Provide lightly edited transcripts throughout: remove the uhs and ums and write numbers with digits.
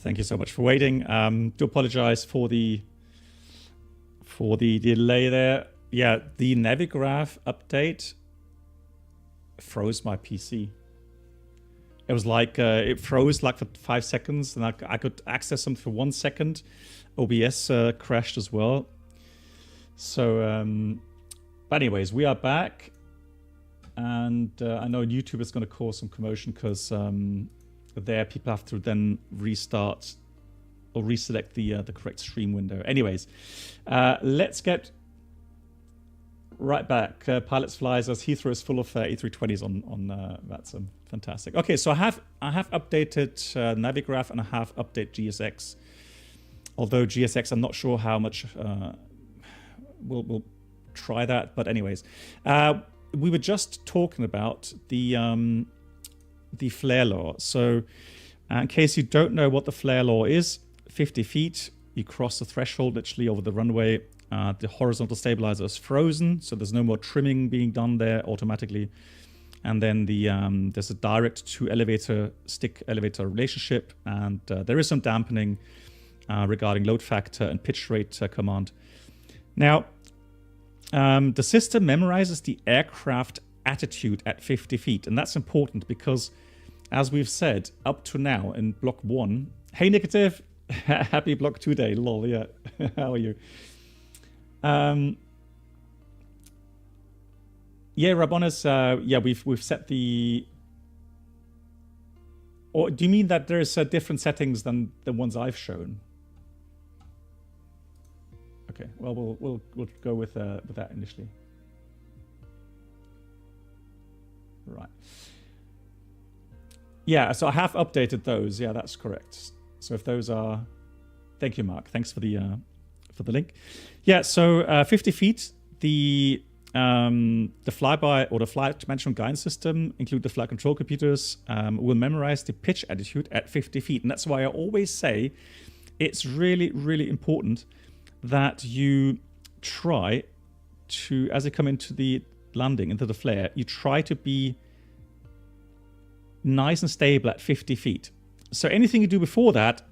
thank you so much for waiting. Do apologize for the delay there. Yeah, the Navigraph update froze my PC. It was like, it froze like for 5 seconds, and I could access them for 1 second. OBS crashed as well. So, but anyways, we are back. And I know YouTube is going to cause some commotion because there people have to then restart or reselect the correct stream window. Anyways, let's get right back. Pilots flies as Heathrow is full of A320s on that's fantastic. Okay, so I have updated Navigraph and I have updated GSX. Although GSX, I'm not sure how much we'll try that. But anyways, we were just talking about the flare law. So in case you don't know what the flare law is, 50 feet, you cross the threshold literally over the runway. The horizontal stabilizer is frozen, so there's no more trimming being done there automatically. And then there's a direct to elevator stick elevator relationship, and there is some dampening regarding load factor and pitch rate command. Now, the system memorizes the aircraft attitude at 50 feet, and that's important because, as we've said, up to now in Block 1... Hey, Nicotive! Happy Block 2 day, lol, yeah. How are you? Yeah, Rabonis, yeah, we've set the... Or do you mean that there's different settings than the ones I've shown? Okay, well, we'll go with that initially. Right. Yeah, so I have updated those. Yeah, that's correct. So if those are, thank you, Mark. Thanks for the link. Yeah, so 50 feet. The flyby or the flight management guidance system, include the flight control computers, will memorize the pitch attitude at 50 feet, and that's why I always say it's really, really important that you try to, as you come into the landing, into the flare, you try to be nice and stable at 50 feet. So anything you do before that,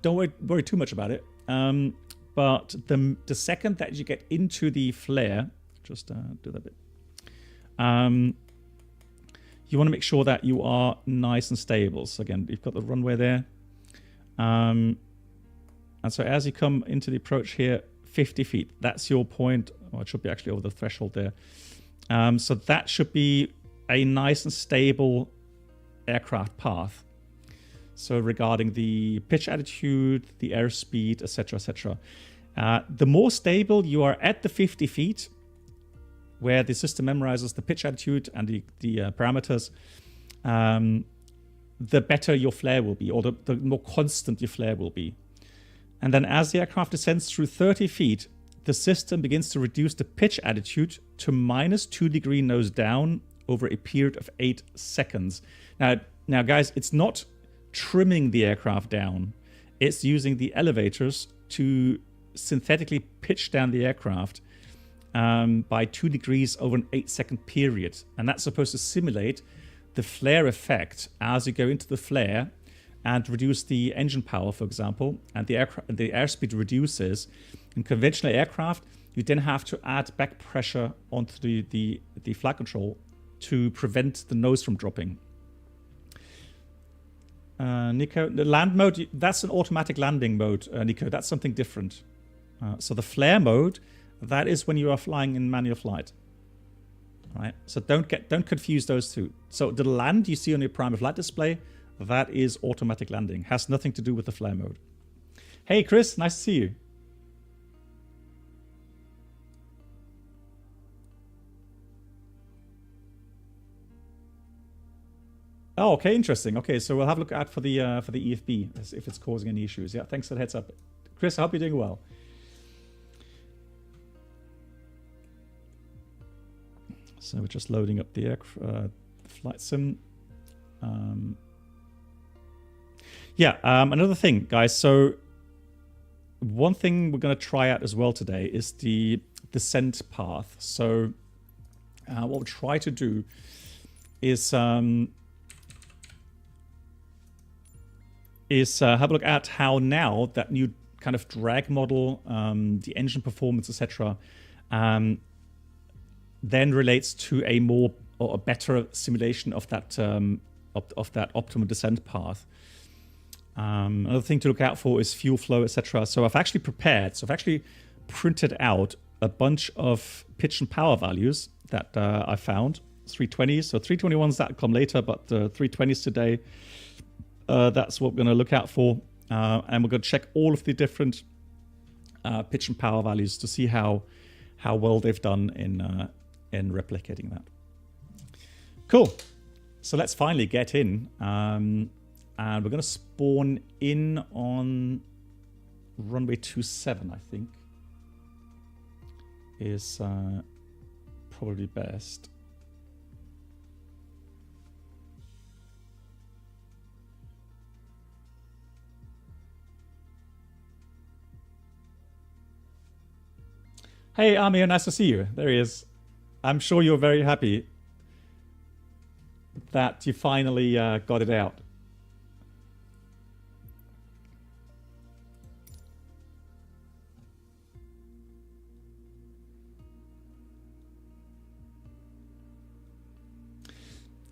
don't worry too much about it. But the second that you get into the flare, just do that bit. You want to make sure that you are nice and stable. So again, you've got the runway there. And so as you come into the approach here, 50 feet, that's your point. Or it should be actually over the threshold there. So that should be a nice and stable aircraft path. So regarding the pitch attitude, the airspeed, etc., etc. The more stable you are at the 50 feet, where the system memorizes the pitch attitude and the parameters, the better your flare will be, or the more constant your flare will be. And then as the aircraft descends through 30 feet, the system begins to reduce the pitch attitude to -2 degree nose down over a period of 8 seconds. Now guys, it's not trimming the aircraft down. It's using the elevators to synthetically pitch down the aircraft by 2 degrees over an 8-second period. And that's supposed to simulate the flare effect as you go into the flare and reduce the engine power, for example, and the airspeed reduces. In conventional aircraft, you then have to add back pressure onto the flight control to prevent the nose from dropping. Nico, the land mode, that's an automatic landing mode, Nico. That's something different. So the flare mode, that is when you are flying in manual flight. All right. So don't confuse those two. So the land you see on your primary flight display, that is automatic landing. Has nothing to do with the flare mode. Hey Chris, nice to see you. Oh, okay, interesting. Okay, so we'll have a look out for the EFB if it's causing any issues. Yeah, thanks for the heads up, Chris. I hope you're doing well. So we're just loading up the flight sim. Another thing, guys. So one thing we're going to try out as well today is the descent path. So what we'll try to do is is have a look at how now that new kind of drag model, the engine performance, etc., then relates to a more or a better simulation of that optimal descent path. Another thing to look out for is fuel flow, etc. So I've actually prepared. So I've actually printed out a bunch of pitch and power values that I found. 320s, so 321s that come later, but 320s today. That's what we're going to look out for, and we're going to check all of the different pitch and power values to see how well they've done in replicating that. Cool. So let's finally get in, and we're going to spawn in on runway 27. I think is probably best. Hey, Amir, nice to see you. There he is. I'm sure you're very happy that you finally got it out.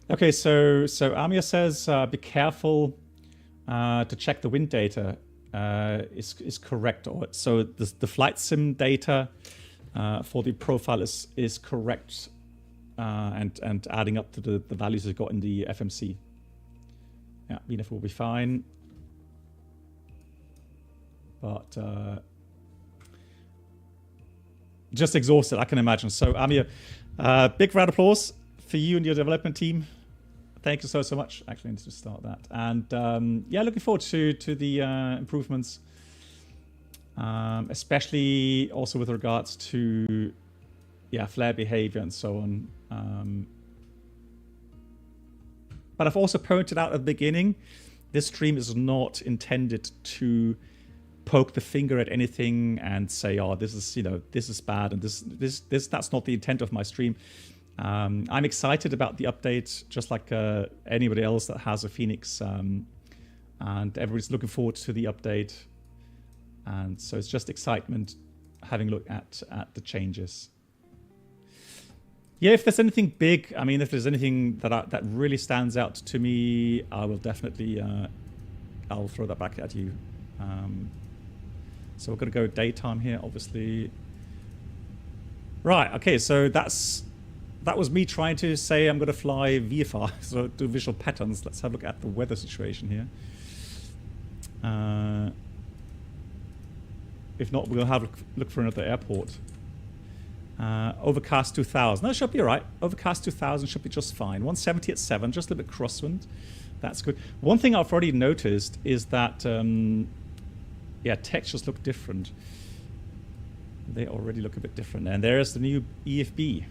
Okay, so Amir says be careful to check the wind data is correct. So the flight sim data for the profile is correct and adding up to the values it got in the FMC. Yeah, VNF will be fine. But just exhausted, I can imagine. So Amir, big round of applause for you and your development team. Thank you so much. Actually, I need to start that. And yeah, looking forward to the improvements. Especially also with regards to flare behavior and so on. But I've also pointed out at the beginning, this stream is not intended to poke the finger at anything and say, oh, this is bad, and that's not the intent of my stream. I'm excited about the update, just like anybody else that has a FENIX, and everybody's looking forward to the update. And so it's just excitement having a look at the changes. Yeah, if there's anything big, I mean, if there's anything that really stands out to me, I will definitely, I'll throw that back at you. So we're going to go daytime here, obviously. Right, okay, so that was me trying to say I'm going to fly VFR, so do visual patterns. Let's have a look at the weather situation here. If not, we'll have a look for another airport. Overcast 2000. No, it should be all right. Overcast 2000 should be just fine. 170 at 7, just a little bit crosswind. That's good. One thing I've already noticed is that, textures look different. They already look a bit different. And there's the new EFB.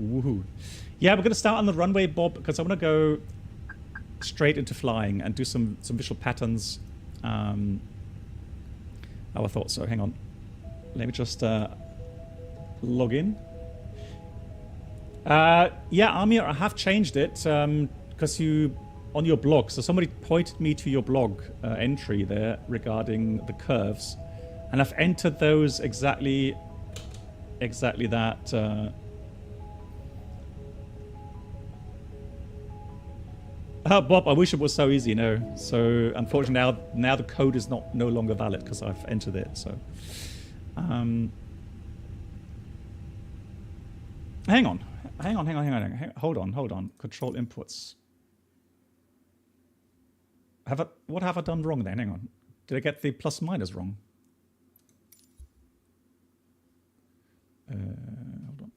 Woohoo. Yeah, we're going to start on the runway, Bob, because I want to go straight into flying and do some visual patterns. I thought so. Hang on. Let me just log in. Yeah, Amir, I have changed it because on your blog. So somebody pointed me to your blog entry there regarding the curves, and I've entered those exactly that. Bob, I wish it was so easy. No, so unfortunately now the code is no longer valid because I've entered it. So, hang on. Hold on. Control inputs. What have I done wrong then? Hang on. Did I get the plus minus wrong? Hold on.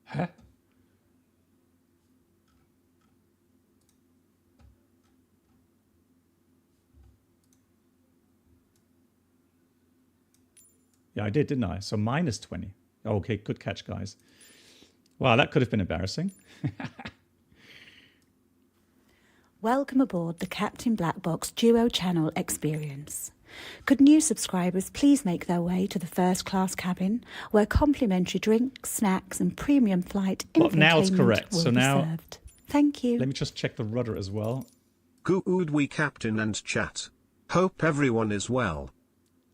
Huh? Yeah, I did, didn't I? So minus 20. Okay, good catch, guys. Wow, that could have been embarrassing. Welcome aboard the Captain Black Box Duo Channel experience. Could new subscribers please make their way to the first class cabin, where complimentary drinks, snacks and premium flight infotainment now it's correct. will So be now, served. Thank you. Let me just check the rudder as well. Good we captain and chat. Hope everyone is well.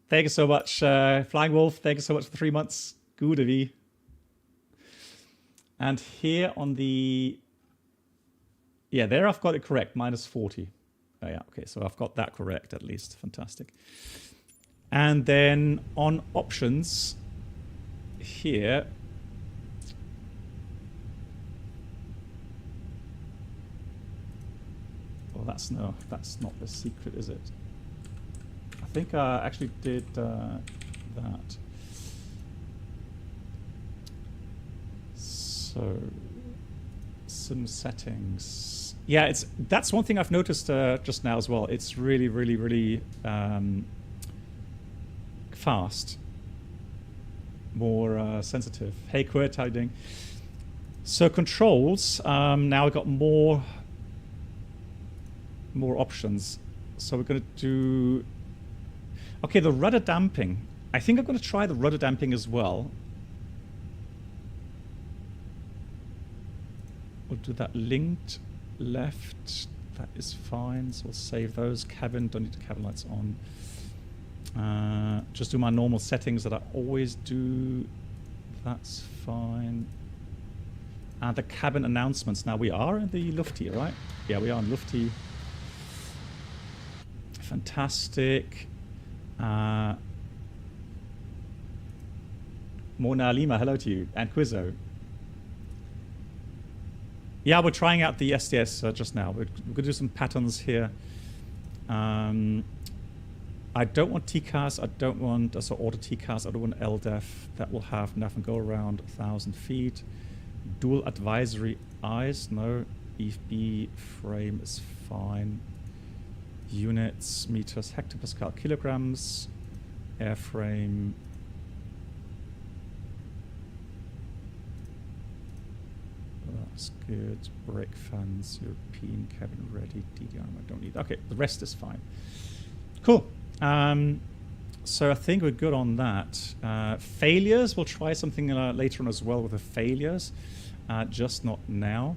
Thank you so much, Flying Wolf. Thank you so much for 3 months. Good of you. And here on the... Yeah, there I've got it correct. -40. Oh, yeah, okay. So I've got that correct at least. Fantastic. And then on options here... Well, that's not the secret, is it? I think I actually did that. So, some settings. Yeah, that's one thing I've noticed just now as well. It's really, really, really fast. More sensitive. Hey, Quert, how you doing? So controls. Now I've got more options. So we're going to do... Okay, the rudder damping. I think I'm going to try the rudder damping as well. We'll do that linked left. That is fine. So we'll save those. Cabin, don't need the cabin lights on. Just do my normal settings that I always do. That's fine. And the cabin announcements. Now we are in the Lufty, right? Yeah, we are in Lufty. Fantastic. Mona Lima, hello to you. And Quizzo. Yeah, we're trying out the SDS just now. We're going to do some patterns here. I don't want TCAS. I don't want auto TCAS. I don't want LDEF. That will have nav and go around 1,000 feet. Dual advisory eyes. No. EFB frame is fine. Units, meters, hectopascal, kilograms. Airframe. That's good. Brake fans, European cabin ready. DDR, I don't need. Okay, the rest is fine. Cool. So I think we're good on that. Failures, we'll try something later on as well with the failures, just not now.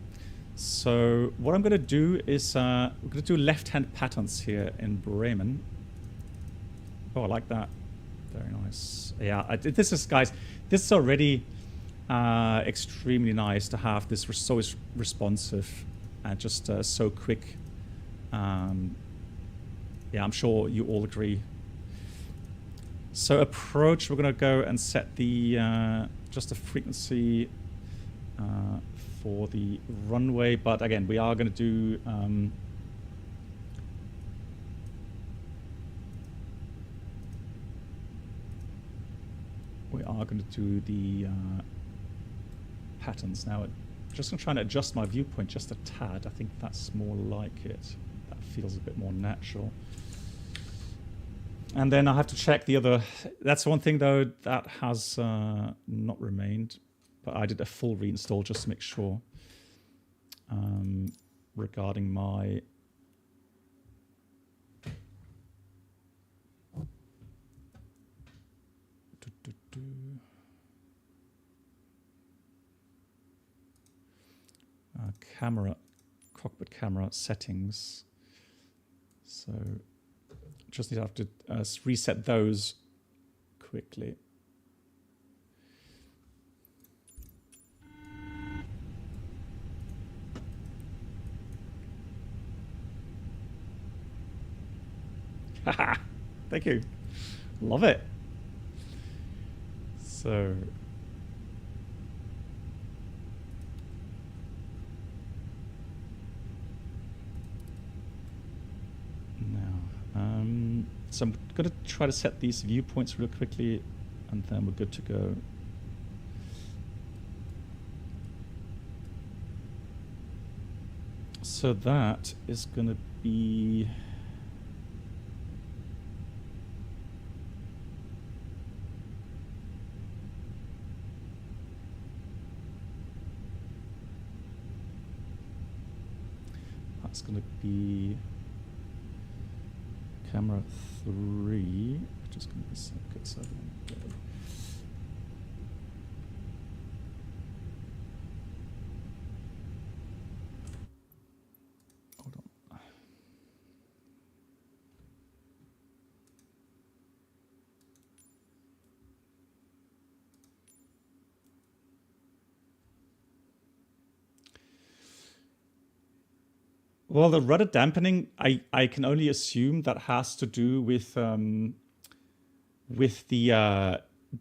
So what I'm going to do is we're going to do left-hand patterns here in Bremen. Oh, I like that. Very nice. Yeah, this is, guys, this is already extremely nice to have this so responsive and just so quick. Yeah, I'm sure you all agree. So approach, we're going to go and set the just the frequency for the runway. But again, we are going to do the patterns now. Just going to try and adjust my viewpoint just a tad. I think that's more like it. That feels a bit more natural. And then I have to check the other. That's one thing though that has not remained, but I did a full reinstall just to make sure regarding my camera, cockpit camera settings. So just need to have to reset those quickly. Haha, thank you. Love it. So so I'm going to try to set these viewpoints real quickly, and then we're good to go. So that is going to be... That's going to be... camera 3, which is going to be circuit 7. Hold on. Well, the rudder dampening, I can only assume that has to do with the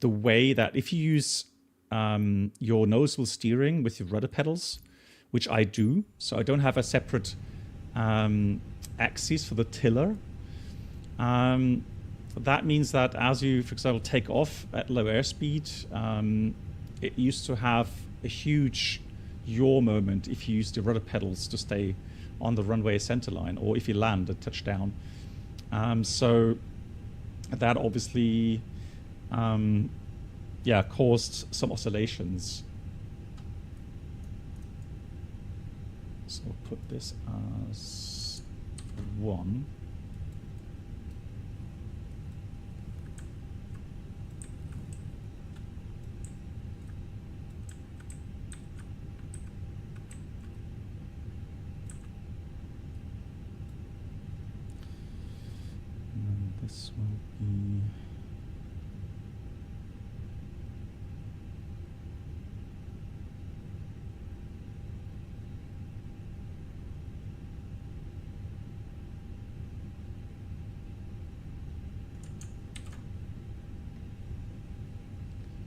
way that if you use your noseable steering with your rudder pedals, which I do, so I don't have a separate axis for the tiller. That means that as you, for example, take off at low airspeed, it used to have a huge yaw moment if you use the rudder pedals to stay on the runway centerline, or if you land and touch down. So that obviously caused some oscillations. So I'll put this as 1. This will be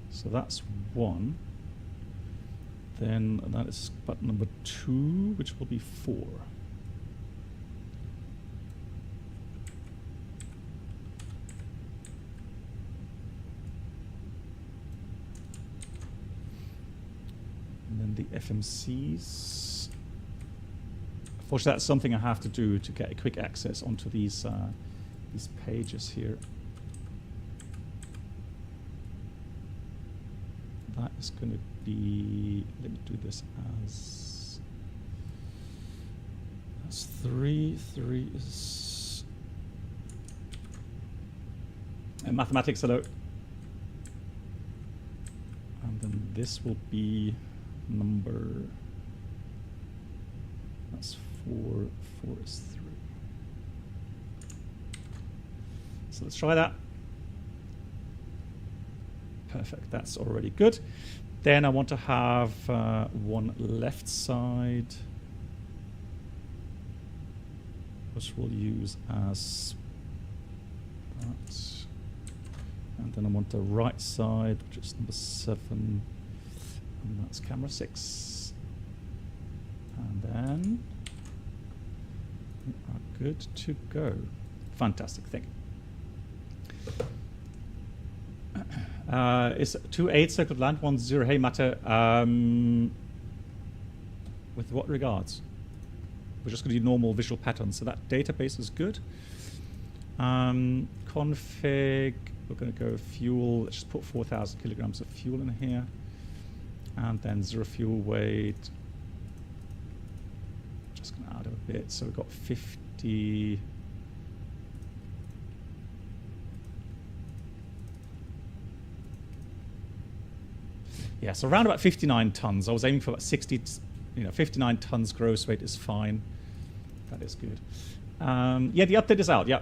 so that's 1. Then that is button number 2, which will be 4. The FMCs. Unfortunately, that's something I have to do to get a quick access onto these pages here. That is going to be. Let me do this as. That's 3. 3 is. And mathematics, hello. And then this will be number, that's 4, 4 is 3. So let's try that. Perfect, that's already good. Then I want to have one left side, which we'll use as that. And then I want the right side, which is number 7. And that's camera 6. And then we are good to go. Fantastic, thank you. Is 28 circle land 10? Hey, Matter. With what regards? We're just going to do normal visual patterns. So that database is good. Config, we're going to go fuel. Let's just put 4,000 kilograms of fuel in here. And then 0 fuel weight. Just going to add a bit. So we've got 50. Yeah, so around about 59 tons. I was aiming for about 60, 59 tons gross weight is fine. That is good. Yeah, the update is out, yeah.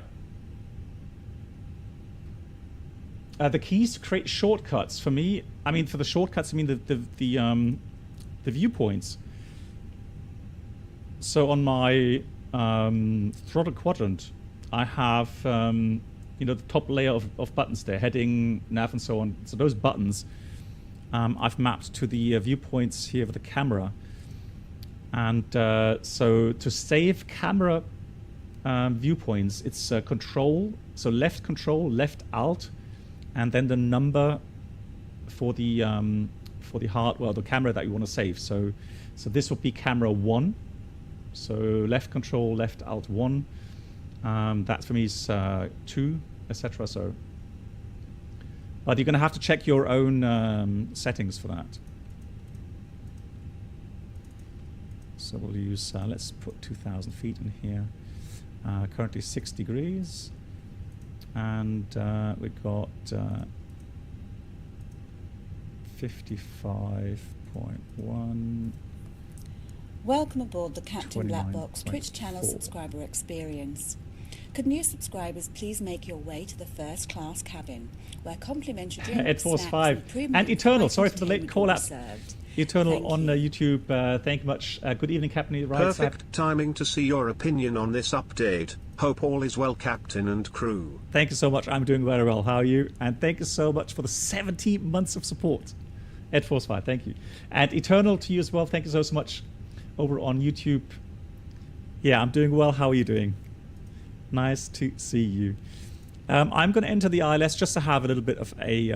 The keys to create shortcuts for me, I mean, for the shortcuts, I mean the viewpoints. So on my throttle quadrant, I have the top layer of buttons there, heading, nav, and so on. So those buttons I've mapped to the viewpoints here with the camera. And so to save camera viewpoints, it's control, so left control, left alt, and then the number for the hardware, the camera that you want to save. So this will be camera 1. So left control, left alt 1. That for me is 2, etc. So, but you're going to have to check your own settings for that. So we'll use, let's put 2,000 feet in here. Currently 6 degrees. And we got 55.1. Welcome aboard the Captain Black Box 29.4. Twitch channel subscriber experience. Could new subscribers please make your way to the first class cabin, where complimentary drinks, Force snacks, 5. and premium And Eternal, flight sorry for the late entertainment call will be out. served. Eternal Thank on you. YouTube, thank you much. Good evening, Captain. Right Perfect side. timing to see your opinion on this update. Hope all is well, Captain and crew. Thank you so much. I'm doing very well. How are you? And thank you so much for the 70 months of support. Ed Force 5, thank you. And Eternal to you as well. Thank you so much over on YouTube. Yeah, I'm doing well. How are you doing? Nice to see you. I'm going to enter the ILS just to have a little bit of a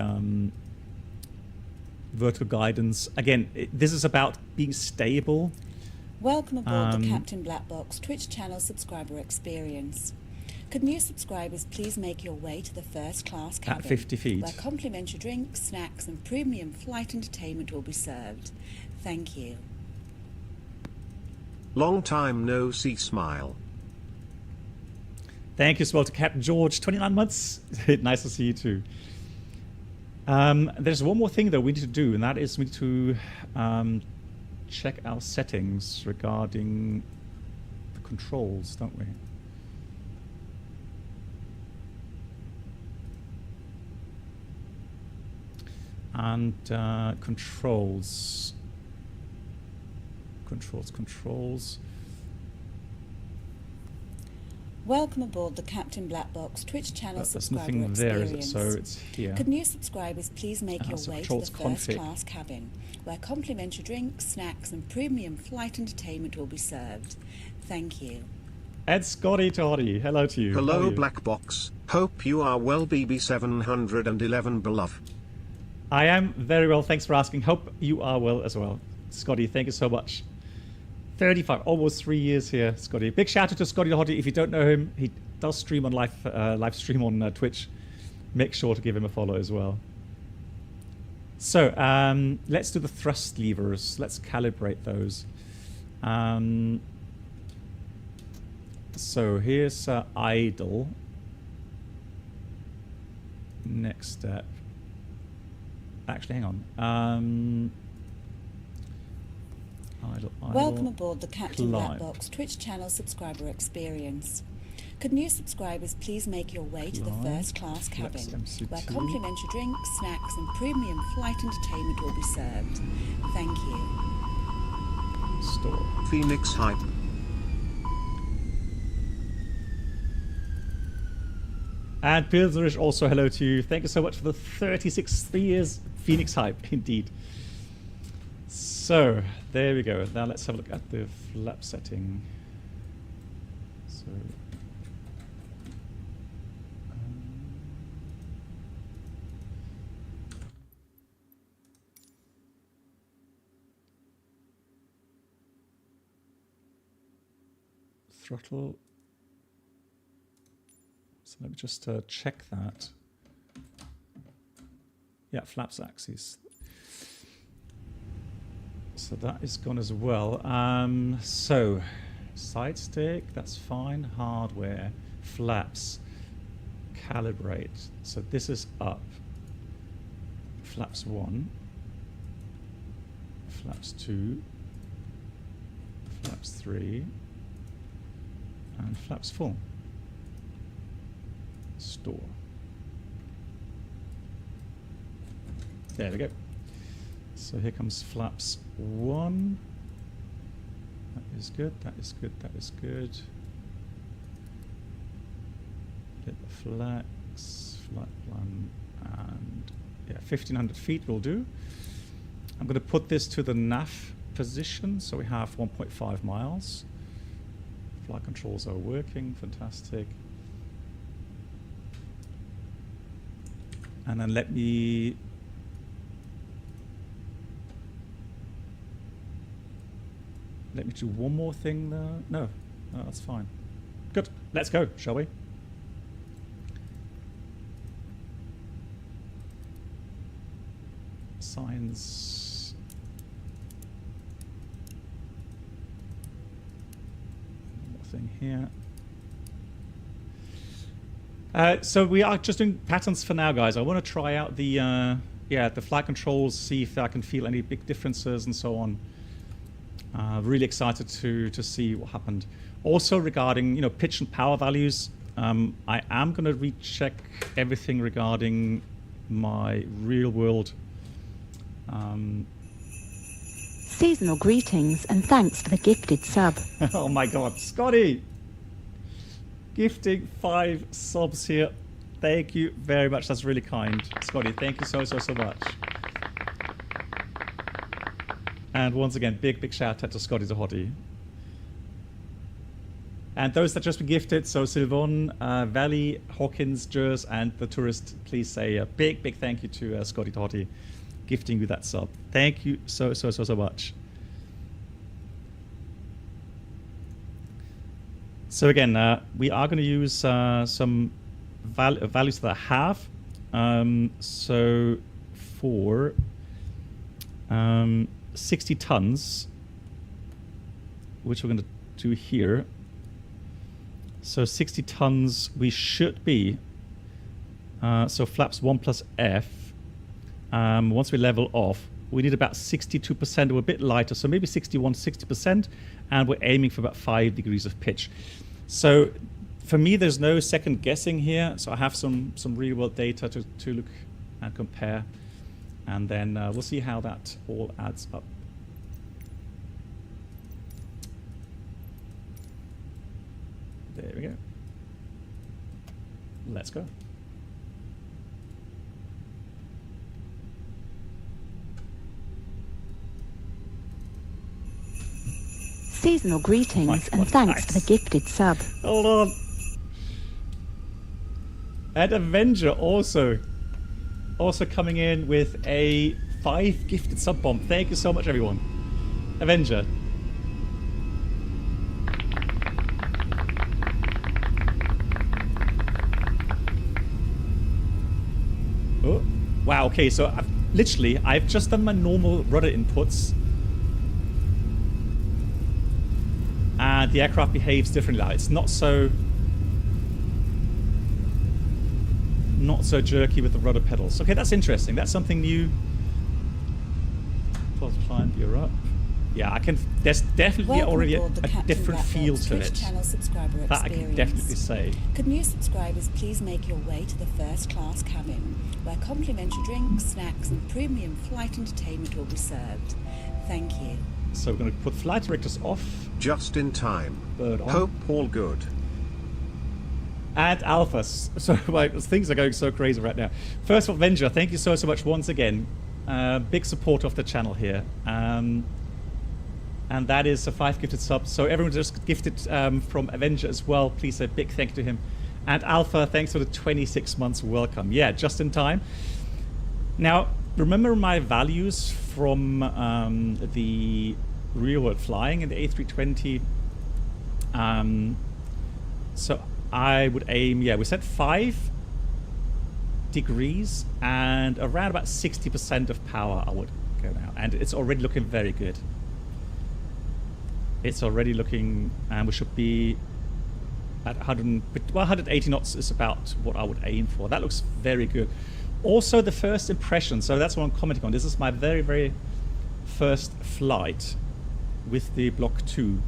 vertical guidance. Again, this is about being stable. Welcome aboard the Captain Black Box Twitch channel subscriber experience. Could new subscribers please make your way to the first class cabin, 50 feet. where complimentary drinks, snacks, and premium flight entertainment will be served. Thank you. Long time no see, smile. Thank you as well to Captain George, 29 months. Nice to see you too. There's one more thing though we need to do, and that is we need to check our settings regarding the controls, don't we? And controls. Welcome aboard the Captain Black Box Twitch channel There's subscriber nothing there, is it? experience. So it's here. Could new subscribers please make your so way to the controls first config. class cabin, where complimentary drinks, snacks, and premium flight entertainment will be served. Thank you. Ed Scotty Toddy, hello to you. How are Hello, you? Black Box. Hope you are well, BB711 beloved. I am very well, thanks for asking. Hope you are well as well. Scotty, thank you so much. 35, almost 3 years here, Scotty. Big shout out to Scotty the Hottie. If you don't know him, he does stream on live stream on Twitch. Make sure to give him a follow as well. So let's do the thrust levers. Let's calibrate those. So here's idle. Next step. Actually, hang on. Idle, Welcome aboard the Captain Black climb. Box Twitch channel subscriber experience. Could new subscribers please make your way to the Climb. first class cabin, MC2. where complimentary drinks, snacks, and premium flight entertainment will be served. Thank you. Store. FENIX hype. And Pilsnerish, also hello to you. Thank you so much for the 36 3 years FENIX hype, indeed. So, there we go. Now let's have a look at the flap setting. So, throttle. So let me just check that. Yeah, flaps axis. So that is gone as well. So side stick, that's fine. Hardware, flaps, calibrate. So this is up. Flaps 1, flaps 2, flaps 3, and flaps 4. Store. There we go. So here comes flaps 1. That is good, that is good, that is good. Get the flex, flight plan, and yeah, 1500 feet will do. I'm going to put this to the nav position, so we have 1.5 miles. Flight controls are working, fantastic. And then let me do one more thing there. No, that's fine. Good. Let's go, shall we? Signs. One more thing here. So we are just doing patterns for now, guys. I want to try out the the flight controls, see if I can feel any big differences and so on. Really excited to see what happened. Also regarding pitch and power values, I am going to recheck everything regarding my real world. Seasonal greetings and thanks for the gifted sub. Oh my God, Scotty! Gifting 5 subs here. Thank you very much. That's really kind, Scotty. Thank you so much. And once again, big shout out to Scotty the Hottie. And those that just been gifted, so Sylvain, Valley, Hawkins, Jers, and the tourist, please say a big thank you to Scotty the Hottie, gifting you that sub. Thank you so much. So again, we are going to use some values that I have. So for 60 tons, which we're going to do here. So 60 tons, we should be, so flaps 1 plus F, once we level off, we need about 62%, we're a bit lighter, so maybe 61, 60%, and we're aiming for about 5 degrees of pitch. So for me, there's no second guessing here, so I have some real world data to look and compare, and then we'll see how that all adds up. There we go. Let's go. Seasonal greetings and thanks for the gifted sub. Hold on. And Avenger also coming in with a 5 gifted sub bomb. Thank you so much, everyone. Avenger. Oh, wow. Okay, so I've just done my normal rudder inputs. And the aircraft behaves differently now. It's not so jerky with the rudder pedals. Okay, that's interesting. That's something new. Plus climb, you're up. Yeah, I can. There's definitely already a different feel to it. That I can definitely say. Could new subscribers please make your way to the first class cabin, where complimentary drinks, snacks, and premium flight entertainment will be served. Thank you. So we're going to put flight directors off. Just in time. Bird on. Hope all good. And Alpha. So things are going so crazy right now. First of all, Avenger, thank you so much once again. Big support of the channel here. And that is a 5 gifted subs. So everyone just gifted from Avenger as well. Please say a big thank you to him. And Alpha, thanks for the 26 months welcome. Yeah, just in time. Now, remember my values from the real world flying in the A320. So I would aim, we said 5 degrees and around about 60% of power I would go now. And it's already looking very good. It's already looking, and we should be at 180 knots is about what I would aim for. That looks very good. Also, the first impression, so that's what I'm commenting on. This is my very first flight with the Block 2.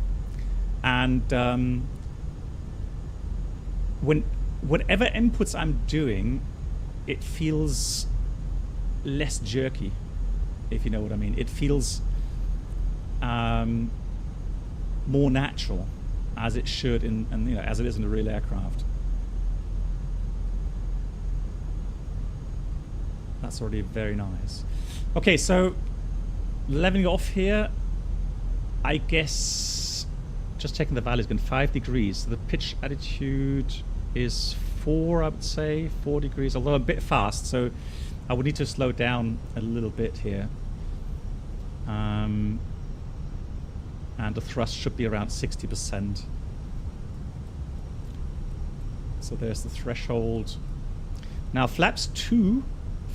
And whatever inputs I'm doing, it feels less jerky, if you know what I mean. It feels more natural, as it should, as it is in a real aircraft. That's already very nice. Okay, so leveling off here, I guess, just checking the values again, 5 degrees. So the pitch attitude is 4, I would say, 4 degrees, although a bit fast, so I would need to slow down a little bit here. And the thrust should be around 60%. So there's the threshold. Now flaps 2,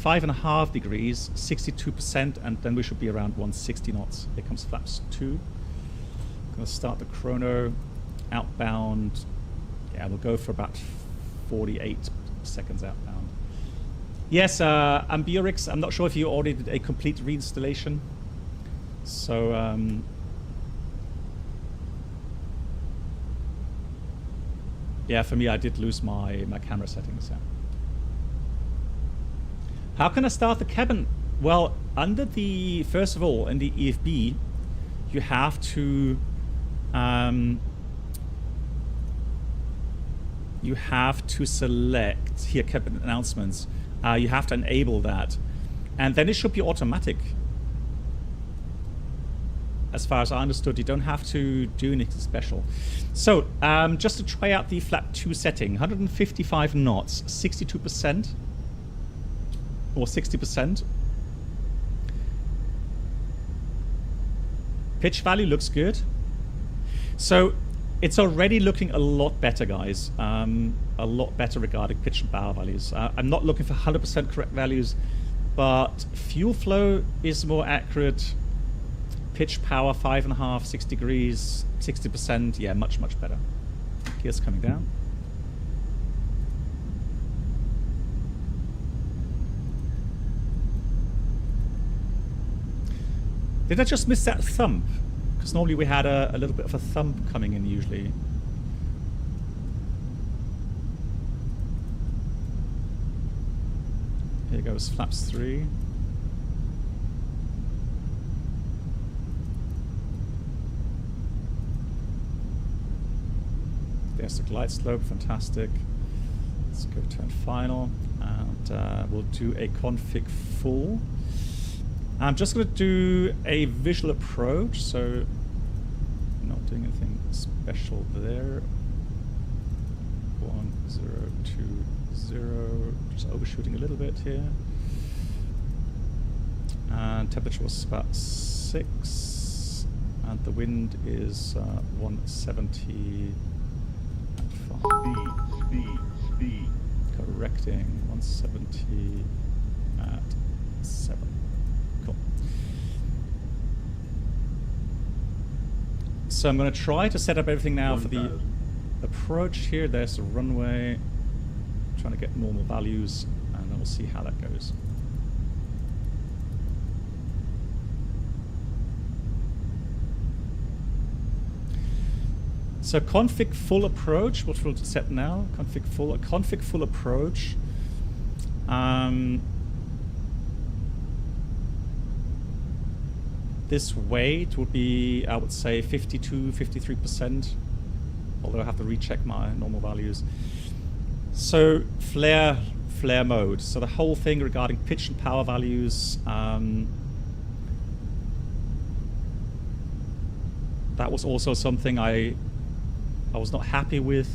5.5 degrees, 62%, and then we should be around 160 knots. Here comes flaps 2. I'm going to start the chrono, outbound. Yeah, we'll go for about 48 seconds outbound. Yes, Ambiorix, I'm not sure if you already did a complete reinstallation. So, yeah, for me, I did lose my camera settings. Yeah. How can I start the cabin? Well, under the, first of all, in the EFB, you have to select here cabin announcements. You have to enable that, and then it should be automatic. As far as I understood, you don't have to do anything special. So, just to try out the flap 2 setting, 155 knots, 62% or 60%. Pitch value looks good. So, it's already looking a lot better, guys. A lot better regarding pitch and power values. I'm not looking for 100% correct values, but fuel flow is more accurate. Pitch power 5.5, 6 degrees, 60%. Yeah, much, much better. Gears coming down. Did I just miss that thump? Because normally we had a little bit of a thump coming in usually. Here goes flaps 3. There's the glide slope, fantastic. Let's go turn final, and we'll do a config full. I'm just going to do a visual approach, so not doing anything special there. 1, 0, 2, 0. Just overshooting a little bit here. And temperature was about 6, and the wind is 170. Speed. Correcting 170 at 7. Cool. So I'm going to try to set up everything now for the approach here. There's the runway. Trying to get normal values, and then we'll see how that goes. So config full approach, what we'll set now, config full approach. This weight would be, I would say, 52, 53%, although I have to recheck my normal values. So flare mode, so the whole thing regarding pitch and power values, that was also something I was not happy with.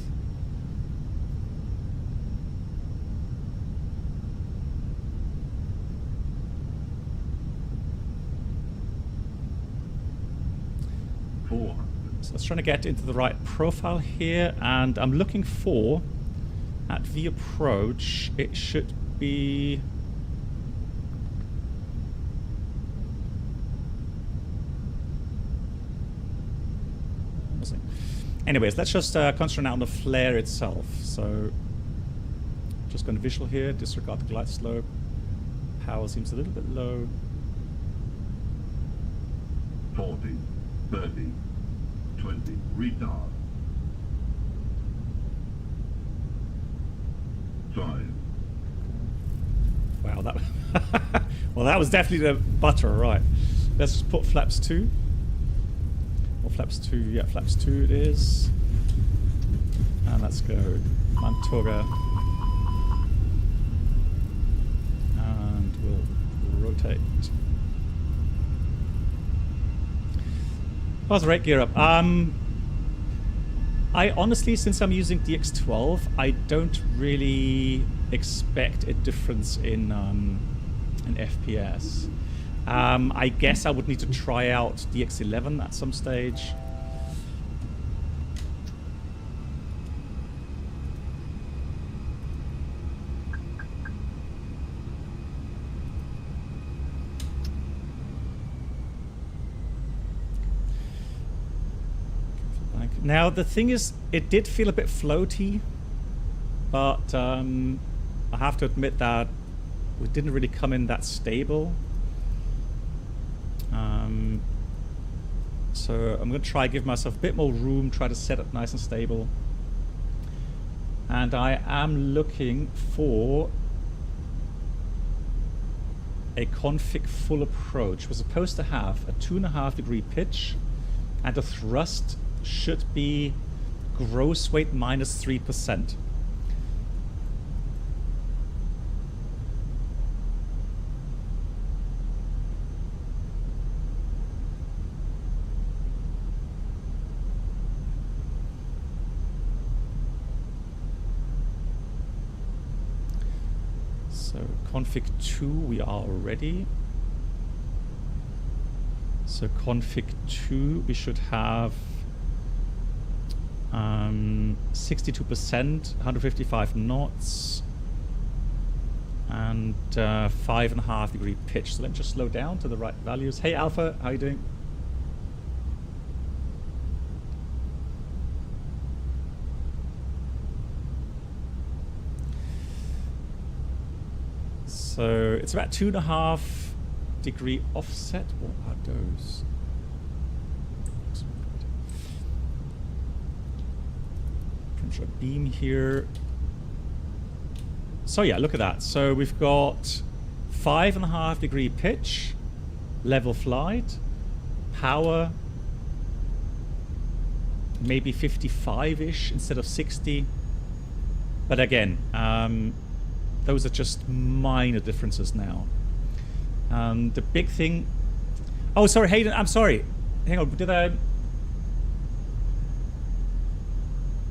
So let's try to get into the right profile here, and I'm looking for, at the approach, it should be anyways, let's just concentrate on the flare itself. So, just going to visual here, disregard the glide slope. Power seems a little bit low. 40, 30, 20, retard. 5. Wow, that well, that was definitely the butter, right? Let's just put flaps 2. Or flaps 2, yeah, flaps 2 it is. And let's go Mantoga. And we'll rotate. How's the rate gear up? I honestly, since I'm using DX12, I don't really expect a difference in FPS. I guess I would need to try out DX11 at some stage. Now the thing is, it did feel a bit floaty. but I have to admit that we didn't really come in that stable. So I'm going to try give myself a bit more room, try to set up nice and stable. And I am looking for a config full approach. We're supposed to have a 2.5 degree pitch, and the thrust should be gross weight minus 3%. So config 2 we are already. So config 2 we should have 62%, 155 knots, and 5.5 degree pitch. So let me just slow down to the right values. Hey Alpha, how you doing? So it's about 2.5 degree offset. What are those? A beam here. So yeah, look at that. So we've got 5.5 degree pitch, level flight, power maybe 55-ish instead of 60. But again, those are just minor differences now. The big thing... Oh, sorry, Hayden, I'm sorry. Hang on, did I...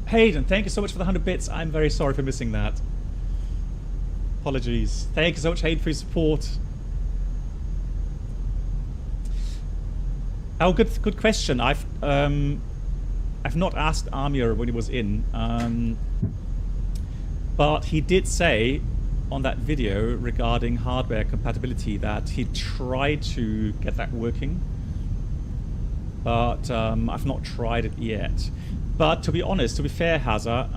Hayden, thank you so much for the 100 bits. I'm very sorry for missing that. Apologies. Thank you so much, Hayden, for your support. Oh, good question. I've not asked Amir when he was in, but he did say on that video regarding hardware compatibility that he tried to get that working, but I've not tried it yet. But to be honest, to be fair, Hazza,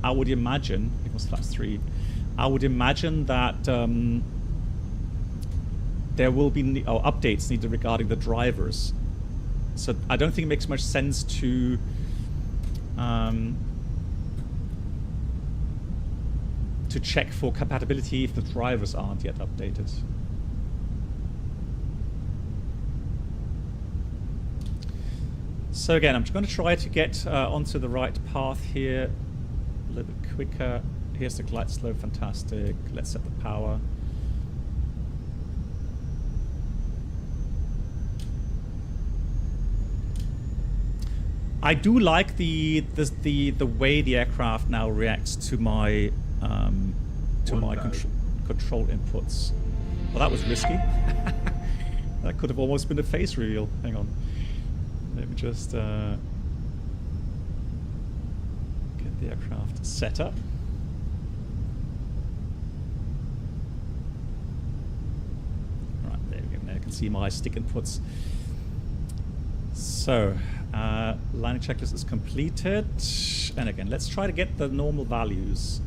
I would imagine, it was class 3, I would imagine that there will be updates needed regarding the drivers. So I don't think it makes much sense to check for compatibility if the drivers aren't yet updated. So again, I'm just going to try to get onto the right path here a little bit quicker. Here's the glide slope, fantastic. Let's set the power. I do like the way the aircraft now reacts to my control inputs. Well, that was risky. That could have almost been a face reveal. Hang on. Let me just get the aircraft set up. Right, there we go. Now you can see my stick inputs. So, landing checklist is completed. And again, let's try to get the normal values.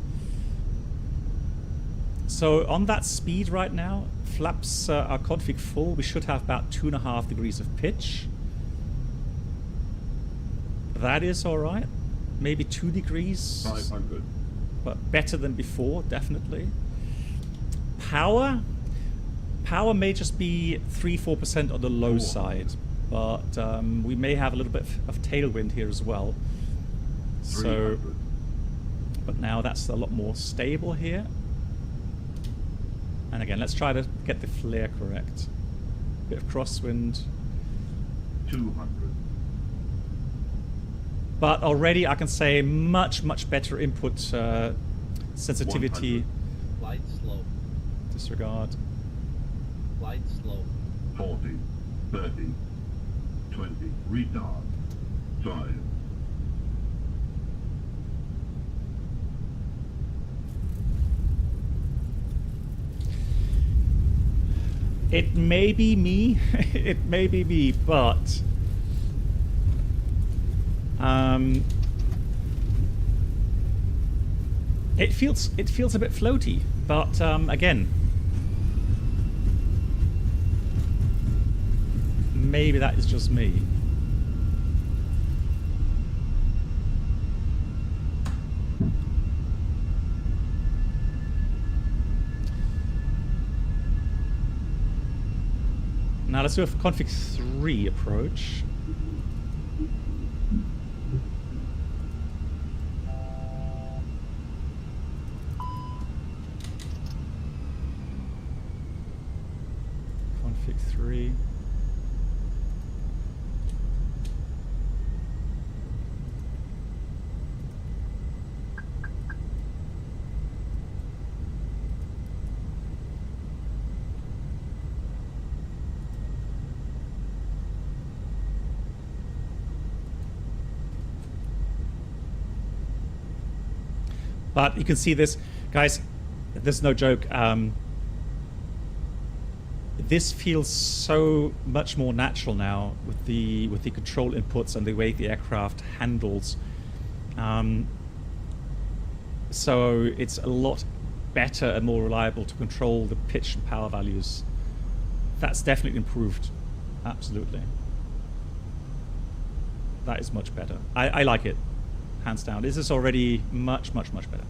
So on that speed right now, flaps are config full. We should have about 2.5 degrees of pitch. That is all right. Maybe 2 degrees. 500. But better than before, definitely. Power may just be 3-4% on the low side, but we may have a little bit of tailwind here as well. So, but now that's a lot more stable here. And again, let's try to get the flare correct. Bit of crosswind. 200. But already I can say much better input sensitivity. 100. Flight slow. Disregard. Flight slow. 40, 30, 20, retard. 5. It may be me, it may be me, but It feels a bit floaty, but again, maybe that is just me. Now let's do a config 3 approach. Config 3. But you can see this, guys, there's no joke. This feels so much more natural now with the control inputs and the way the aircraft handles. So it's a lot better and more reliable to control the pitch and power values. That's definitely improved. Absolutely. That is much better. I like it. Hands down. This is already much better.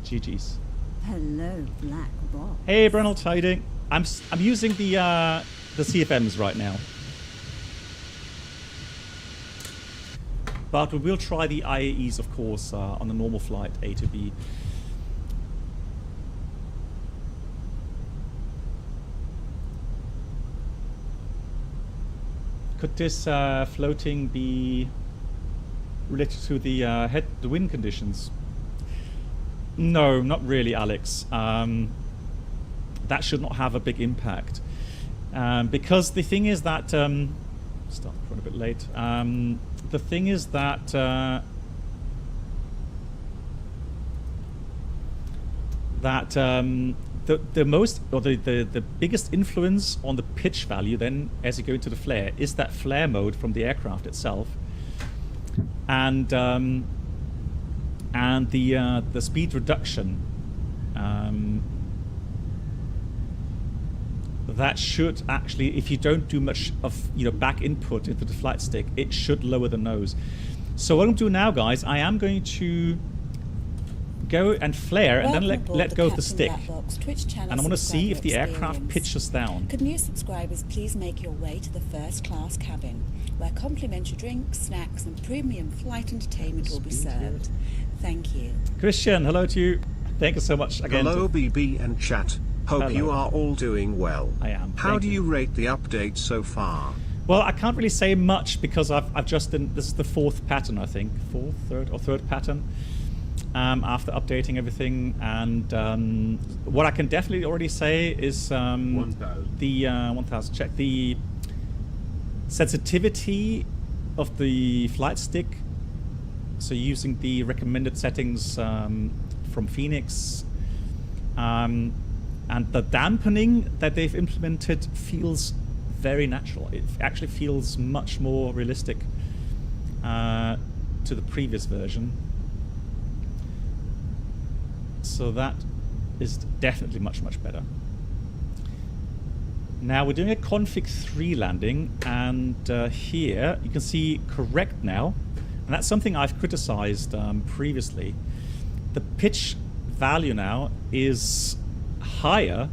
GG's. Hello, Black Box. Hey, Brenald, how you doing? I'm using the CFMs right now, but we will try the IAEs, of course, on the normal flight A to B. Could this floating be related to the wind conditions? No, not really, Alex. That should not have a big impact, because the thing is that start running a bit late. The thing is that the biggest influence on the pitch value then as you go into the flare is that flare mode from the aircraft itself. And the speed reduction, that should actually, if you don't do much of back input into the flight stick, it should lower the nose. So what I'm doing now, guys, I am going to go and flare and then let go of the stick. And I want to see if the aircraft pitches down. Could new subscribers please make your way to the first class cabin, where complimentary drinks, snacks and premium flight entertainment will be served. Thank you. Christian, hello to you. Thank you so much again. Hello BB and chat. Hope Hello. you are all doing well. I am. How do you rate the update so far? Well, I can't really say much because I've just done, this is the fourth pattern, I think. Third pattern. After updating everything, and what I can definitely already say is 1000. Check the sensitivity of the flight stick. So using the recommended settings from FENIX, and the dampening that they've implemented feels very natural. It actually feels much more realistic to the previous version. So that is definitely much better. Now we're doing a config 3 landing, and here you can see correct now, and that's something I've criticized previously. The pitch value now is higher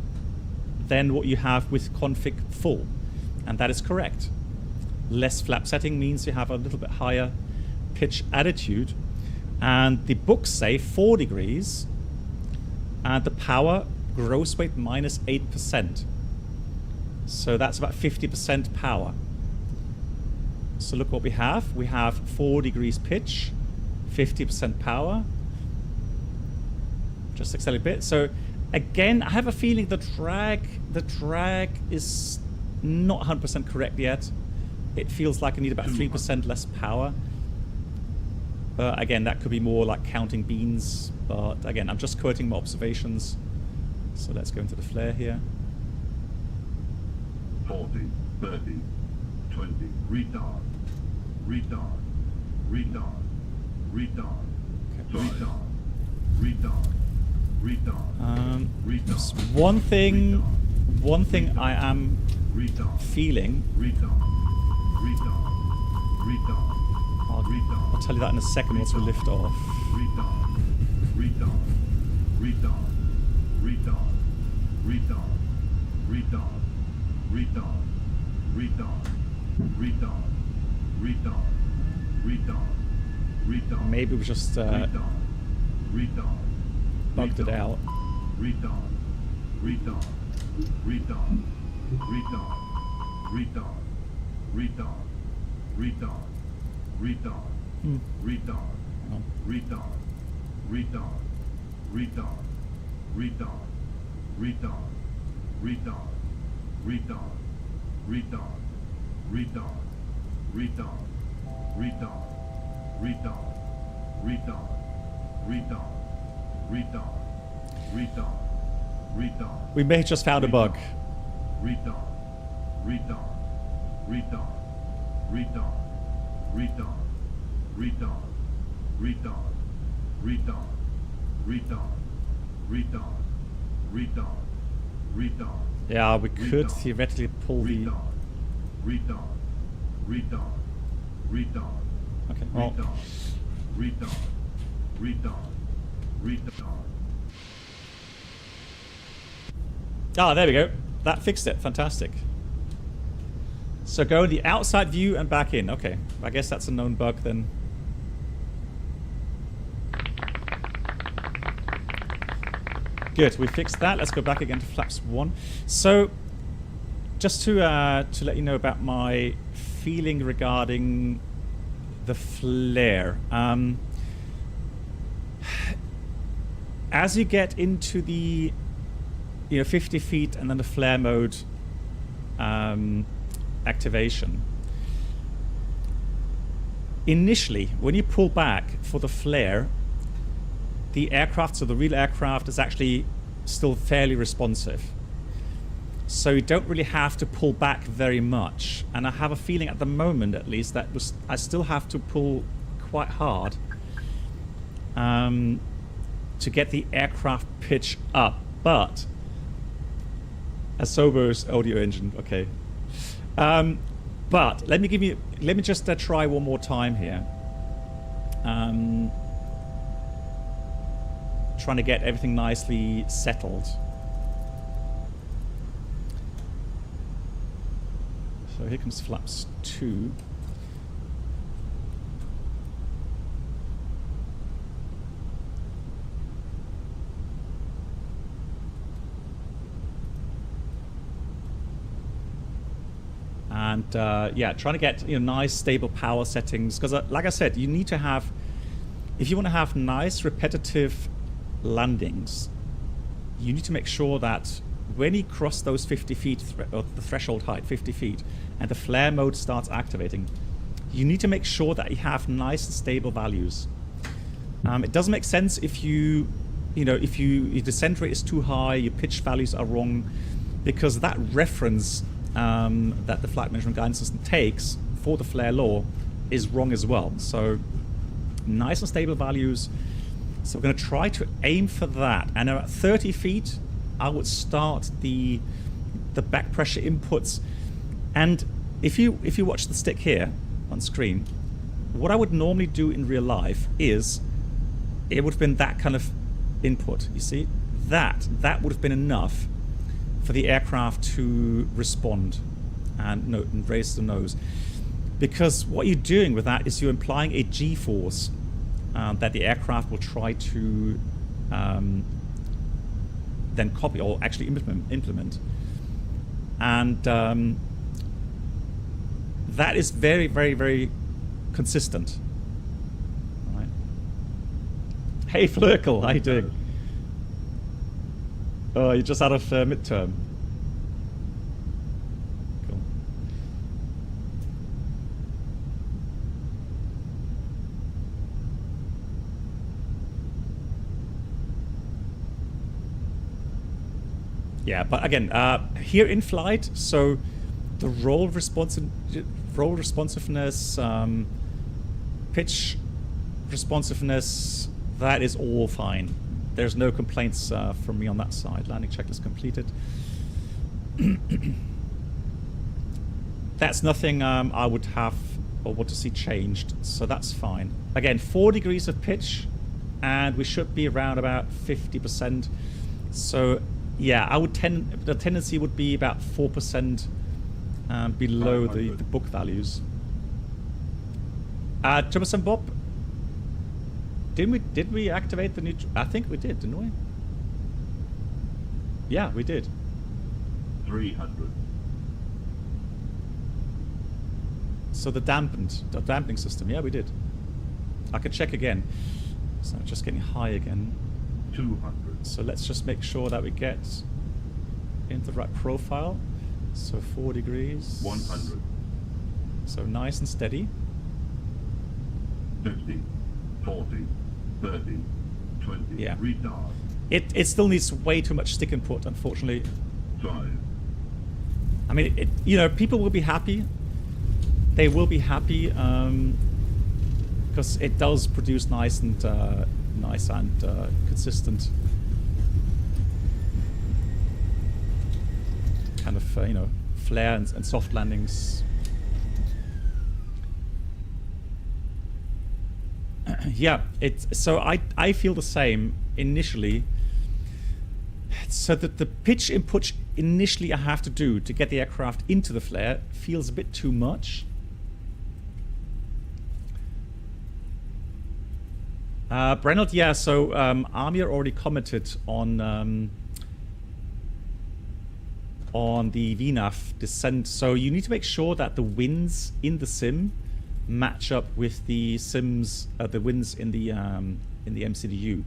than what you have with config full, and that is correct. Less flap setting means you have a little bit higher pitch attitude, and the books say 4 degrees. And the power, gross weight minus 8%. So that's about 50% power. So look what we have. We have 4 degrees pitch, 50% power. Just accelerate a bit. So again, I have a feeling the drag is not 100% correct yet. It feels like I need about 3% less power. But again, that could be more like counting beans. But again, I'm just quoting my observations. So let's go into the flare here. 40, 30, 20, retard, retard, retard, retard, Okay. retard, Retard. Retard. Just Retard. one thing I am Retard. feeling. Retard. Retard. Retard. I'll tell you that in a second once we lift off. Retard. Retard. Retard. Retard. Retard. Retard. Retard. Retard. Retard. Retard. Retard. Retard. Maybe we just Retard. Retard. bugged it out. Retard. Retard. Retard. Retard. Retard. Retard. Retard. Retard. Retard. Oh. Retard. Retard. Retard. Retard. Retard. Retard. Retard. Retard. Retard. Retard. Retard. Retard. Retard. Retard. Retard. Retard. Retard. We may have just found a bug. Retard. Retard. Retard. Retard. Retard. Retard. Retard. Retard. Retard. Retard. Retard. Retard. Yeah, we could theoretically pull the... Retard. Retard. Retard. Retard. Okay, well, Retard. Retard. Retard. ah, there we go. That fixed it. Fantastic. So go in the outside view and back in. Okay, I guess that's a known bug then. Good, we fixed that. Let's go back again to flaps 1. So, just to let you know about my feeling regarding the flare. As you get into the 50 feet and then the flare mode activation, initially when you pull back for the flare, the aircraft, so the real aircraft, is actually still fairly responsive. So you don't really have to pull back very much. And I have a feeling at the moment, at least, that I still have to pull quite hard to get the aircraft pitch up. But a Samos audio engine, okay. But let me just try one more time here. Trying to get everything nicely settled. So here comes flaps 2. And yeah, trying to get nice stable power settings, because like I said, you need to have, if you want to have nice repetitive landings, you need to make sure that when you cross those 50 feet, or the threshold height, 50 feet, and the flare mode starts activating, you need to make sure that you have nice and stable values. It doesn't make sense if your descent rate is too high, your pitch values are wrong, because that reference that the flight management guidance system takes for the flare law is wrong as well. So nice and stable values. So we're going to try to aim for that. And at 30 feet, I would start the back pressure inputs. And if you watch the stick here on screen, what I would normally do in real life is it would have been that kind of input. You see, that would have been enough for the aircraft to respond and raise the nose. Because what you're doing with that is you're implying a G-force that the aircraft will try to then copy or actually implement. And that is very, very, very consistent. All right. Hey, Flurkle, how you doing? Oh, you're just out of midterm. Cool. Yeah, but again, here in flight, so the roll responsiveness, pitch responsiveness, that is all fine. there's no complaints from me on that side. Landing checklist completed. That's nothing I would have or want to see changed, so that's fine. Again, 4 degrees of pitch, and we should be around about 50%. So yeah, I would the tendency would be about 4% below the book values. Jumperson Bob, did we activate the new? I think we did, didn't we? Yeah, we did. 300. So the dampening system, yeah, we did. I can check again. So just getting high again. 200. So let's just make sure that we get into the right profile. So 4 degrees. 100. So nice and steady. 50. 40. 30. 20. Yeah. Retard. It still needs way too much stick input, unfortunately. 5. I mean, you know, people will be happy. They will be happy because it does produce nice and consistent kind of you know, flare and soft landings. Yeah, so I feel the same initially. So that the pitch input initially I have to do to get the aircraft into the flare feels a bit too much. Brennelt, yeah, so Amir already commented on the VNAV descent. So you need to make sure that the winds in the sim match up with the sims, the winds in the MCDU.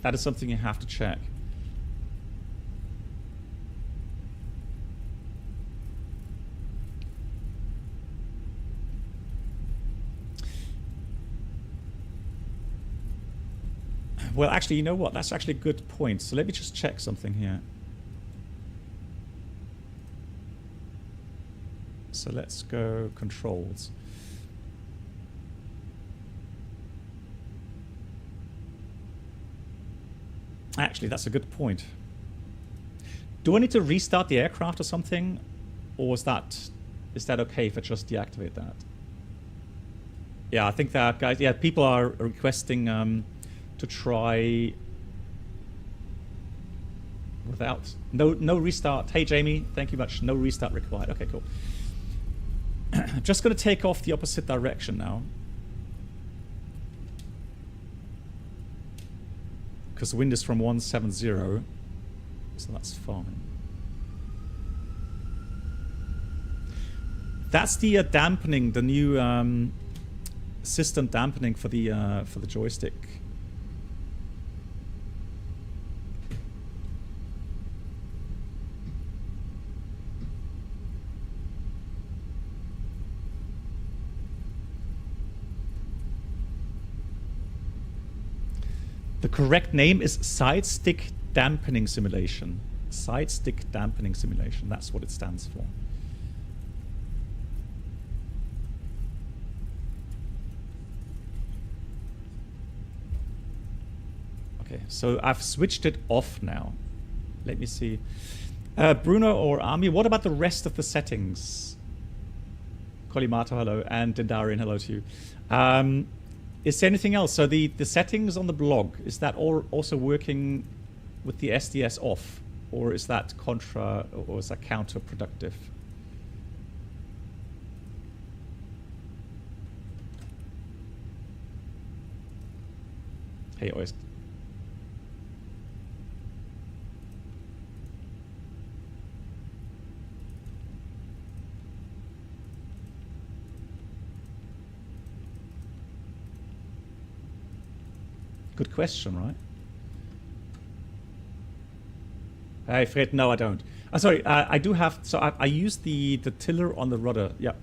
That is something you have to check. Well, actually, you know what? That's actually a good point. So let me just check something here. So let's go controls. Actually, that's a good point. Do I need to restart the aircraft or something? Or is that okay if I just deactivate that? Yeah, I think that, guys, yeah, people are requesting to try without no restart. Hey Jamie, thank you much. No restart required. Okay, cool. I'm just going to take off the opposite direction now, because the wind is from 170, so that's fine. That's the dampening, the new system dampening for the joystick. The correct name is Side Stick Dampening Simulation. Side Stick Dampening Simulation, that's what it stands for. Okay, so I've switched it off now. Let me see. Bruno or Ami, what about the rest of the settings? Kolimato, hello, and Dendarian, hello to you. Is there anything else? So the settings on the blog, is that also working with the SDS off? Or is that or is that counterproductive? Hey, Oyst. Good question, right? Hey, Fred, no, I don't. Sorry, I do have, so I use the tiller on the rudder. Yep.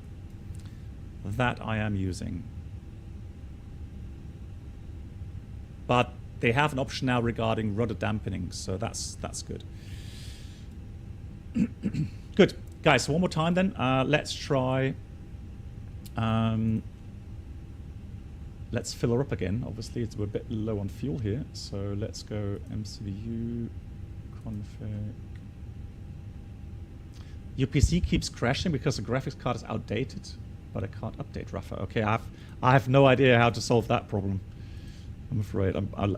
That I am using. But they have an option now regarding rudder dampening, so that's good. Good. Guys, so one more time then. Let's try let's fill her up again. Obviously, we're a bit low on fuel here. So let's go MCVU, config. Your PC keeps crashing because the graphics card is outdated, but I can't update Rafa. Okay, I have no idea how to solve that problem. I'm afraid,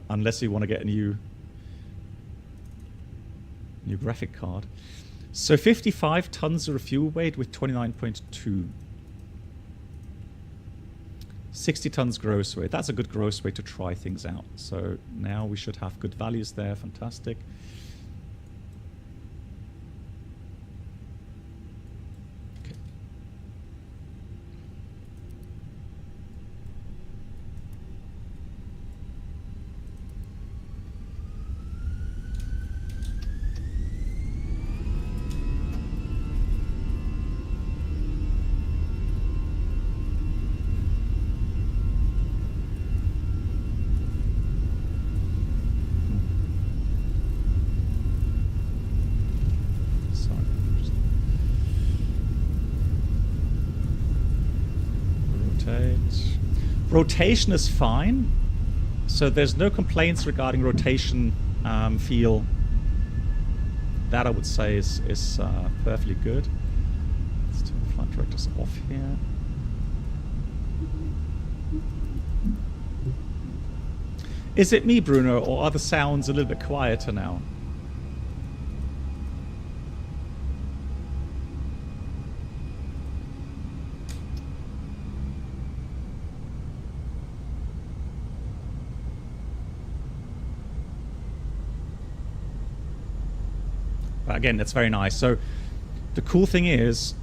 unless you want to get a new graphic card. So 55 tons of fuel weight with 29.2. 60 tons gross weight. That's a good gross weight to try things out. So now we should have good values there. Fantastic. Okay. Rotation is fine, so there's no complaints regarding rotation feel. That I would say is perfectly good. Let's turn the flight directors off here. Is it me, Bruno, or are the sounds a little bit quieter now? Again, that's very nice. So the cool thing is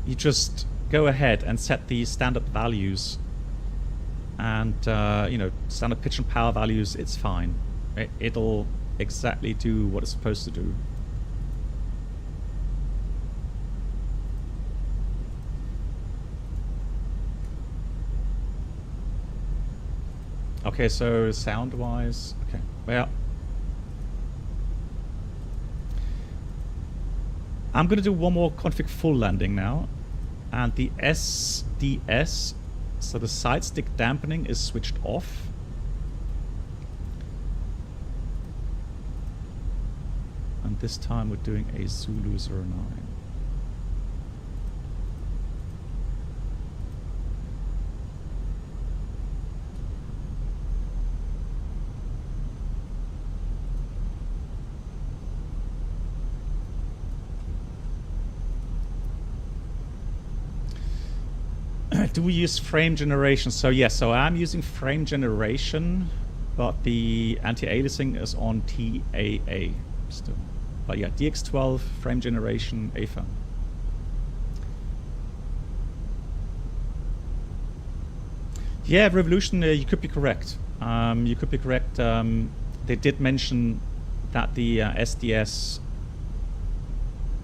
you just go ahead and set the standard values and you know, standard pitch and power values. It's fine. It'll exactly do what it's supposed to do. Okay, so sound wise, okay, well, I'm going to do one more config full landing now, and the SDS, so the side stick dampening, is switched off. And this time we're doing a Zulu 09. Do we use frame generation? So yes, so I'm using frame generation, but the anti-aliasing is on TAA still. But yeah, DX12, frame generation, AFAM. Yeah, Revolution, you could be correct. You could be correct. They did mention that the SDS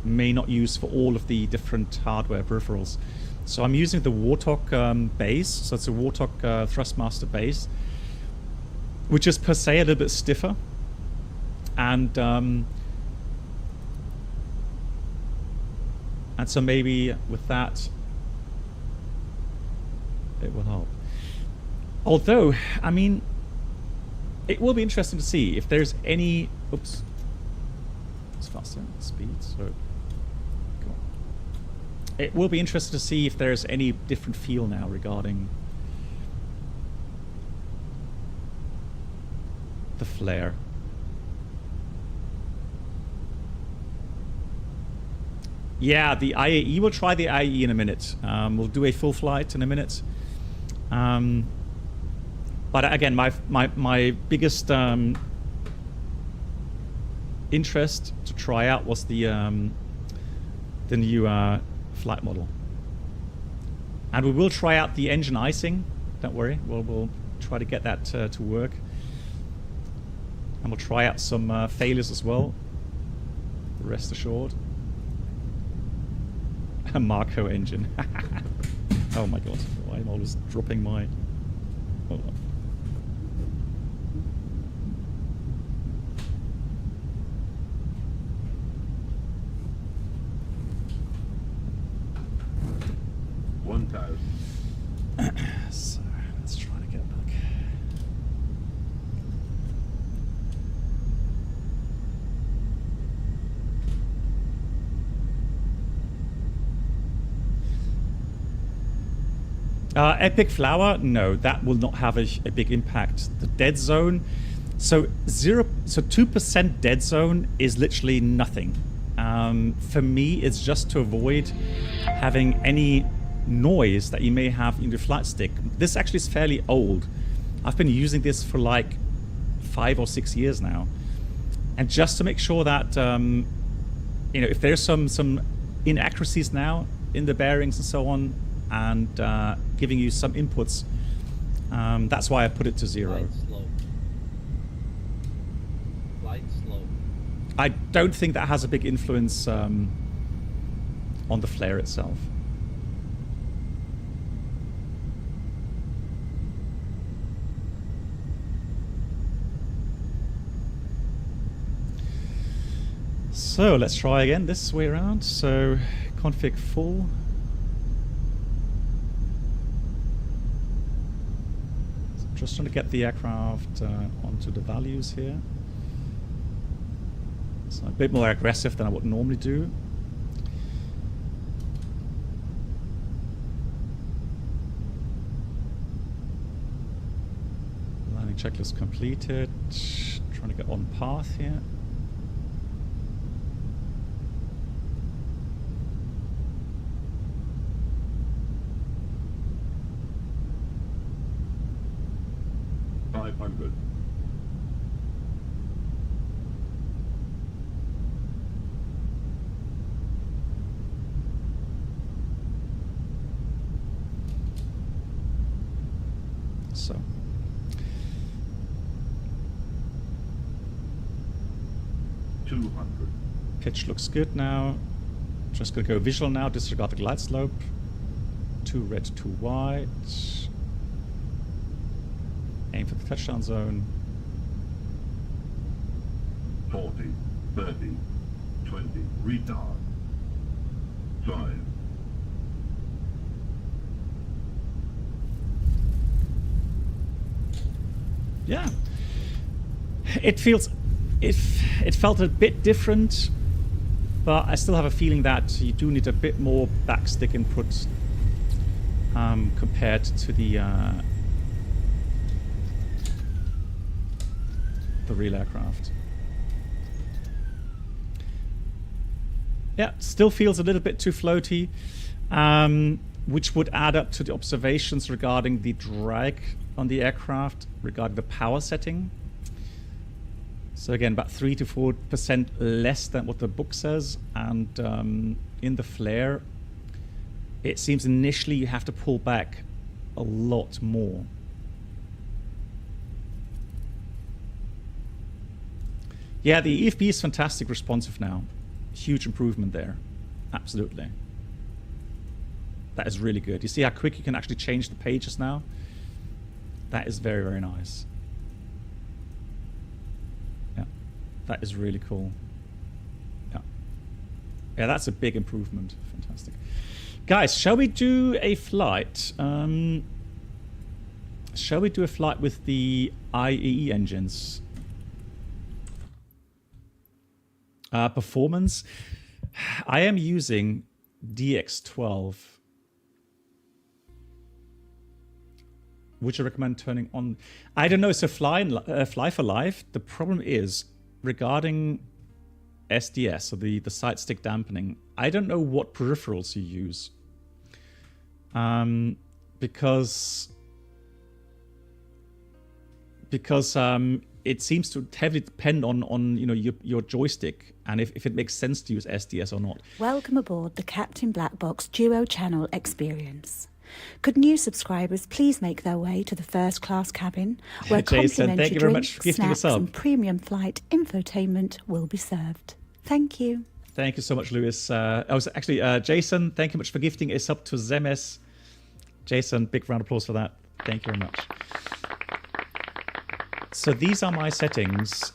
may not use for all of the different hardware peripherals. So I'm using the Warthog base, so it's a Warthog Thrustmaster base, which is per se a little bit stiffer, and so maybe with that it will help. Although, I mean, it will be interesting to see if there's any. Oops, it's faster speed, so. It will be interesting to see if there's any different feel now regarding the flare. Yeah, the IAE, we'll try the IAE in a minute. We'll do a full flight in a minute. But again, my biggest interest to try out was the new flight model, and we will try out the engine icing. Don't worry, we'll try to get that to work, and we'll try out some failures as well. Rest assured. A Marco engine. Oh my god! Why am I always dropping my? Hold on. $1,000. So let's try to get that. Epic Flower, no, that will not have a big impact. The dead zone, so 2% dead zone is literally nothing. For me, it's just to avoid having any noise that you may have in the flight stick. This actually is fairly old. I've been using this for like 5 or 6 years now, and just to make sure that you know, if there's some inaccuracies now in the bearings and so on, and giving you some inputs, that's why I put it to 0. Flight slow. Flight slow. I don't think that has a big influence on the flare itself. So let's try again this way around. So config full. So I'm just trying to get the aircraft onto the values here. So a bit more aggressive than I would normally do. Landing checklist completed. Trying to get on path here. So pitch looks good now. Just gonna go visual now, disregard the glide slope. 2 red, 2 white. Aim for the touchdown zone. 40, 30, 20, retard. 5. Yeah, it felt a bit different, but I still have a feeling that you do need a bit more backstick input compared to the real aircraft. Yeah, still feels a little bit too floaty, which would add up to the observations regarding the drag on the aircraft regarding the power setting. So again, about 3 to 4% less than what the book says, and in the flare, it seems initially you have to pull back a lot more. Yeah, the EFB is fantastic responsive now. Huge improvement there. Absolutely. That is really good. You see how quick you can actually change the pages now? That is very, very nice. Yeah, that is really cool. Yeah. Yeah, that's a big improvement. Fantastic. Guys, shall we do a flight? Shall we do a flight with the IEE engines? Performance. I am using DX12. Would you recommend turning on? I don't know. So fly for life. The problem is regarding SDS, so the side stick dampening. I don't know what peripherals you use, because it seems to heavily depend on you know your joystick and if it makes sense to use SDS or not. Welcome aboard the Captain Black Box Duo Channel experience. Could new subscribers please make their way to the first class cabin where Jason, thank complimentary you very much drinks, for gifting snacks us up. and premium flight infotainment will be served. Thank you. Thank you so much, Lewis. Jason, thank you much for gifting a sub to Zemes. Jason, big round of applause for that. Thank you very much. So these are my settings.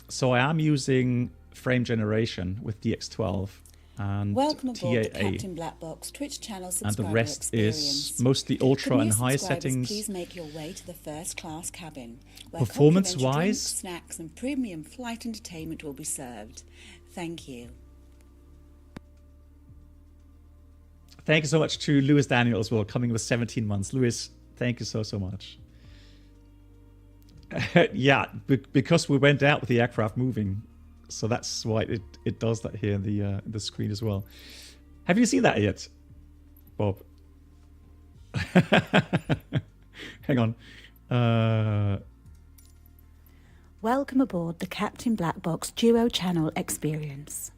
So I am using frame generation with DX12 and Welcome aboard the TAA. Captain Black Box Twitch channel And subscriber the rest experience. is mostly ultra Could and new high subscribers settings. Please make your way to the first class cabin where Performance-wise- complimentary drinks, snacks and premium flight entertainment will be served. Thank you. Thank you so much to Lewis Daniel as well, coming with 17 months. Lewis, thank you so much. Yeah, because we went out with the aircraft moving, so that's why it does that here in the screen as well. Have you seen that yet, Bob? Hang on. Welcome aboard the Captain Black Box Duo Channel experience.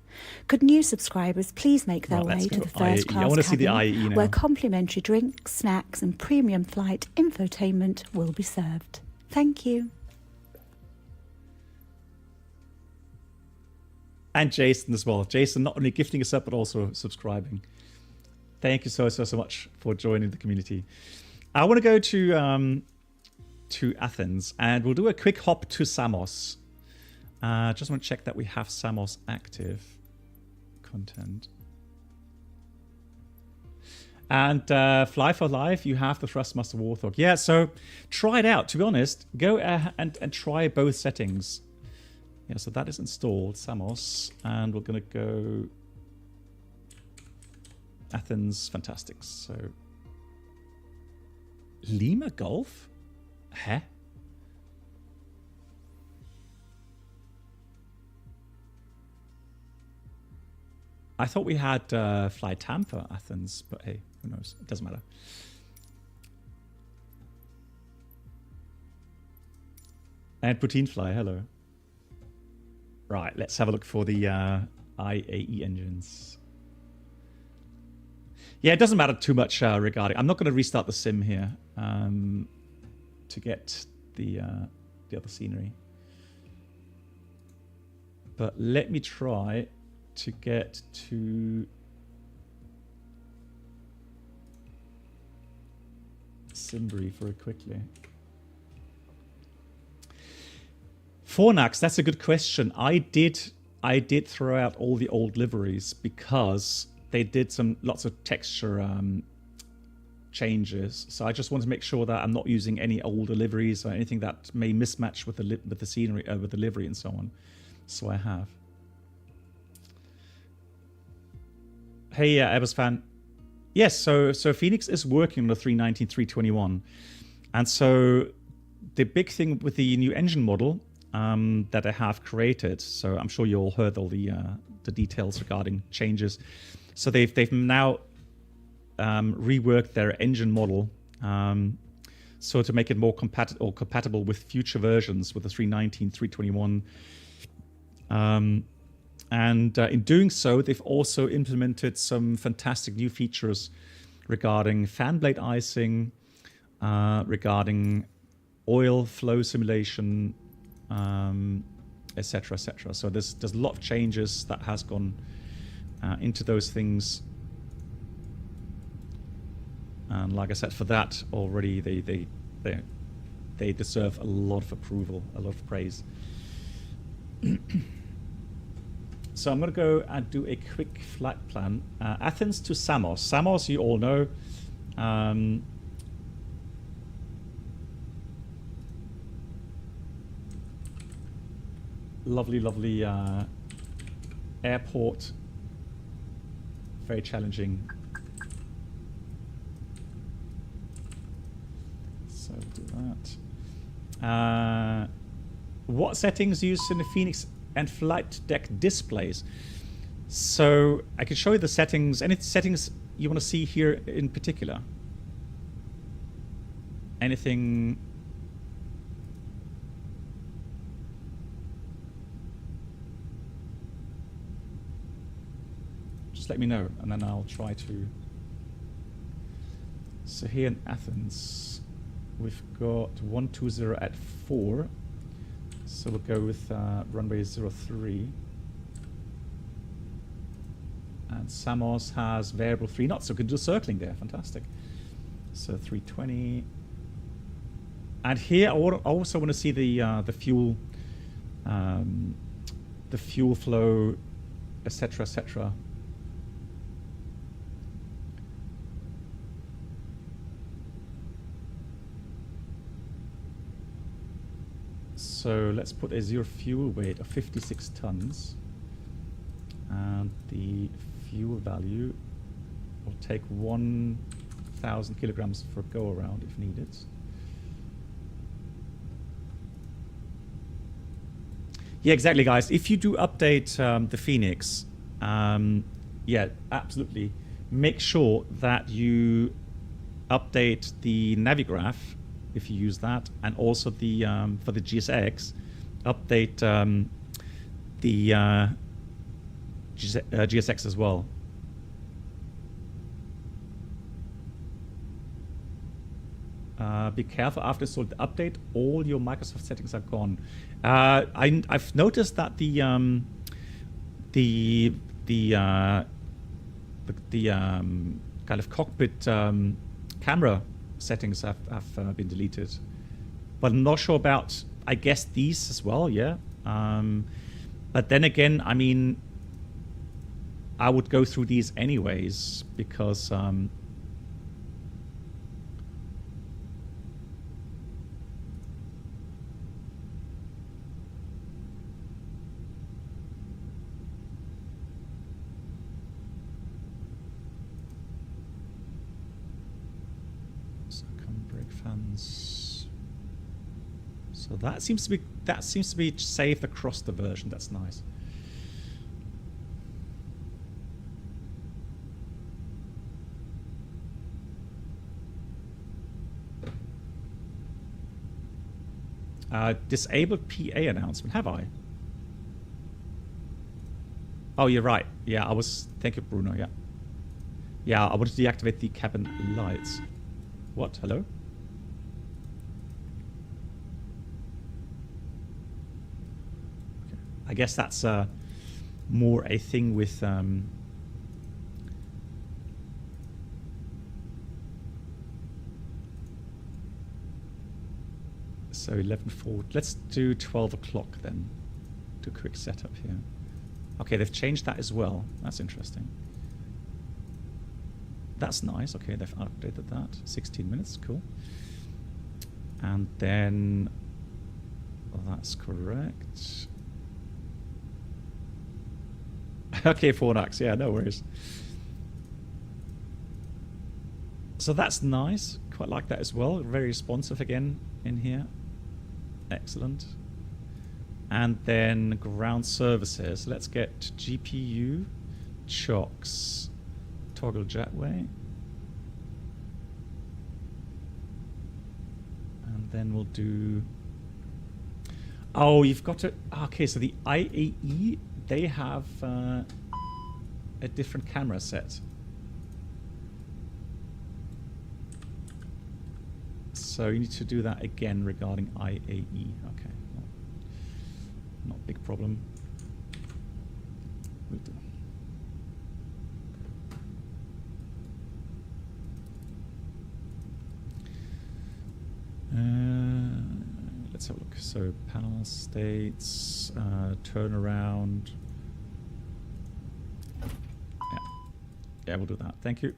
Could new subscribers please make their way to the first class cabin, where complimentary drinks, snacks and premium flight infotainment will be served. Thank you. And Jason as well. Jason not only gifting us up, but also subscribing. Thank you so much for joining the community. I want to go to Athens, and we'll do a quick hop to Samos. Just want to check that we have Samos active content. And Fly for Life, you have the Thrustmaster Warthog. Yeah, so try it out. To be honest, go and try both settings. Yeah, so that is installed, Samos, and we're going to go Athens, fantastic. So Lima Golf? Huh? I thought we had Fly Tampa, Athens, but hey, who knows? It doesn't matter. And Poutine Fly, hello. Right, let's have a look for the IAE engines. Yeah, it doesn't matter too much regarding... I'm not going to restart the sim here to get the other scenery. But let me try to get to Simbri very quickly. FENIX, that's a good question. I did throw out all the old liveries because they did lots of texture changes. So I just want to make sure that I'm not using any older liveries or anything that may mismatch with the scenery, with the livery and so on. So I have. Hey, Ebbers fan. Yes, so FENIX is working on the 319, 321. And so the big thing with the new engine model that I have created, so I'm sure you all heard all the details regarding changes. So they've now reworked their engine model so to make it more compatible with future versions with the 319, 321. And in doing so, they've also implemented some fantastic new features regarding fan blade icing, regarding oil flow simulation, etc., etc. So there's a lot of changes that has gone into those things. And like I said, for that already, they deserve a lot of approval, a lot of praise. So I'm going to go and do a quick flight plan. Athens to Samos. Samos, you all know. Lovely, lovely airport. Very challenging. So do that. What settings used in the FENIX and flight deck displays? So I can show you the settings. Any settings you want to see here in particular? Anything? Just let me know, and then I'll try to. So here in Athens, we've got 120 at 4. So we'll go with runway 03. And Samos has variable 3 knots, so we can do circling there. Fantastic. So 320. And here I also want to see the fuel flow, etc., etc. So let's put a zero fuel weight of 56 tons. And the fuel value We'll take 1,000 kilograms for a go around if needed. Yeah, exactly, guys. If you do update the FENIX, yeah, absolutely. Make sure that you update the Navigraph if you use that, and also the for the GSX, update the GSX as well. Be careful after install the update. All your Microsoft settings are gone. I've noticed that the kind of cockpit camera settings have been deleted, but I'm not sure about, I guess, these as well. Yeah, but then again, I mean, I would go through these anyways because so that seems to be saved across the version. That's nice. Disabled PA announcement. Have I? Oh, you're right. Yeah, I was. Thank you, Bruno. Yeah. Yeah, I wanted to deactivate the cabin lights. What? Hello? Okay. I guess that's more a thing with so 11:04. Let's do 12 o'clock then. Do a quick setup here. Okay, they've changed that as well. That's interesting. That's nice. Okay, they've updated that. 16 minutes, cool. And then, well, that's correct. Okay, Fornax, yeah, no worries. So that's nice. Quite like that as well. Very responsive again in here. Excellent. And then ground services. Let's get GPU, chocks, toggle jetway. And then we'll do... Oh, you've got to... Okay, so the IAE, they have a different camera set. So you need to do that again regarding IAE. Okay, not a big problem. We'll do. Let's have a look. So panel states, turnaround. Yeah, we'll do that. Thank you.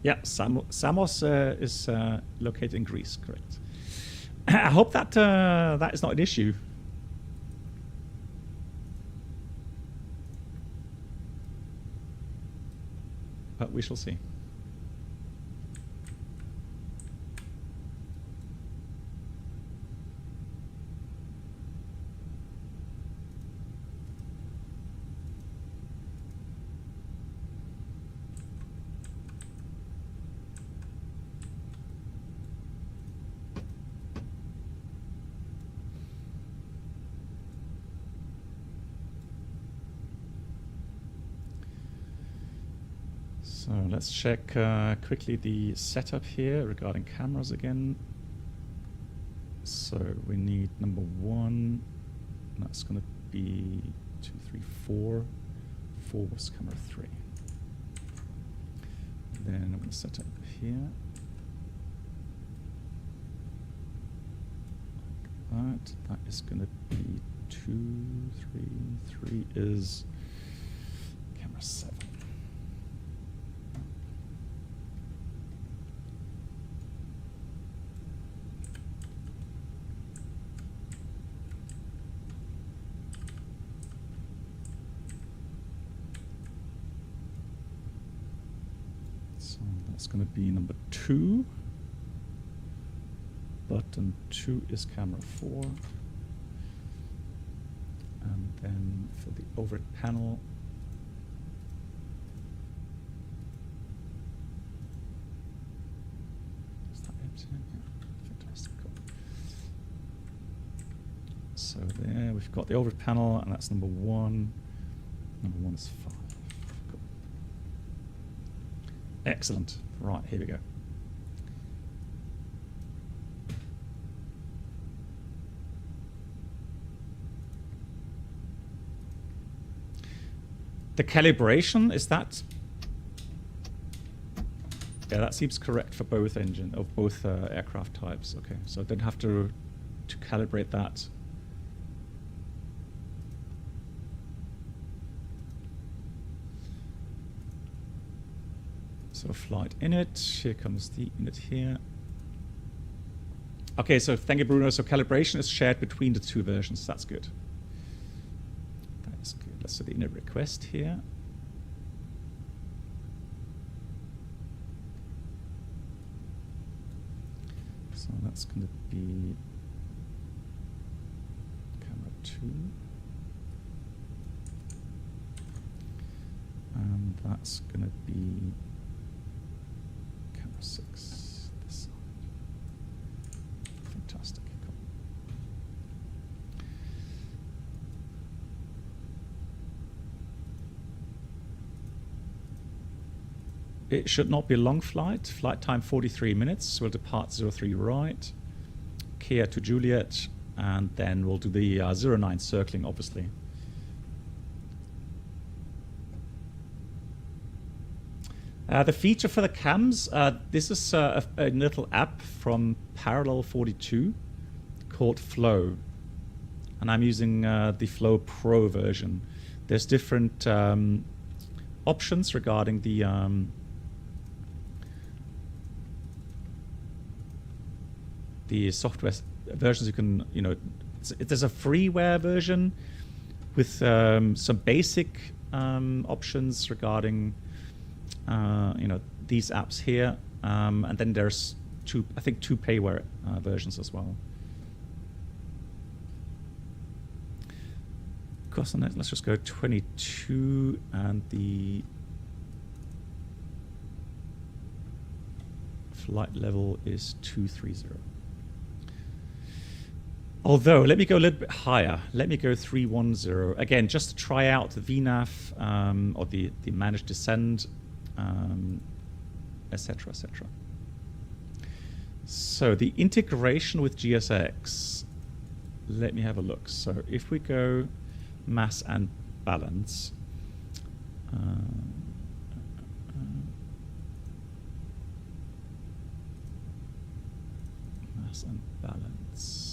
Yeah, Samos is located in Greece, correct. I hope that that is not an issue. But we shall see. So let's check quickly the setup here regarding cameras again. So we need number 1. That's going to be 2, 3, 4. 4 was camera 3. Then I'm going to set up here. That is going to be 2, 3, 3 is camera 7. So that's going to be number 2. Button 2 is camera 4. And then for the overhead panel, is that it? Yeah, fantastic. Cool. So there we've got the overhead panel, and that's number 1. Number 1 is 5. Cool. Excellent. Right, here we go. The calibration, is that? Yeah, that seems correct for both both aircraft types. Okay, so I don't have to calibrate that. So flight init, here comes the init here. Okay, so thank you, Bruno. So calibration is shared between the 2 versions. That's good. Let's do the init request here. So that's going to be camera 2. And that's going to be camera 6, this side. Fantastic. Cool. It should not be a long flight. Flight time 43 minutes. We'll depart 03 right. Kia to Juliet. And then we'll do the 09 circling, obviously. The feature for the cams, this is a little app from Parallel 42 called Flow. And I'm using the Flow Pro version. There's different options regarding the software versions. You can, there's a freeware version with some basic options regarding, these apps here, and then there's two payware versions as well. Cost on that, let's just go 22, and the flight level is 230. Although, let me go a little bit higher. Let me go 310. Again, just to try out the VNAV or the managed descent, etc., etc. So the integration with GSX, let me have a look. So if we go mass and balance, mass and balance.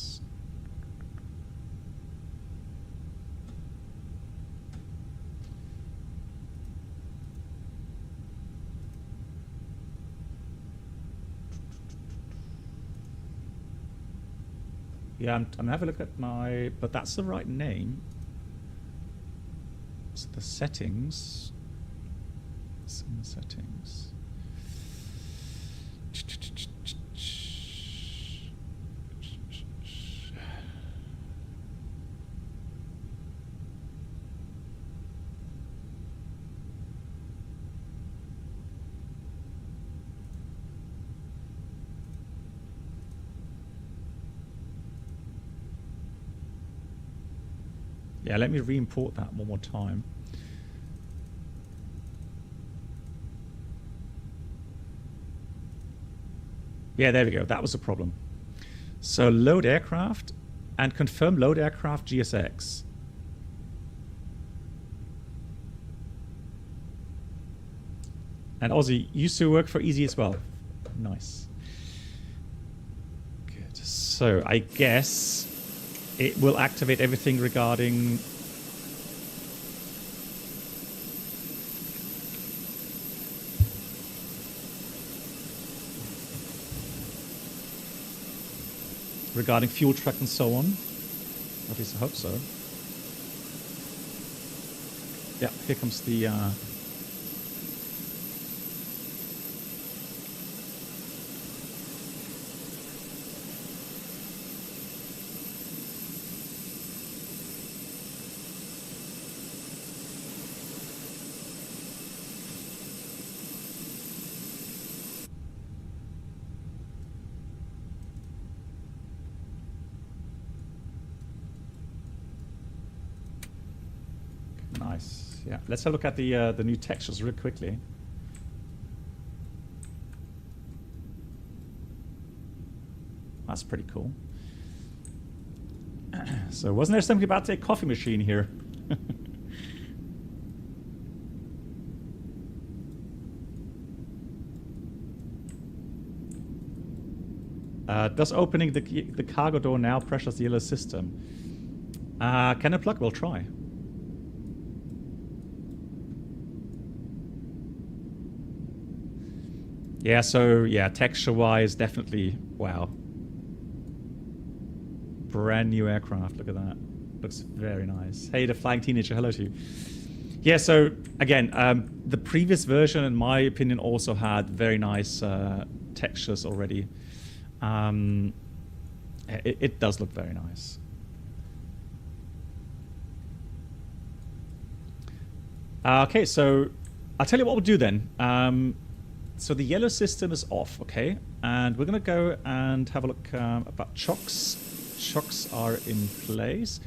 Yeah, I'm having a look at my, but that's the right name. So the settings. Some settings. Yeah, let me re-import that one more time. Yeah, there we go. That was a problem. So load aircraft and confirm load aircraft GSX. And Aussie used to work for Easy as well. Nice. Good. So I guess it will activate everything regarding fuel truck and so on. At least I hope so. Yeah, here comes the nice. Yeah, let's have a look at the new textures real quickly. That's pretty cool. So wasn't there something about a coffee machine here? Does opening the cargo door now pressures the yellow system? Can a plug? We'll try. Yeah, so yeah, texture-wise, definitely, wow. Brand new aircraft, look at that. Looks very nice. Hey, the Flying Teenager, hello to you. Yeah, so again, the previous version, in my opinion, also had very nice textures already. It does look very nice. Okay, so I'll tell you what we'll do then. So the yellow system is off, okay? And we're going to go and have a look about chocks. Chocks are in place.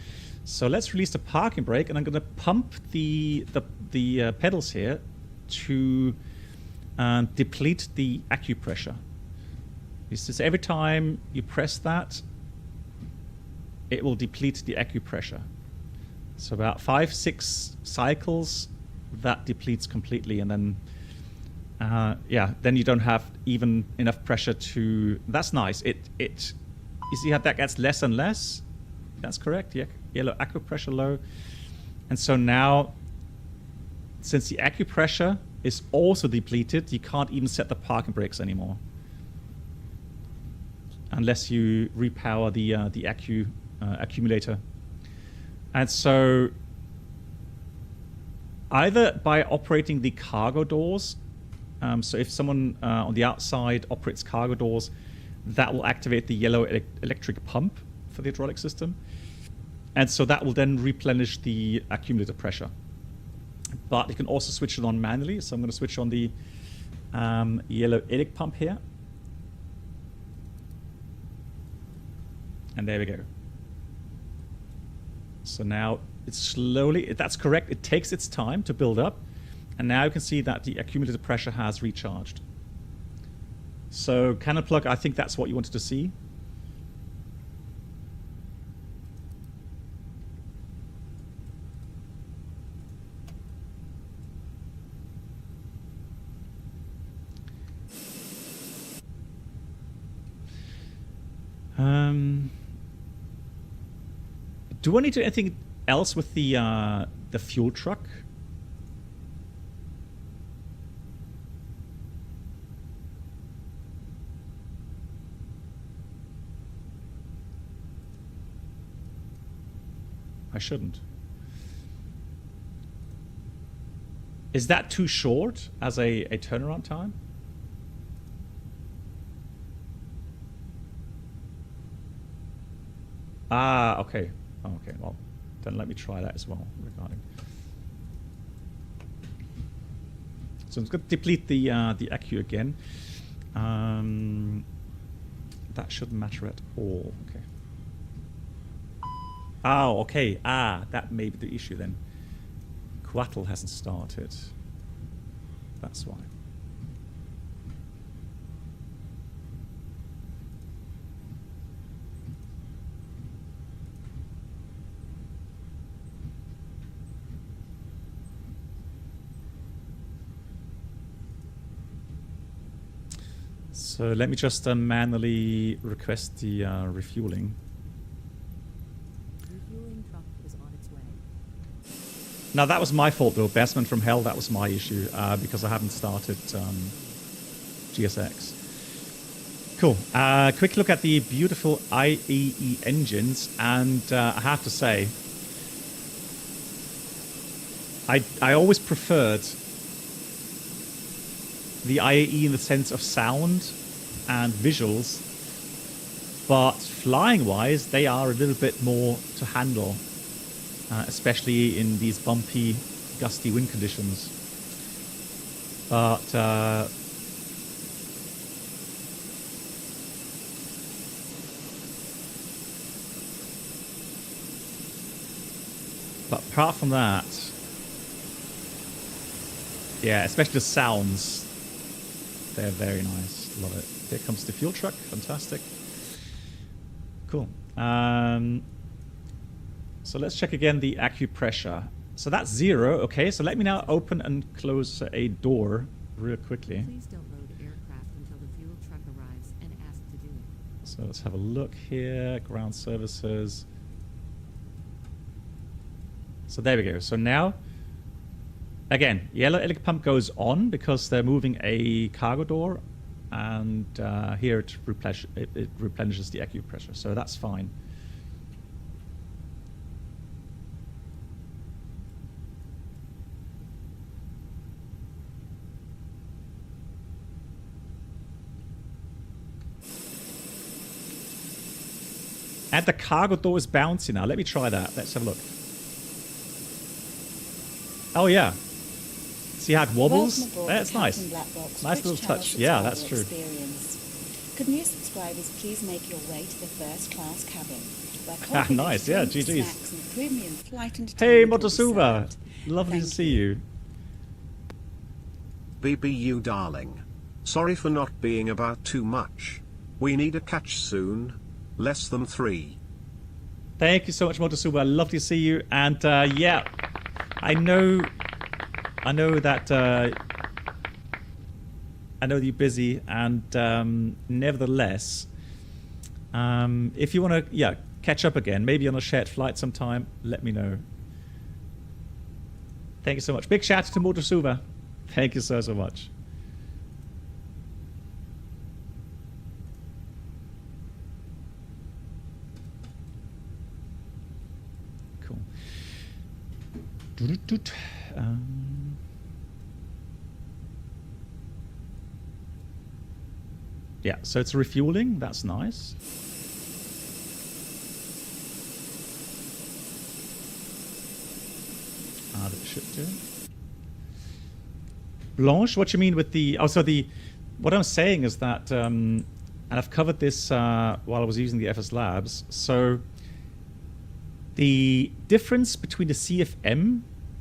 So let's release the parking brake, and I'm going to pump the pedals here to deplete the acupressure. So every time you press that, it will deplete the acupressure. So about 5-6 cycles, that depletes completely, and then yeah, then you don't have even enough pressure to. That's nice. You see how that gets less and less. That's correct. Yeah, yellow acupressure low, and so now, since the acupressure is also depleted, you can't even set the parking brakes anymore, unless you repower the accumulator. And so, either by operating the cargo doors. So if someone on the outside operates cargo doors, that will activate the yellow electric pump for the hydraulic system. And so that will then replenish the accumulator pressure. But you can also switch it on manually. So I'm going to switch on the yellow ELIC pump here. And there we go. So now it's slowly, that's correct, it takes its time to build up. And now you can see that the accumulator pressure has recharged. So cannon plug, I think that's what you wanted to see. Do I need to do anything else with the fuel truck? I shouldn't. Is that too short as a turnaround time? Ah, okay. Oh, okay, well, then let me try that as well regarding. So I'm going to deplete the accu again. That shouldn't matter at all. Okay. Oh, okay. Ah, that may be the issue then. Quattle hasn't started. That's why. So let me just manually request the refueling. Refueling truck is on its way. Now that was my fault though, Bestman from Hell, that was my issue, because I haven't started GSX. Cool. Quick look at the beautiful IAE engines, and I have to say, I always preferred the IAE in the sense of sound and visuals, but flying-wise, they are a little bit more to handle, especially in these bumpy, gusty wind conditions. But apart from that, yeah, especially the sounds, they're very nice. Love it. Here comes the fuel truck. Fantastic. Cool. So let's check again the acupressure. So that's 0. Okay, so let me now open and close a door real quickly. Please don't load aircraft until the fuel truck arrives and ask to do it. So let's have a look here. Ground services. So there we go. So now, again, yellow electric pump goes on because they're moving a cargo door, and here it replenishes the acupressure. So that's fine. And the cargo door is bouncing now. Let me try that. Let's have a look. Oh yeah. See how it wobbles? That's nice. Nice little touch. Yeah, that's true. Experience. Could new subscribers please make your way to the first class cabin? Nice, yeah, GG's. Hey, Motosuba. Lovely to see you. BBU darling. Sorry for not being about too much. We need a catch soon. Less than 3. Thank you so much, Motosuba. Lovely to see you. And yeah, I know that you're busy, and nevertheless, if you want to, catch up again, maybe on a shared flight sometime, let me know. Thank you so much. Big shout out to Motosuba. Thank you so much. Cool. Yeah, so it's refueling. That's nice. That it should do. Blanche, what you mean with the... Oh, so what I'm saying is that, and I've covered this while I was using the FS Labs, so the difference between the CFM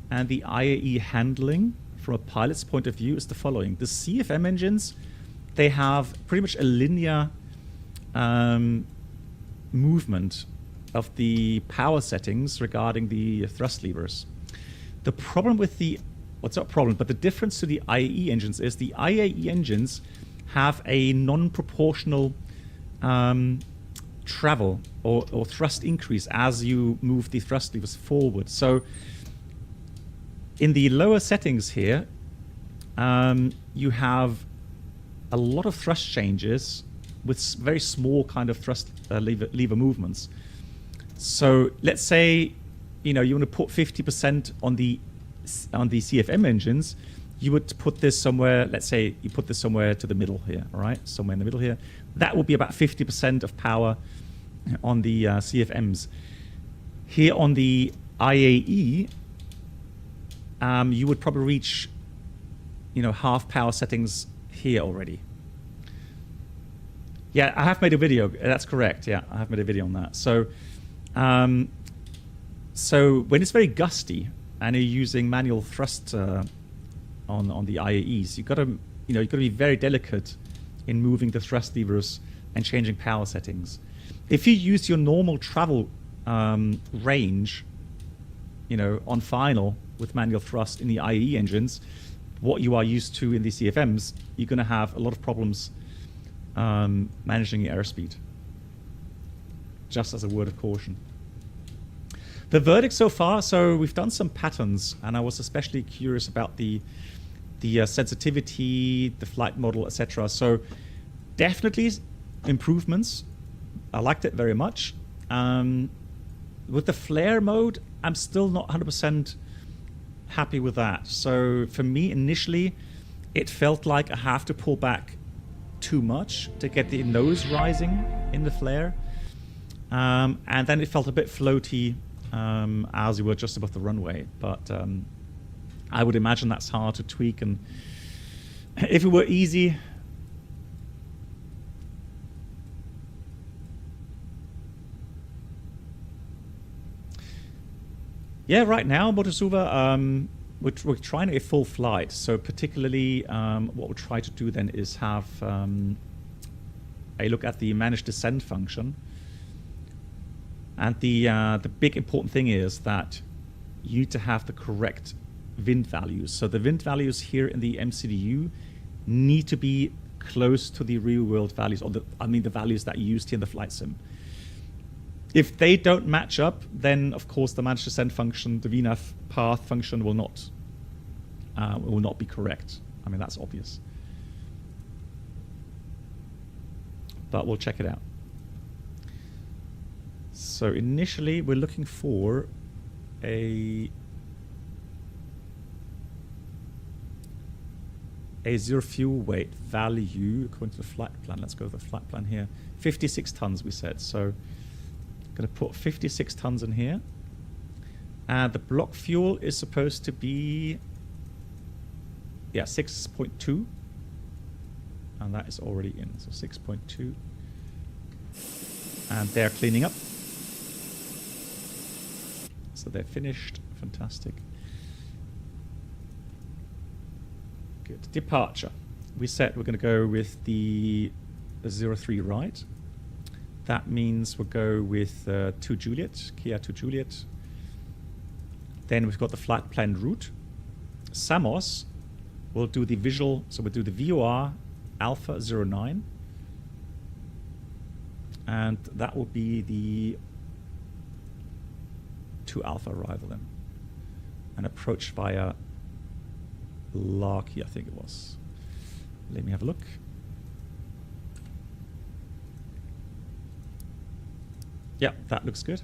and the IAE handling from a pilot's point of view is the following. The CFM engines, they have pretty much a linear movement of the power settings regarding the thrust levers. The problem with the, what's not problem, but the difference to the IAE engines is the IAE engines have a non-proportional travel or thrust increase as you move the thrust levers forward. So in the lower settings here, you have a lot of thrust changes with very small kind of thrust lever movements. So let's say you want to put 50% on the CFM engines, you would put this somewhere, let's say you put this somewhere to the middle here, all right? Somewhere in the middle here. That would be about 50% of power on the CFMs. Here on the IAE, you would probably reach, half power settings here already. Yeah, I have made a video. That's correct. Yeah, I have made a video on that. So, so when it's very gusty and you're using manual thrust on the IAEs, you've got to be very delicate in moving the thrust levers and changing power settings. If you use your normal travel range, on final with manual thrust in the IAE engines, what you are used to in the CFMs, you're going to have a lot of problems managing your airspeed. Just as a word of caution. The verdict so far, so we've done some patterns, and I was especially curious about the sensitivity, the flight model, etc. So definitely improvements. I liked it very much. With the flare mode, I'm still not 100% happy with that. So for me, initially, it felt like I have to pull back too much to get the nose rising in the flare. And then it felt a bit floaty as we were just above the runway. But I would imagine that's hard to tweak. And if it were easy... Yeah, right now, Motosuva, we're trying a full flight. So particularly what we'll try to do then is have a look at the managed descent function. And the big important thing is that you need to have the correct wind values. So the wind values here in the MCDU need to be close to the real world values, or the values that you used here in the flight sim. If they don't match up, then of course the managed descent function, the VNAV path function, will not be correct. I mean, that's obvious. But we'll check it out. So initially, we're looking for a zero fuel weight value according to the flight plan. Let's go to the flight plan here. 56 tons, we said. So going to put 56 tons in here. And the block fuel is supposed to be, yeah, 6.2. And that is already in. So 6.2. And they're cleaning up. So they're finished. Fantastic. Good. Departure. We said we're going to go with the 03 right. That means we'll go with 2 Juliet, Kia 2 Juliet. Then we've got the flight planned route. Samos will do the visual, so we'll do the VOR Alpha 09. And that will be the 2 Alpha arrival then. And approach via Larky, I think it was. Let me have a look. Yeah, that looks good.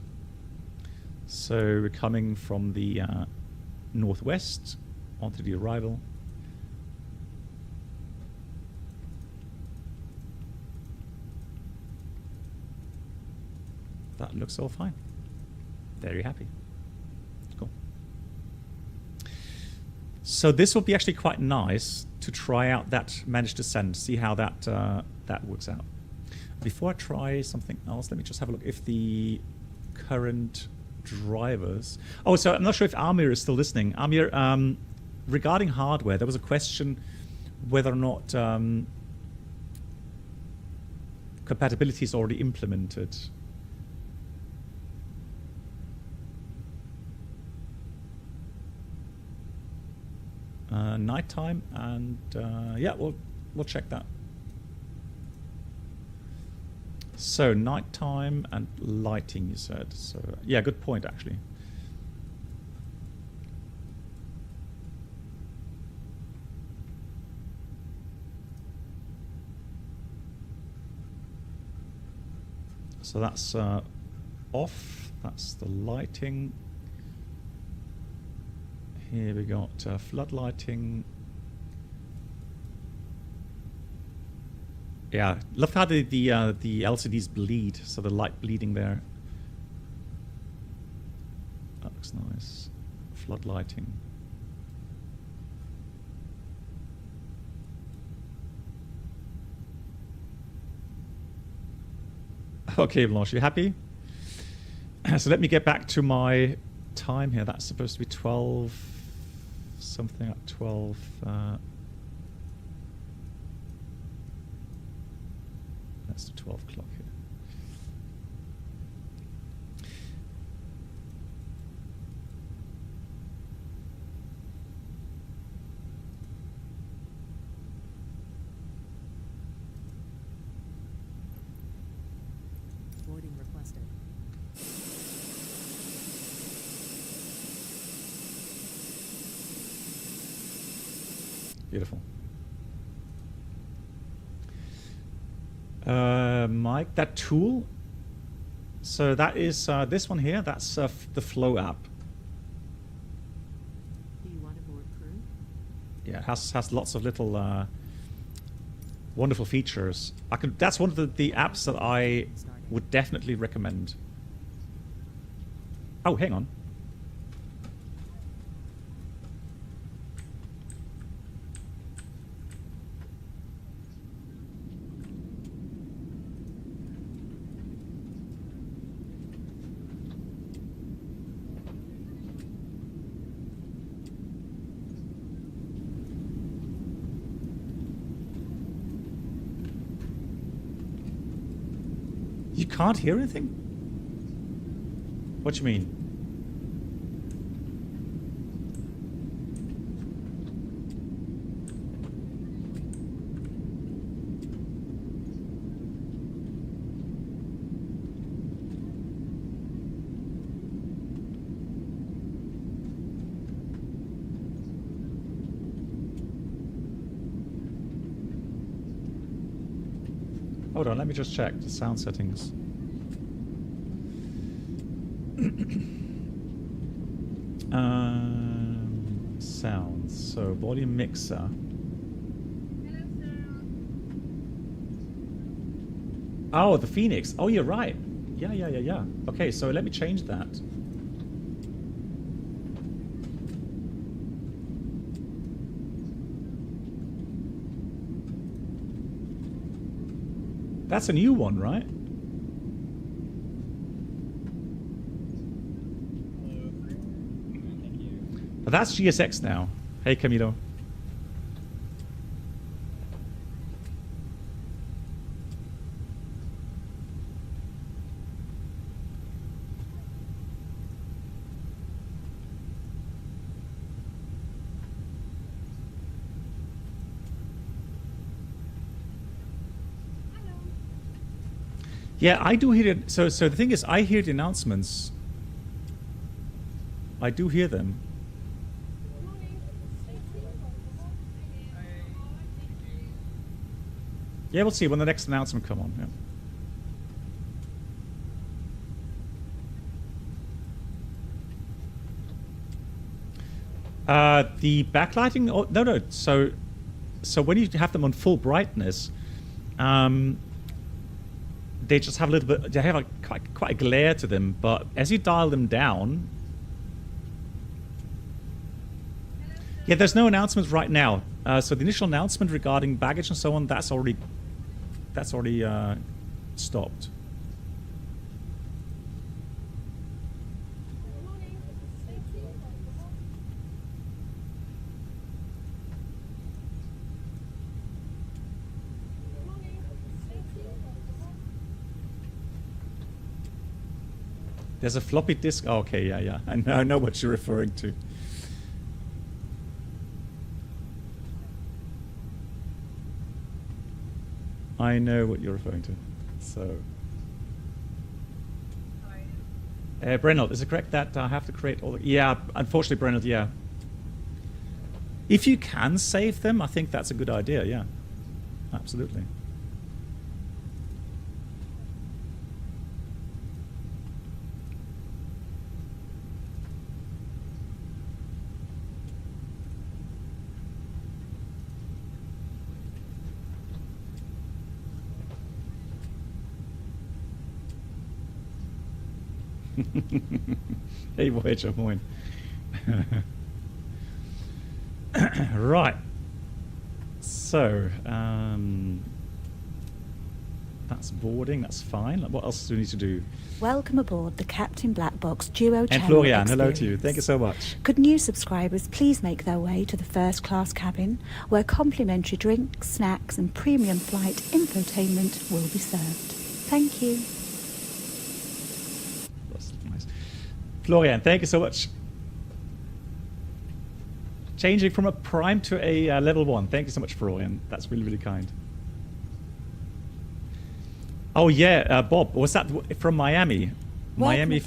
So we're coming from the northwest onto the arrival. That looks all fine. Very happy. Cool. So this will be actually quite nice to try out that managed descent, see how that that works out. Before I try something else, let me just have a look if the current drivers... Oh, so I'm not sure if Amir is still listening. Amir, regarding hardware, there was a question whether or not compatibility is already implemented. Nighttime, and yeah, we'll check that. So nighttime and lighting, you said. So yeah, good point actually. So that's off. That's the lighting. Here we got flood lighting. Yeah, love how the LCDs bleed, so the light bleeding there. That looks nice. Flood lighting. Okay, Blanche, you happy? So let me get back to my time here. That's supposed to be 12 something at 12. That's the 12 o'clock here. Beautiful. Mike, that tool. So that is this one here. That's the Flow app. Do you want to board crew? Yeah, it has lots of little wonderful features. That's one of the apps that I would definitely recommend. Oh, hang on. You can't hear anything? What do you mean? Hold on, let me just check the sound settings. Sounds. So volume mixer. Oh, the FENIX. Oh, you're right. Yeah. Okay, so let me change that. That's a new one, right? But that's GSX now. Hey, Camilo. Yeah, I do hear it. So the thing is, I hear the announcements. I do hear them. Yeah, we'll see when the next announcement come on. Yeah. The backlighting. Oh, no. So when you have them on full brightness, they just have a little bit. They have quite a glare to them. But as you dial them down, yeah, there's no announcements right now. So the initial announcement regarding baggage and so on, that's already stopped. There's a floppy disk. Oh, okay, yeah. I know what you're referring to. I know what you're referring to. So, Brennell, is it correct that I have to create all the... Yeah, unfortunately, Brennell, yeah. If you can save them, I think that's a good idea, yeah. Absolutely. Hey, Voyager, moin. Right. So, that's boarding, that's fine. What else do we need to do? Welcome aboard the Captain Black Box Duo Channel And Florian, experience. hello to you. Thank you so much. Could new subscribers please make their way to the first class cabin, where complimentary drinks, snacks and premium flight infotainment will be served. Thank you. That's nice. Florian, thank you so much. Changing from a prime to a level 1. Thank you so much, Florian. That's really, really kind. Oh yeah, Bob, was that from Miami? Miami,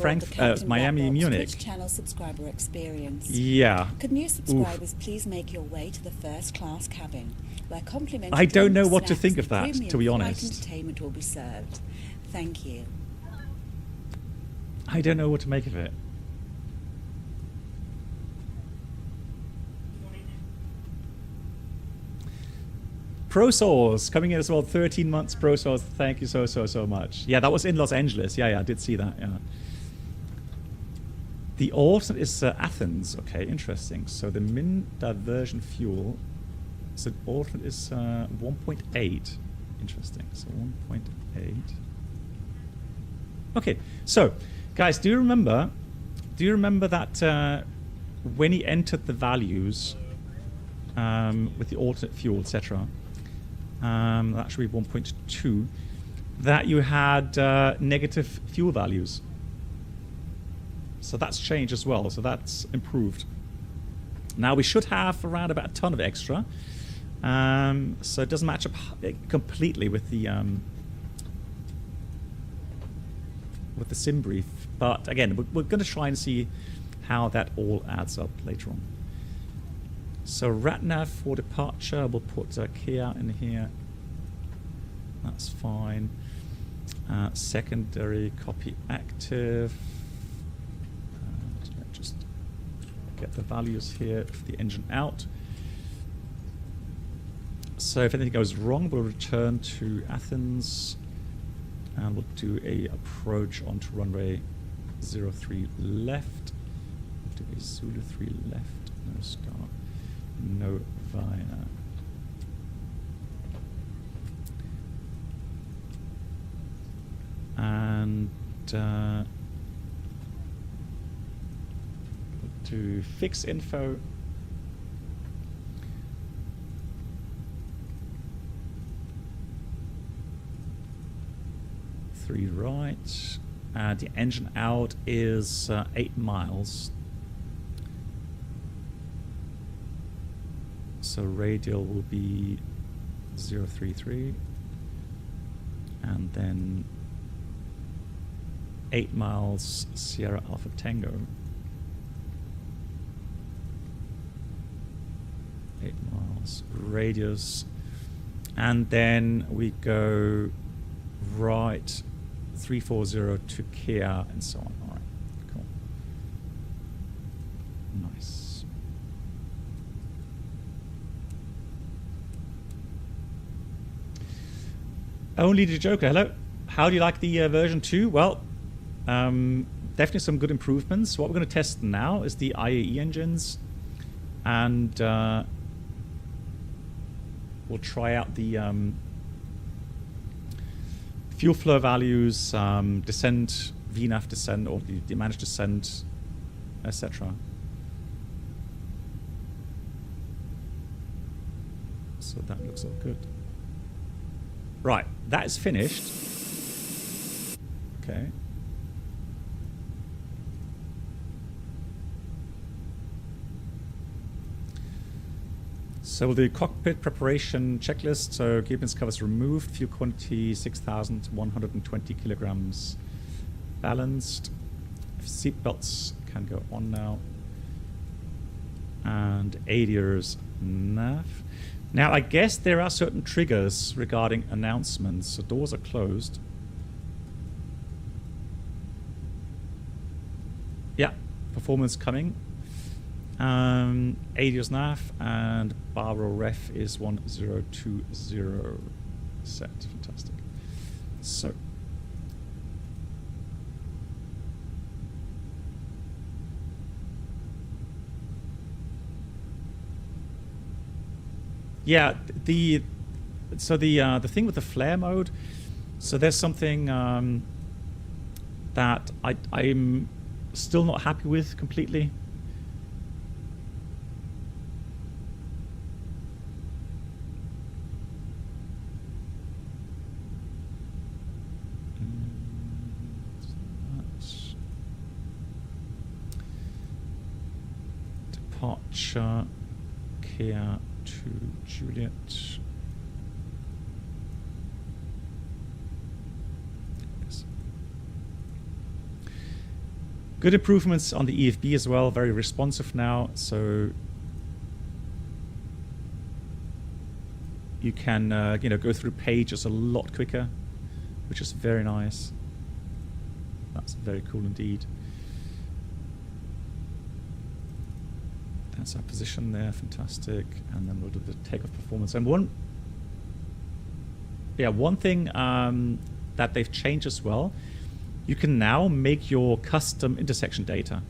Miami, Munich. Twitch channel subscriber experience. Yeah. Could new subscribers please make your way to the first class cabin, where complimentary I don't know what to snacks think of and that, premium to be flight honest. entertainment will be served. Thank you. I don't know what to make of it. ProSource coming in as well, 13 months ProSource. Thank you so much. Yeah, that was in Los Angeles. Yeah, I did see that. Yeah. The alternate is Athens. Okay, interesting. So the min diversion fuel. So the alternate is 1.8. Interesting. So 1.8. Okay, so guys, do you remember that when he entered the values with the alternate fuel, etc., that should be 1.2, that you had negative fuel values. So that's changed as well, so that's improved. Now we should have around about a ton of extra, so it doesn't match up completely with the sim brief, but again, we're going to try and see how that all adds up later on. So RatNav for departure, we'll put Kia in here. That's fine. Secondary copy active. Just get the values here for the engine out. So if anything goes wrong, we'll return to Athens and we'll do a approach onto runway 03 left. We'll do a Zulu 3 left, no star. No via. And we'll do fix info. Three right. The engine out is 8 miles. So radial will be 033 and then 8 miles Sierra Alpha Tango. 8 miles radius, and then we go right 340 to Kia and so on. All right, cool. Nice. Only the Joker, hello. How do you like the version 2? Well, definitely some good improvements. What we're going to test now is the IAE engines, and we'll try out the fuel flow values, descent, VNAV descent, or the managed descent, etc. So that looks all good. Right, that is finished. Okay. So we'll do cockpit preparation checklist. So cabins covers removed, fuel quantity 6,120 kilograms balanced. Seat belts can go on now. And ADIR's nav. Now, I guess there are certain triggers regarding announcements. So doors are closed. Yeah, performance coming. ADIR's nav and Baro ref is 1020 set. Fantastic. So. Yeah, the thing with the flare mode, so there's something that I'm still not happy with completely. Departure, Kia to Juliet. Yes. Good improvements on the EFB as well, very responsive now, so you can you know, go through pages a lot quicker, which is very nice. That's very cool indeed. That's our position there, fantastic. And then we'll do the takeoff performance. And one thing that they've changed as well, you can now make your custom intersection data.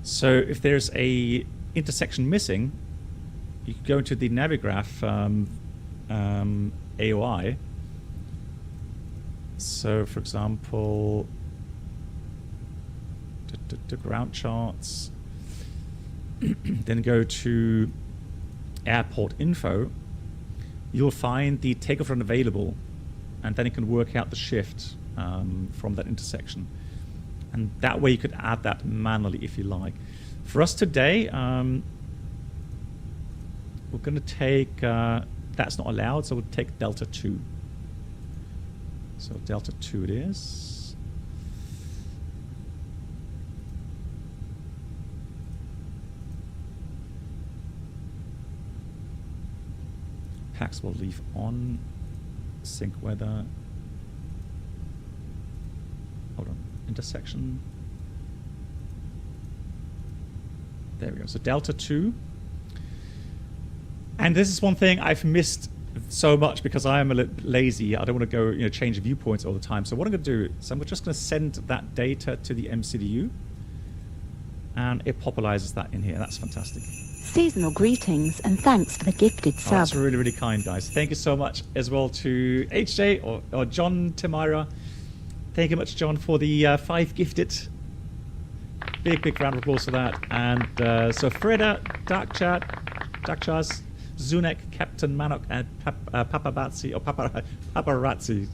So if there's a intersection missing, you can go into the Navigraph AOI. So for example, the ground charts, then go to airport info, you'll find the takeoff run available, and then you can work out the shift from that intersection. And that way you could add that manually if you like. For us today, we're going to take, that's not allowed, so we'll take Delta 2. So Delta 2 it is. Packs will leave on. Sync weather. Hold on. Intersection. There we go. So Delta 2. And this is one thing I've missed so much because I am a little lazy. I don't want to go, you know, change viewpoints all the time. So what I'm going to do is I'm just going to send that data to the MCDU, and it popularizes that in here. That's fantastic. Seasonal greetings and thanks for the gifted sub. That's really, really kind, guys. Thank you so much as well to HJ or John Timira. Thank you much, John, for the 5 gifted. Big round of applause for that. And so Freda, Dark Chaz, Zunek, Captain Manok, and Paparazzi, or Paparazzi.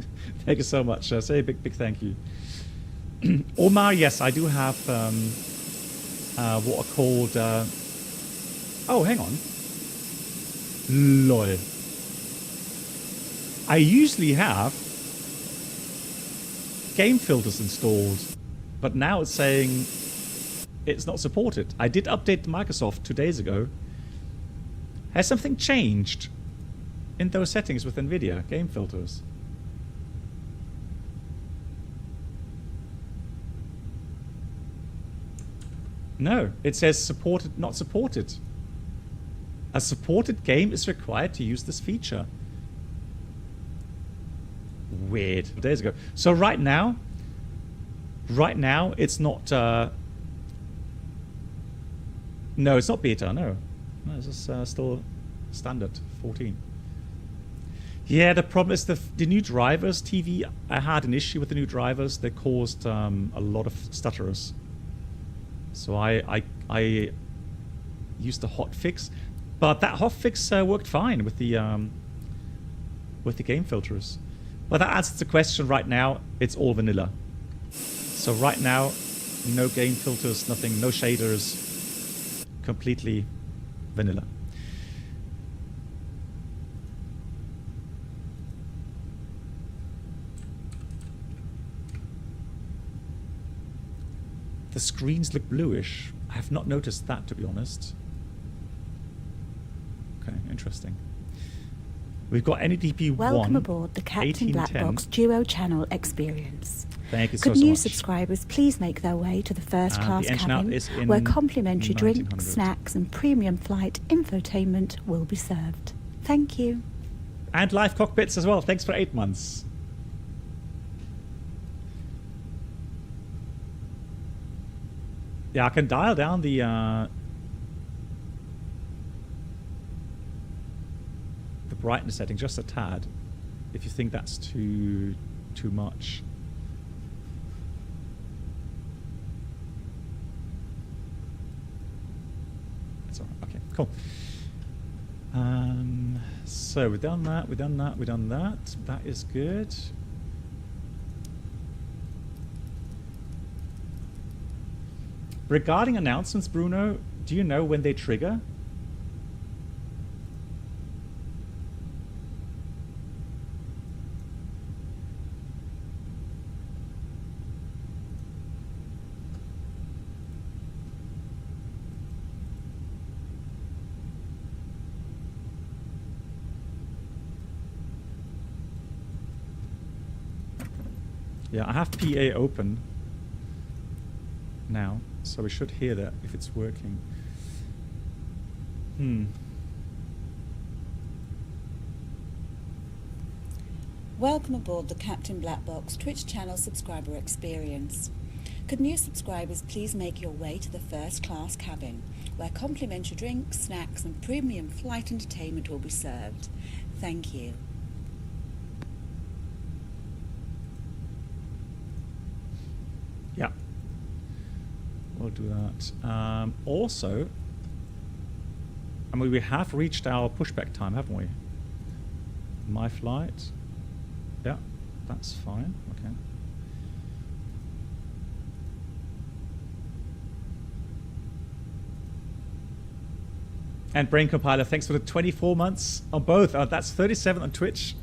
Thank you so much. Say a big thank you. Omar, yes, I do have what are called... oh, hang on. Lol. I usually have game filters installed, but now it's saying it's not supported. I did update Microsoft 2 days ago. Has something changed in those settings with NVIDIA game filters? No, it says supported, not supported. A supported game is required to use this feature. Weird. Days ago. So right now it's not. No, it's not beta. No, it's just still standard 14. Yeah, the problem is the new drivers. TV. I had an issue with the new drivers. They caused a lot of stutterers. So I used the hotfix. But that hotfix worked fine with the game filters. But that answers the question right now. It's all vanilla. So right now, no game filters, nothing, no shaders, completely vanilla. The screens look bluish. I have not noticed that, to be honest. Okay, interesting. We've got NEDP 1. Welcome aboard the Captain Black Box Duo Channel experience. Thank you Could so new much. subscribers please make their way to the first class cabin, where complimentary drinks, snacks, and premium flight infotainment will be served. Thank you. And live cockpits as well. Thanks for 8 months. Yeah, I can dial down the brightness setting just a tad if you think that's too much. That's all right. Okay, cool. So we've done that, we've done that, we've done that. That is good. Regarding announcements, Bruno, do you know when they trigger? Yeah, I have PA open now, so we should hear that if it's working. Welcome aboard the Captain Black Box Twitch channel subscriber experience. Could new subscribers please make your way to the first class cabin, where complimentary drinks, snacks and premium flight entertainment will be served. Thank you. Yeah, we'll do that. Also, I mean, we have reached our pushback time, haven't we? My flight. Yeah, that's fine. Okay. And Brain Compiler, thanks for the 24 months on both. That's 37 on Twitch.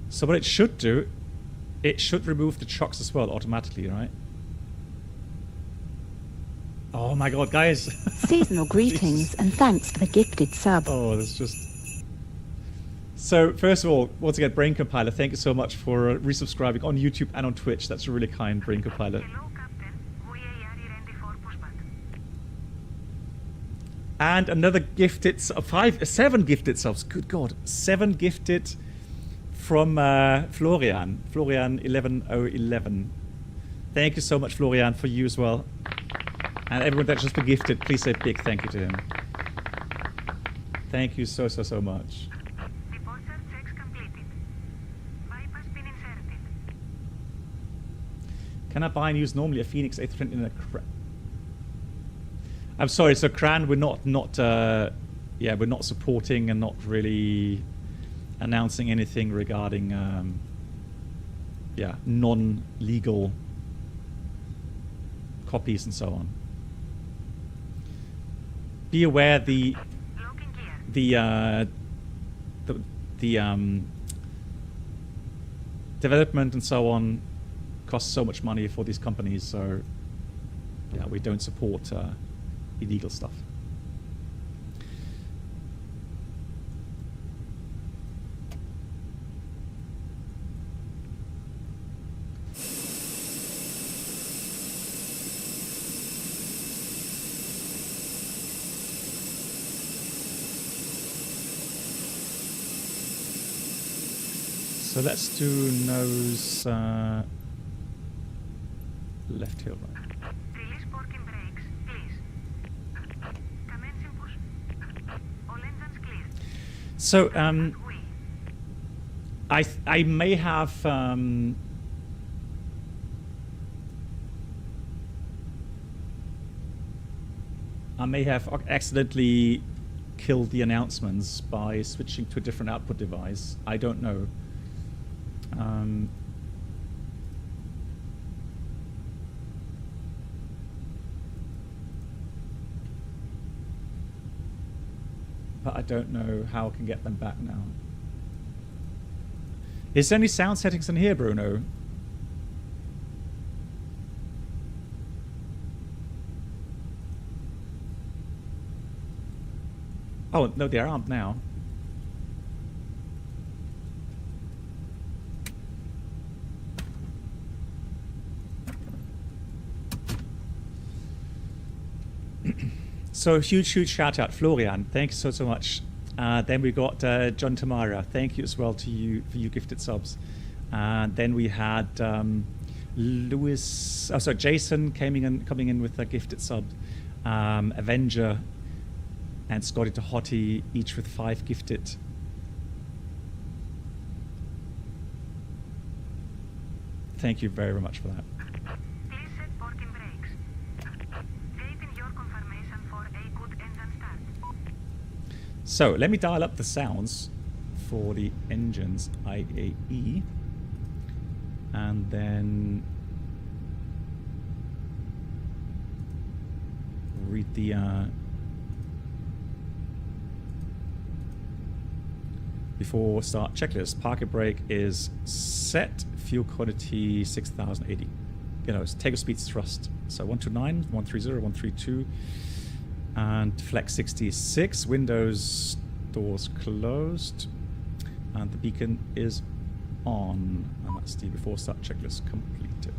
So what it should do, it should remove the chocks as well automatically, right? Oh my god, guys. Seasonal greetings and thanks for the gifted sub. Oh, that's just... So, first of all, once again, Brain Compiler, thank you so much for resubscribing on YouTube and on Twitch. That's really kind, Brain Compiler. Hello, Captain. We are ready for pushback. And another gifted... 7 gifted subs. Good God. 7 gifted from Florian. Florian 11011. Thank you so much, Florian, for you as well. And everyone that's just been gifted, please say a big thank you to him. Thank you so much. Departure checks completed. Bypass pin inserted. Can I buy and use normally a FENIX A320 in a I'm sorry, so Cran, we're not we're not supporting and not really announcing anything regarding non-legal copies and so on. Be aware the development and so on costs so much money for these companies, so yeah, we don't support illegal stuff. So let's do nose left heel right. Release parking brakes, please. Commencing push. All engines clear. So I may have accidentally killed the announcements by switching to a different output device. I don't know. But I don't know how I can get them back now. Is there any sound settings in here, Bruno? Oh, no, there aren't now. So huge shout out, Florian. Thanks so much. Then we got John Tamara. Thank you as well to you for you gifted subs. Then we had Jason coming in with a gifted sub. Avenger and Scotty to Hottie, each with 5 gifted. Thank you very much for that. Please set parking brakes. Waiting your confirmation for a good engine start. So let me dial up the sounds for the engines IAE, and then read the before start checklist. Parking brake is set. Fuel quantity 6080 you know, it's takeoff speed thrust. So 129, 130, 132, and flex 66. Windows doors closed, and the beacon is on. And that's the before start checklist completed.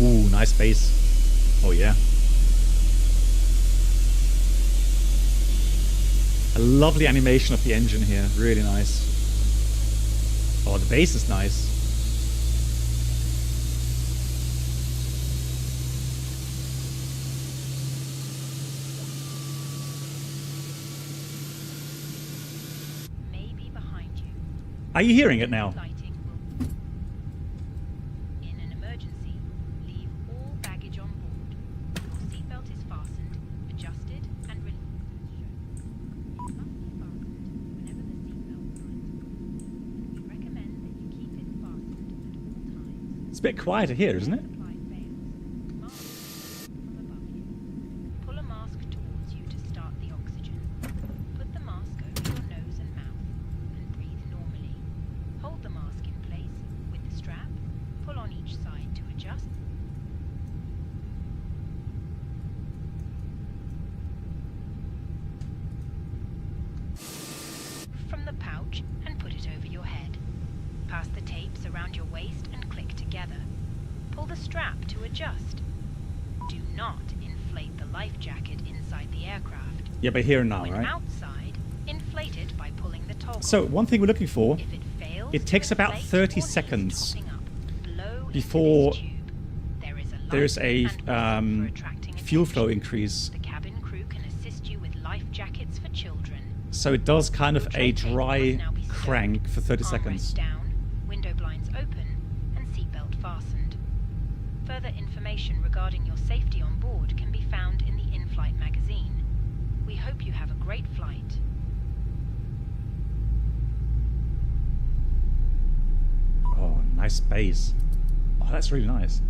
Ooh, nice base. Oh yeah. A lovely animation of the engine here. Really nice. Oh, the base is nice. Maybe behind you. Are you hearing it now? It's a bit quieter here, isn't it? Pull a mask towards you to start the oxygen. Put the mask over your nose and mouth and breathe normally. Hold the mask in place with the strap. Pull on each side to adjust. From the pouch and put it over your head. Pass the tapes around your waist and click together. Pull the strap to adjust. Do not inflate the life jacket inside the aircraft. Yeah, but here and now, when right? Outside, inflate it by pulling the toggle. So one thing we're looking for, if it fails, it takes about 30 seconds before there is a fuel flow increase. The cabin crew can assist you with life jackets for children. So it does kind of a dry crank for 30 seconds. Down, window blinds open, and seatbelt fastened. Further information regarding your safety on board can be found in the in-flight magazine. We hope you have a great flight. Oh, nice base. Oh, that's really nice.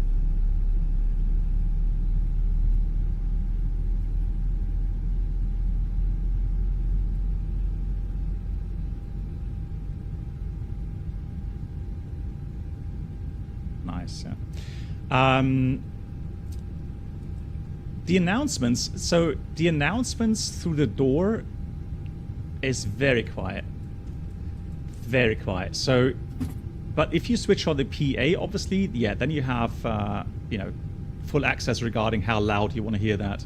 Nice, yeah. The announcements, so the announcements through the door is very quiet. Very quiet. So, but if you switch on the PA, obviously, yeah, then you have, you know, full access regarding how loud you want to hear that.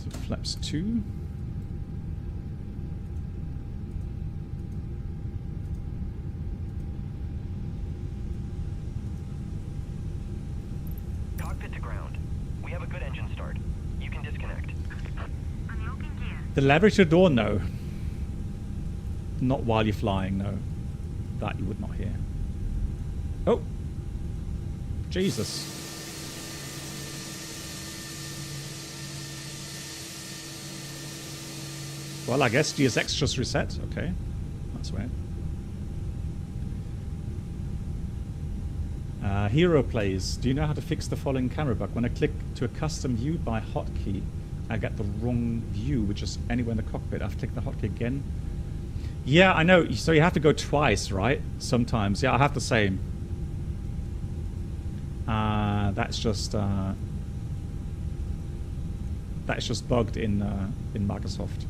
So flaps 2. Cockpit to ground. We have a good engine start. You can disconnect. Unlocking gear. The lavatory door, no. Not while you're flying, no. That you would not hear. Oh. Jesus. Well, I guess GSX just reset. Okay. That's weird. Hero plays. Do you know how to fix the following camera bug? When I click to a custom view by hotkey, I get the wrong view, which is anywhere in the cockpit. I've clicked the hotkey again. Yeah, I know. So you have to go twice, right? Sometimes. Yeah, I have the same. That's just bugged in Microsoft.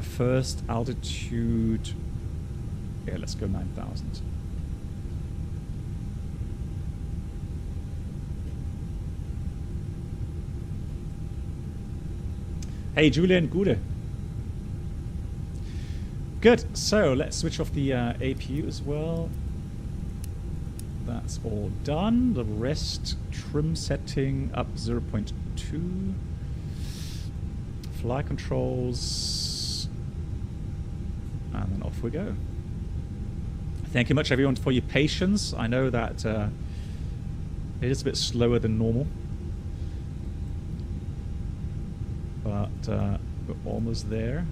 First altitude. Yeah, let's go 9,000. Hey, Julian, Gude. Good. So let's switch off the APU as well. that's all done. The rest, trim setting up 0.2. Flight controls. And then off we go. Thank you much everyone for your patience. I know that it is a bit slower than normal. But we're almost there.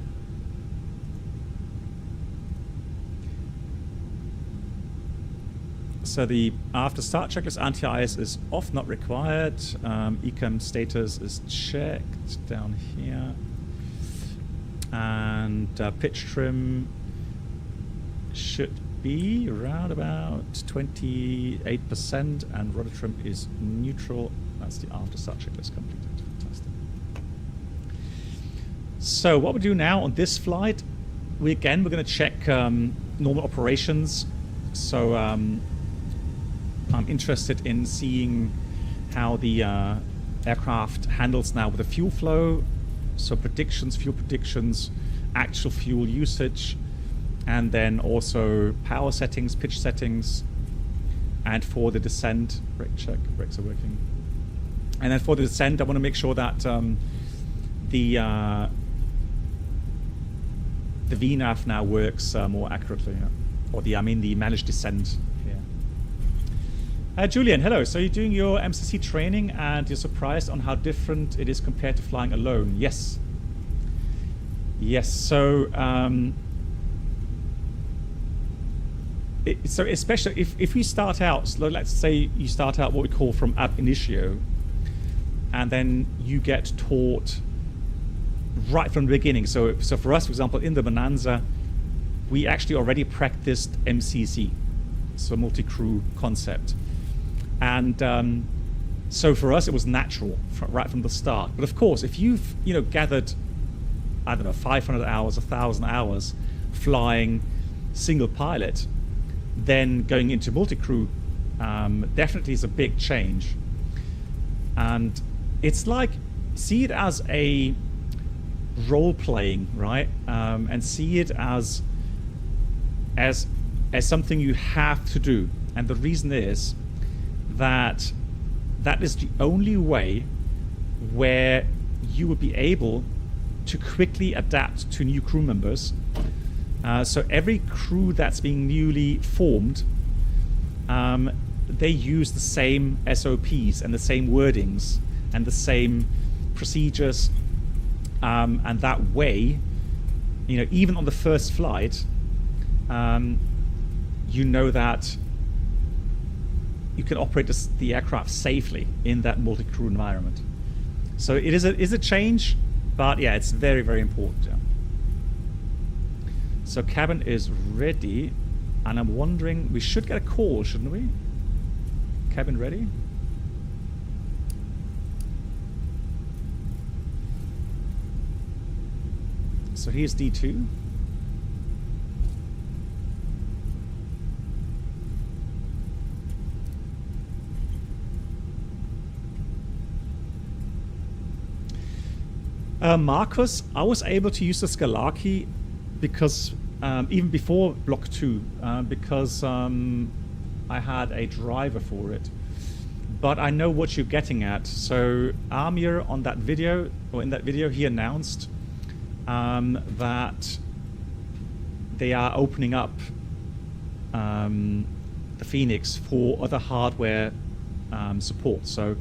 So the after start checklist anti-ice is off, not required. ECAM status is checked down here. And pitch trim should be around about 28%, and rudder trim is neutral. That's the after start checklist completed. Fantastic. So what we do now on this flight, we're going to check normal operations. So I'm interested in seeing how the aircraft handles now with the fuel flow. So predictions, fuel predictions, actual fuel usage, and then also power settings, pitch settings, and for the descent, brake check, brakes are working. And then for the descent, I want to make sure that the VNAV now works more accurately, or the managed descent here. Julian, hello. So you're doing your MCC training and you're surprised on how different it is compared to flying alone. Yes. Yes. So, so especially if we start out, so let's say you start out what we call from ab initio, and then you get taught right from the beginning. So for us, for example, in the Bonanza, we actually already practiced MCC, so multi-crew concept. And so for us, it was natural right from the start. But of course, if you've gathered, I don't know, 500 hours, 1,000 hours flying single pilot, then going into multi-crew definitely is a big change. And it's like, see it as a role-playing, right? And see it as something you have to do. And the reason is that is the only way where you will be able to quickly adapt to new crew members. So every crew that's being newly formed, they use the same SOPs and the same wordings and the same procedures, and that way, even on the first flight, you know that you can operate the aircraft safely in that multi-crew environment. So it is a change, but yeah, it's very, very important. Yeah. So cabin is ready, and I'm wondering, we should get a call, shouldn't we? Cabin ready? So here's D2. Marcus, I was able to use the Skalaki because even before Block 2, because I had a driver for it. But I know what you're getting at. So Amir on that video, or in that video, he announced that they are opening up the FENIX for other hardware support. So,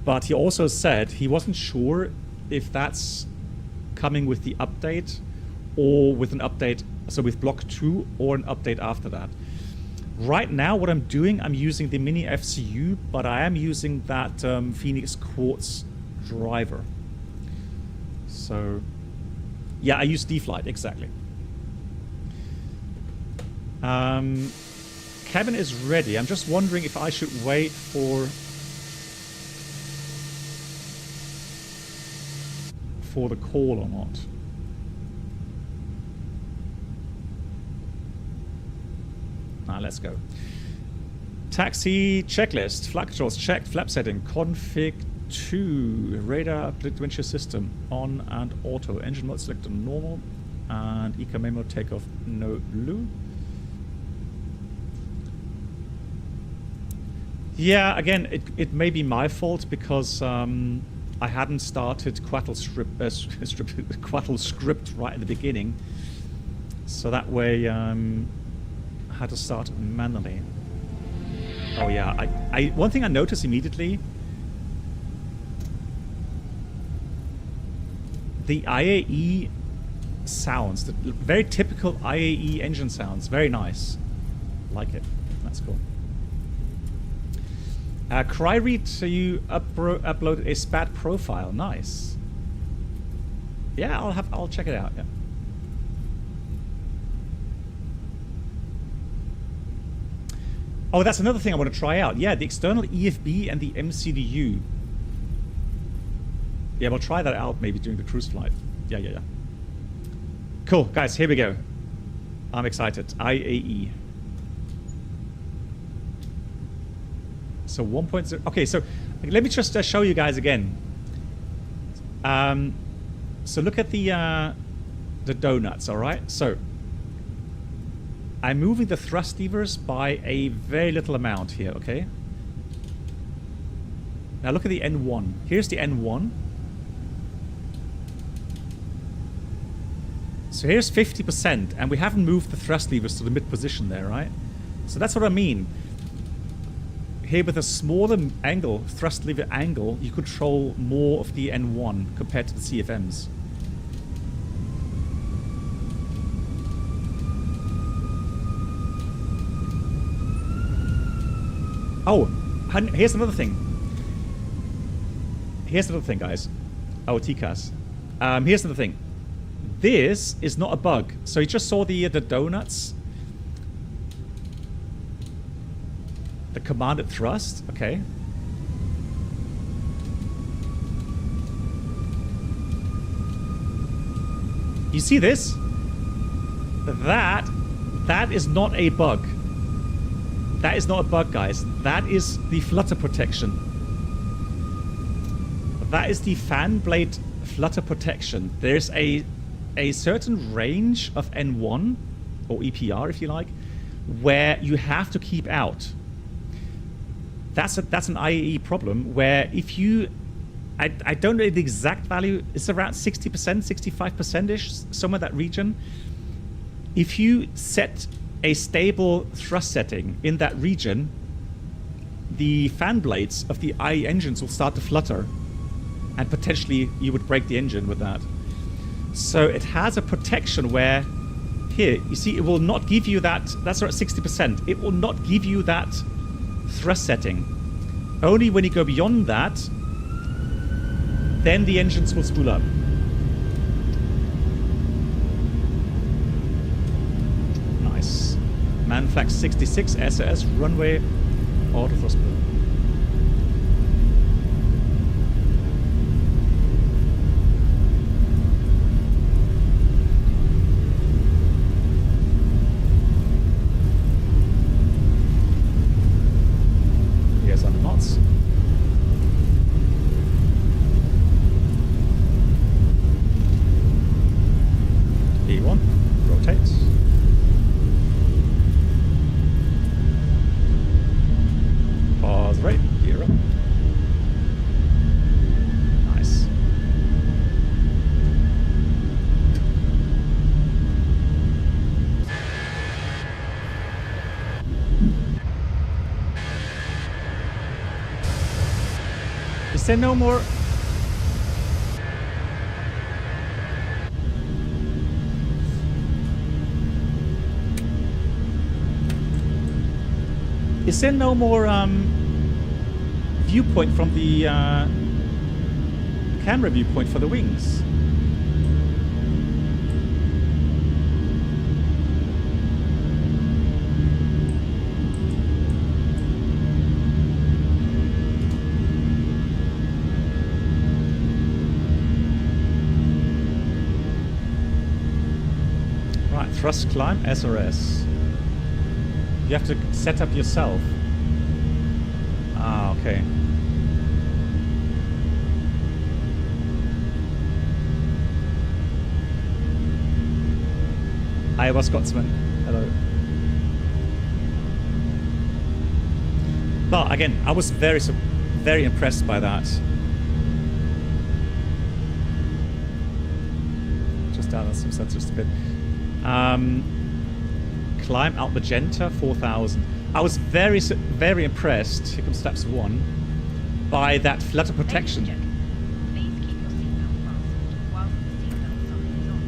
but he also said he wasn't sure if that's coming with the update or with an update, so with Block 2 or an update after that. Right now, what I'm doing, I'm using the Mini FCU, but I am using that FENIX Quartz driver. So, yeah, I use D-Flight, exactly. Cabin is ready. I'm just wondering if I should wait for the call or not. Let's go. Taxi checklist. Flight controls checked. Flap setting. Config 2. Radar wind shear system on and auto. Engine mode selected normal. And ECAM mode takeoff no blue. Yeah, again, it may be my fault because I hadn't started Quattle script right at the beginning. So that way I had to start manually. Oh yeah, one thing I noticed immediately, the IAE sounds, the very typical IAE engine sounds, very nice. Like it, that's cool. Cryread, so you uploaded a SPAT profile, nice. Yeah, I'll check it out. Yeah. Oh, that's another thing I want to try out. Yeah, the external EFB and the MCDU. Yeah, we'll try that out maybe during the cruise flight. Yeah. Cool, guys, here we go. I'm excited. IAE. So 1.0. Okay, so let me just show you guys again. So look at the donuts, all right? So I'm moving the thrust levers by a very little amount here, okay? Now look at the N1. Here's the N1. So here's 50%, and we haven't moved the thrust levers to the mid position there, right? So that's what I mean. Here with a smaller angle, thrust lever angle, you control more of the N1 compared to the CFMs. Oh, here's another thing. Here's another thing, guys. Oh, TCAS. Here's another thing. This is not a bug. So you just saw the donuts. The commanded thrust. Okay. You see this? That is not a bug. That is not a bug, guys. That is the flutter protection. That is the fan blade flutter protection. There's a certain range of N1, or EPR if you like, where you have to keep out. That's an IAE problem where if you... I don't know the exact value. It's around 60%, 65%-ish, somewhere in that region. If you set a stable thrust setting in that region, the fan blades of the IE engines will start to flutter, and potentially you would break the engine with that. So it has a protection where, here, you see, it will not give you that, that's around 60%, it will not give you that thrust setting. Only when you go beyond that, then the engines will spool up. Nice. Manflag 66 SAS runway auto thrust pull. Here's on the knots. E1, rotate. Pause right, gear up. Nice. Is there no more? Is there no more viewpoint from the camera viewpoint for the wings? Right, thrust climb, SRS. You have to set up yourself. Ah, okay. Iowa Scotsman. Hello. But again, I was very impressed by that. Just down on some sensors a bit. Climb out magenta 4000. I was very impressed. Here comes steps 1 by that flutter protection. Please keep your seatbelt fastened whilst the seatbelt sign is on.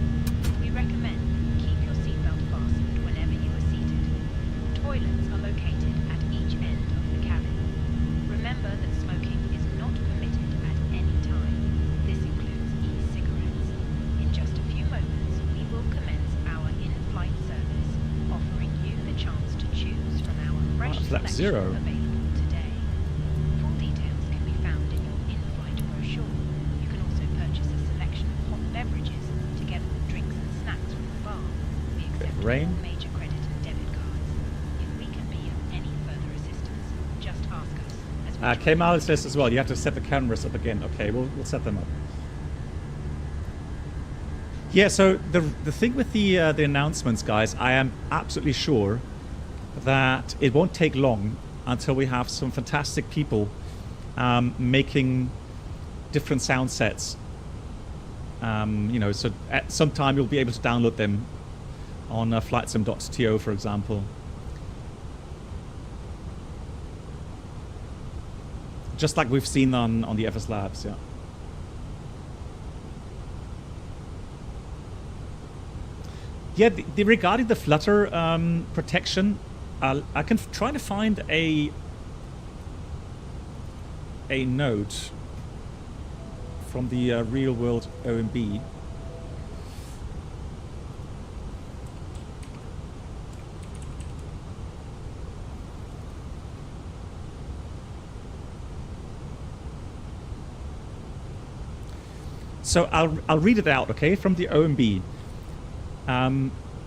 We recommend keep your seatbelt fastened whenever you are seated. Toilets are located at each end of the cabin. Remember that smoking is not permitted at any time. This includes e-cigarettes. In just a few moments, we will commence our in-flight service, offering you the chance to choose from our fresh selection available today. Full details can be found in your in-flight brochure. You can also purchase a selection of hot beverages together with drinks and snacks from the bar. We accept all major credit and debit cards. If we can be of any further assistance, just ask us. Kemal says as well, you have to set the cameras up again. Okay, we'll set them up. Yeah, so the thing with the announcements, guys, I am absolutely sure that it won't take long until we have some fantastic people making different sound sets. You know, so at some time you'll be able to download them on flightsim.to, for example. Just like we've seen on the FS Labs, yeah. Yeah, regarding the flutter protection, I can try to find a note from the real world OMB. So I'll read it out, okay, from the OMB.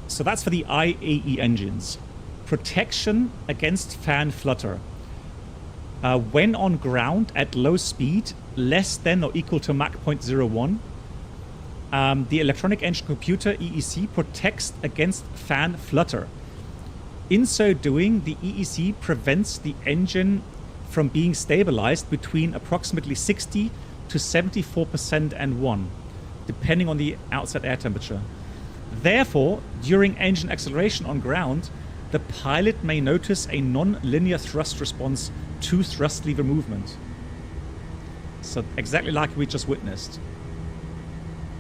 So that's for the IAE engines. Protection against fan flutter. When on ground at low speed, less than or equal to Mach 0.01, the electronic engine computer EEC protects against fan flutter. In so doing, the EEC prevents the engine from being stabilized between approximately 60 to 74% N1, depending on the outside air temperature. Therefore, during engine acceleration on ground, the pilot may notice a non-linear thrust response to thrust lever movement. So exactly like we just witnessed.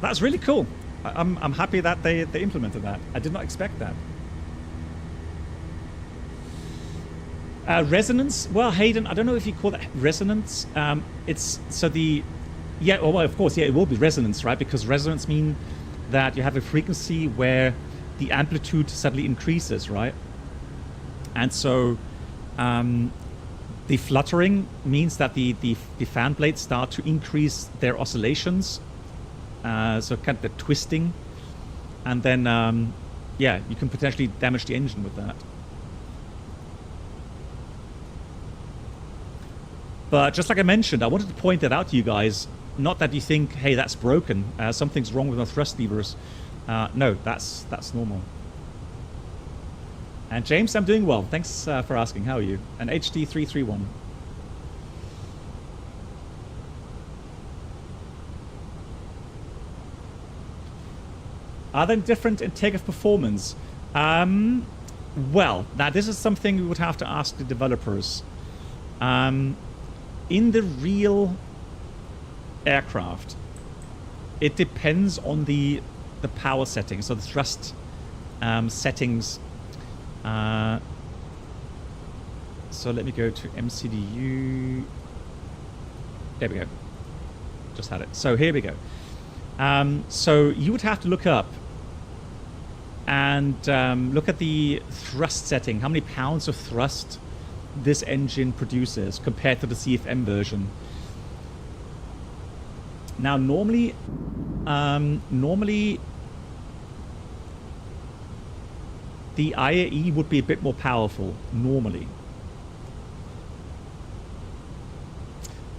That's really cool. I'm happy that they implemented that. I did not expect that. Resonance. Well, Hayden, I don't know if you call that resonance. It's so the well, of course, yeah, it will be resonance, right? Because resonance means that you have a frequency where the amplitude suddenly increases, right? And so the fluttering means that the fan blades start to increase their oscillations, so kind of the twisting, and then yeah, you can potentially damage the engine with that. But just like I mentioned, I wanted to point that out to you guys. Not that you think, hey, that's broken, something's wrong with our thrust levers. No, that's normal. And James, I'm doing well. Thanks for asking. How are you? And HD331. Are they different in takeoff performance? Well, now this is something we would have to ask the developers. In the real aircraft, it depends on the power settings, so the thrust settings. So let me go to MCDU. There we go. Just had it. So here we go. So you would have to look up and look at the thrust setting, how many pounds of thrust this engine produces compared to the CFM version. Now, normally the IAE would be a bit more powerful, normally.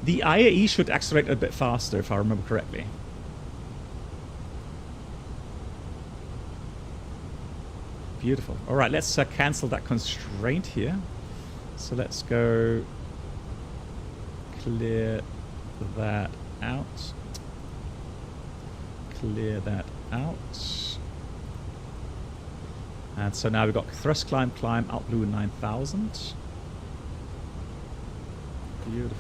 The IAE should accelerate a bit faster, if I remember correctly. Beautiful. All right, let's cancel that constraint here. So let's go clear that out. Clear that out. And so now we've got thrust climb, out blue 9000. Beautiful.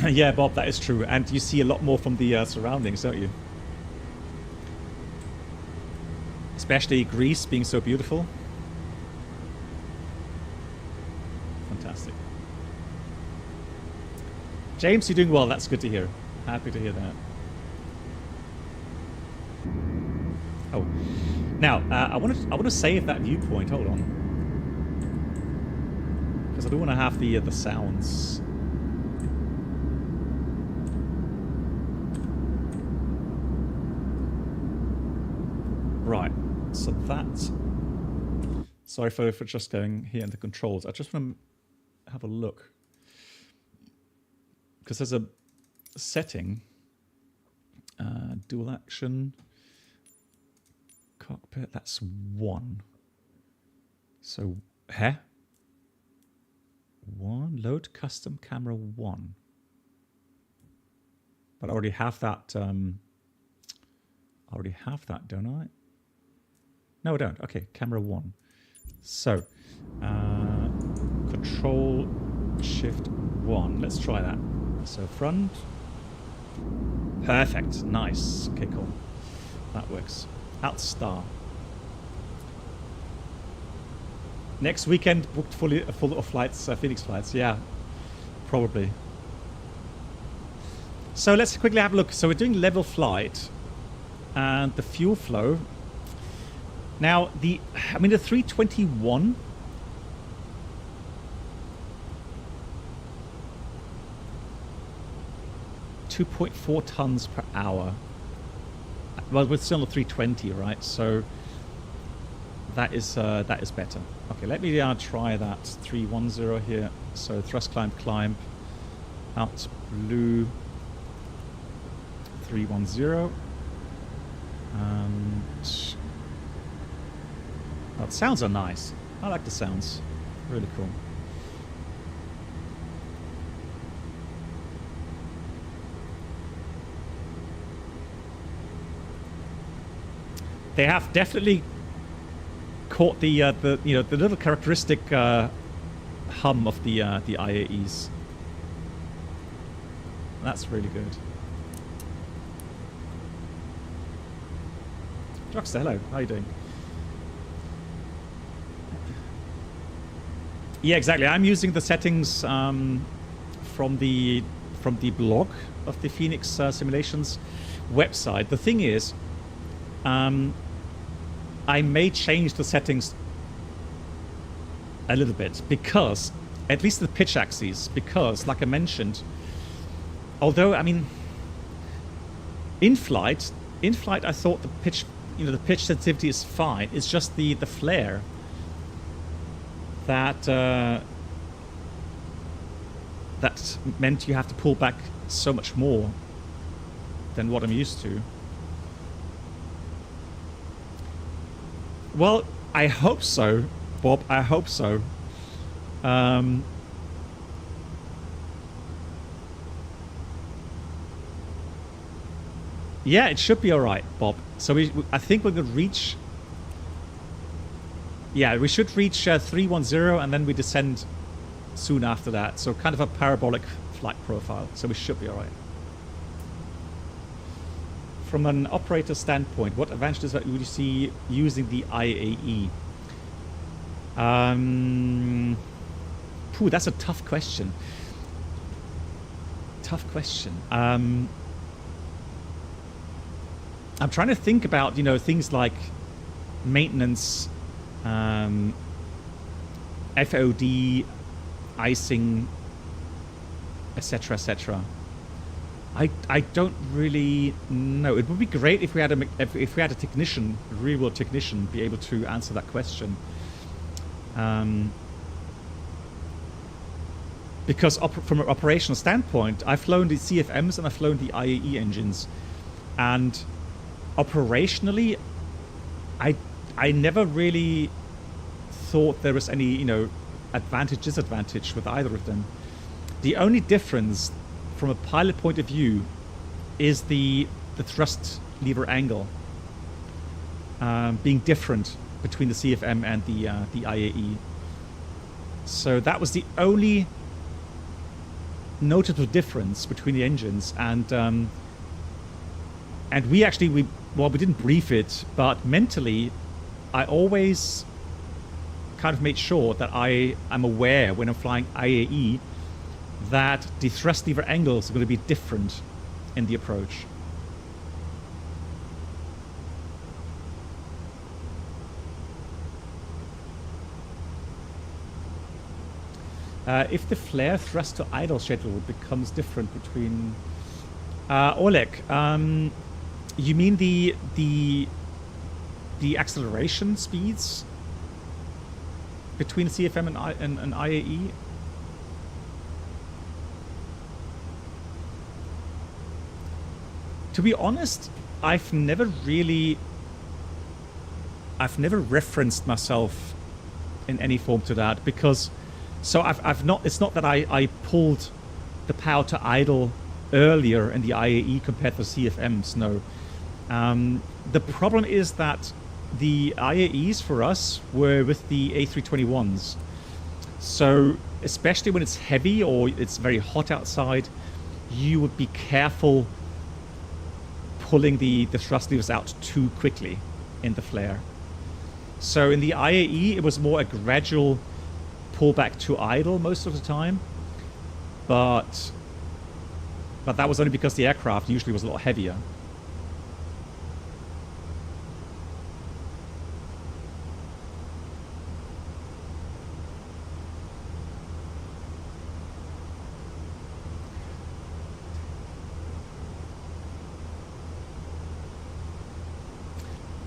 Yeah, Bob, that is true. And you see a lot more from the surroundings, don't you? Especially Greece being so beautiful. Fantastic. James, you're doing well. That's good to hear. Happy to hear that. Oh, now I want to save that viewpoint. Hold on, because I do want to have the sounds. Right, so that. Sorry for just going here in the controls. I just want to have a look, because there's a setting, dual action, cockpit. That's 1. So 1 load custom camera 1. But I already have that. I already have that, don't I? No, I don't. Okay, camera 1. So, control shift 1. Let's try that. So front. Perfect. Nice. Okay, cool. That works. Out star. Next weekend booked full of flights, FENIX flights. Yeah, probably. So let's quickly have a look. So we're doing level flight, and the fuel flow. Now the 321. .4 tons per hour. Well, we're still on 320, right? So that is better. Okay, let me try that 310 here. So thrust climb, out blue 310, and oh, the sounds are nice. I like the sounds. Really cool. They have definitely caught the little characteristic hum of the IAEs. That's really good. Jockster, hello. How are you doing? Yeah, exactly. I'm using the settings from the blog of the FENIX Simulations website. The thing is, I may change the settings a little bit, because at least the pitch axes, because like I mentioned, although I mean in flight I thought the pitch sensitivity is fine. It's just the flare that that meant you have to pull back so much more than what I'm used to. Well, I hope so, Bob. I hope so. Yeah, it should be all right, Bob. So I think we're going to reach. Yeah, we should reach 310, and then we descend soon after that. So kind of a parabolic flight profile. So we should be all right. From an operator standpoint, what advantages would you see using the IAE? That's a tough question. I'm trying to think about, things like maintenance, FOD, icing, etc., etc. I don't really know. It would be great if we had a technician, a real-world technician, be able to answer that question. Because from an operational standpoint, I've flown the CFMs and I've flown the IAE engines, and operationally, I never really thought there was any, you know, advantage, disadvantage with either of them. The only difference from a pilot point of view is the thrust lever angle being different between the CFM and the IAE. So that was the only notable difference between the engines, and we actually we didn't brief it, but mentally I always kind of made sure that I am aware when I'm flying IAE that the thrust lever angles are going to be different in the approach. If the flare thrust to idle schedule becomes different between Oleg, you mean the acceleration speeds between CFM and IAE? To be honest, I've never referenced myself in any form to that, because I've not, it's not that I pulled the power to idle earlier in the IAE compared to CFMs, no. The problem is that the IAEs for us were with the A321s. So especially when it's heavy or it's very hot outside, you would be careful pulling the thrust levers out too quickly in the flare. So in the IAE, it was more a gradual pullback to idle most of the time, but that was only because the aircraft usually was a lot heavier.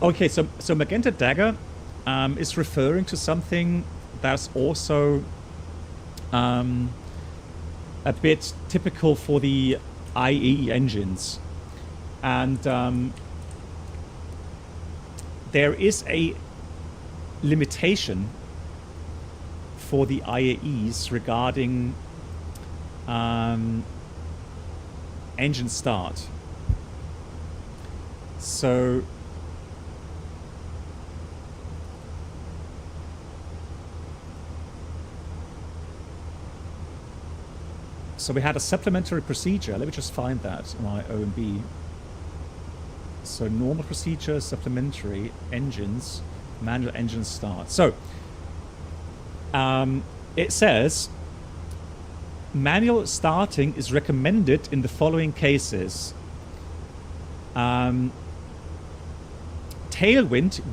Okay, so Magenta Dagger is referring to something that's also a bit typical for the IAE engines. And there is a limitation for the IAEs regarding engine start. So we had a supplementary procedure. Let me just find that in my OMB. So normal procedure, supplementary, engines, manual engine start. So it says manual starting is recommended in the following cases. Tailwind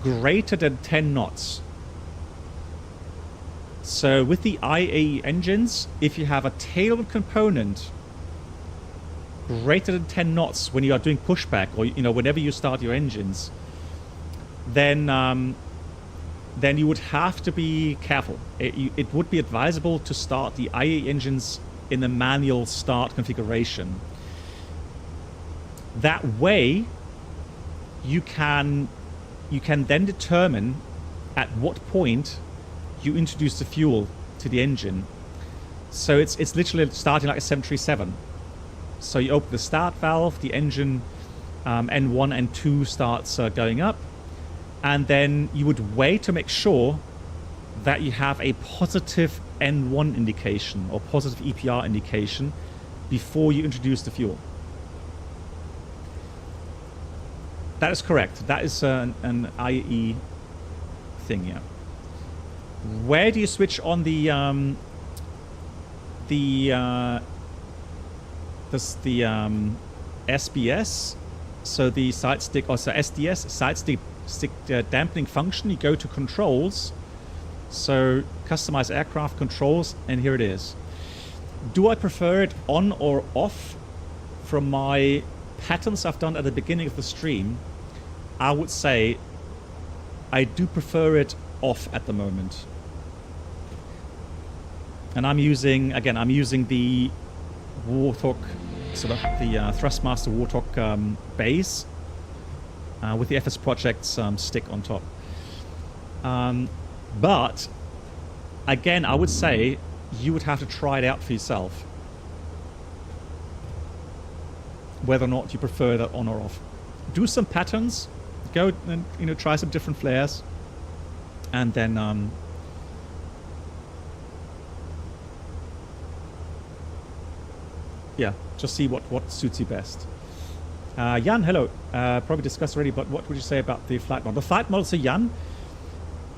greater than 10 knots. So with the IAE engines, if you have a tailwind component greater than 10 knots when you are doing pushback, or whenever you start your engines, then you would have to be careful. It would be advisable to start the IAE engines in the manual start configuration. That way, you can then determine at what point you introduce the fuel to the engine. So it's literally starting like a 737. So you open the start valve, the engine N1 and 2 starts going up, and then you would wait to make sure that you have a positive N1 indication or positive EPR indication before you introduce the fuel. That is correct. That is an IAE thing, yeah. Where do you switch on the SBS? So the side stick, or so SDS, side stick dampening function. You go to controls. So customize aircraft controls, and here it is. Do I prefer it on or off from my patterns I've done at the beginning of the stream, I would say I do prefer it off at the moment. And I'm using, again, I'm using the Warthog, sort of the Thrustmaster Warthog base with the FS Projects stick on top. But, again, I would say you would have to try it out for yourself. Whether or not you prefer that on or off. Do some patterns. Go and, you know, try some different flares. And then, yeah, just see what suits you best. Jan, hello. Probably discussed already, but what would you say about the flight model? The flight model, so Jan,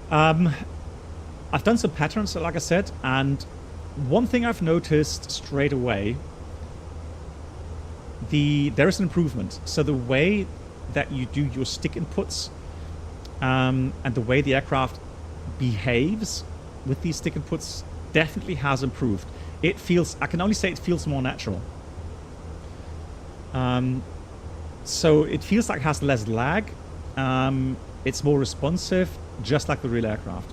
I've done some patterns, like I said, and one thing I've noticed straight away, there is an improvement. So the way that you do your stick inputs and the way the aircraft behaves with these stick inputs definitely has improved. It feels, I can only say it feels more natural. So it feels like it has less lag. It's more responsive, just like the real aircraft.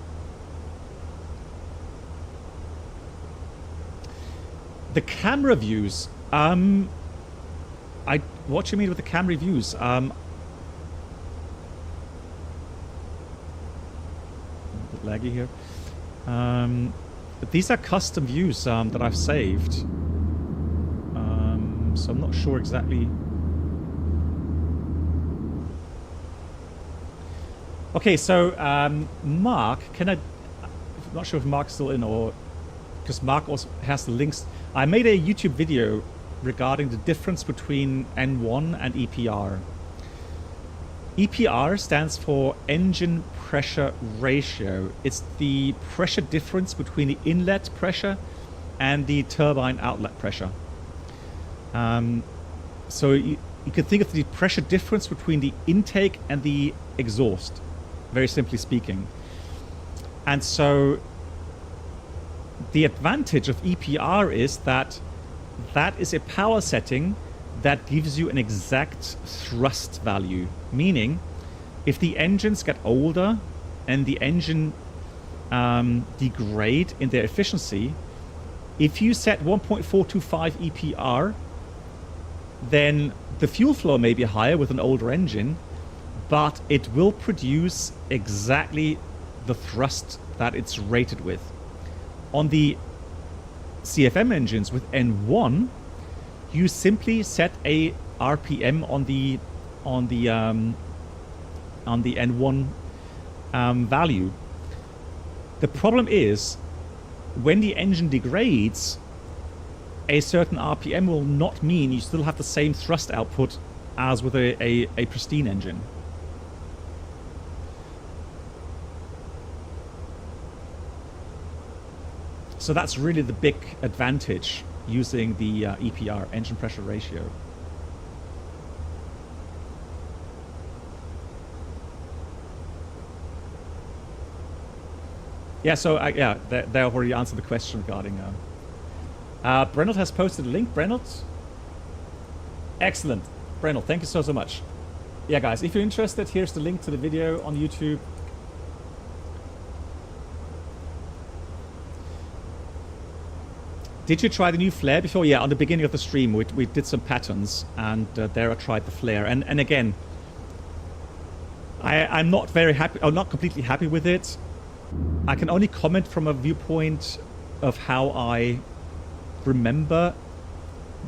The camera views, what you mean with the camera views? A bit laggy here. But these are custom views that I've saved. So I'm not sure exactly. Okay, so Mark, I'm not sure if Mark's still in, or because Mark also has the links. I made a YouTube video regarding the difference between N1 and EPR. EPR stands for engine pressure ratio. It's the pressure difference between the inlet pressure and the turbine outlet pressure. So you can think of the pressure difference between the intake and the exhaust, very simply speaking. And so the advantage of EPR is that that is a power setting that gives you an exact thrust value. Meaning, if the engines get older and the engine degrade in their efficiency, if you set 1.425 EPR, then the fuel flow may be higher with an older engine, but it will produce exactly the thrust that it's rated with. On the CFM engines with N1, you simply set a RPM on the N1 value. The problem is, when the engine degrades, a certain RPM will not mean you still have the same thrust output as with a pristine engine. So that's really the big advantage using the EPR, engine pressure ratio. Yeah, so yeah, they already answered the question regarding. Brennelt has posted a link. Brennelt, excellent. Brennelt, thank you so much. Yeah, guys, if you're interested, here's the link to the video on YouTube. Did you try the new flare before? Yeah, on the beginning of the stream, we did some patterns, and there I tried the flare. And again, I'm not very happy, or not completely happy with it. I can only comment from a viewpoint of how I remember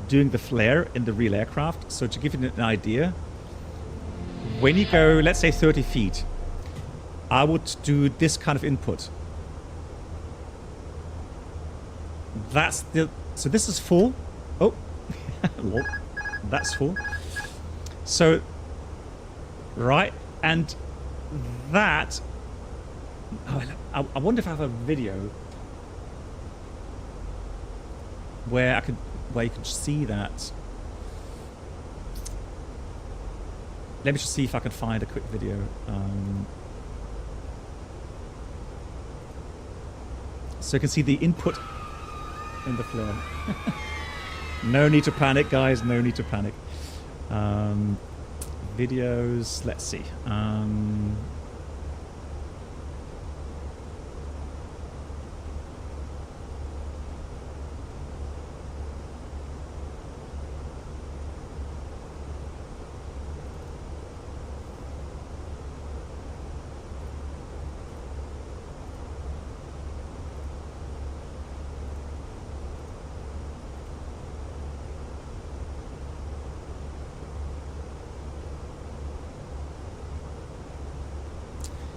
doing the flare in the real aircraft. So to give you an idea, when you go, let's say 30 feet, I would do this kind of input. So this is full. Oh, that's full. So, right, and that, I wonder if I have a video where you could see that. Let me just see if I can find a quick video. So you can see the input in the flare. No need to panic, guys. No need to panic. Videos. Let's see.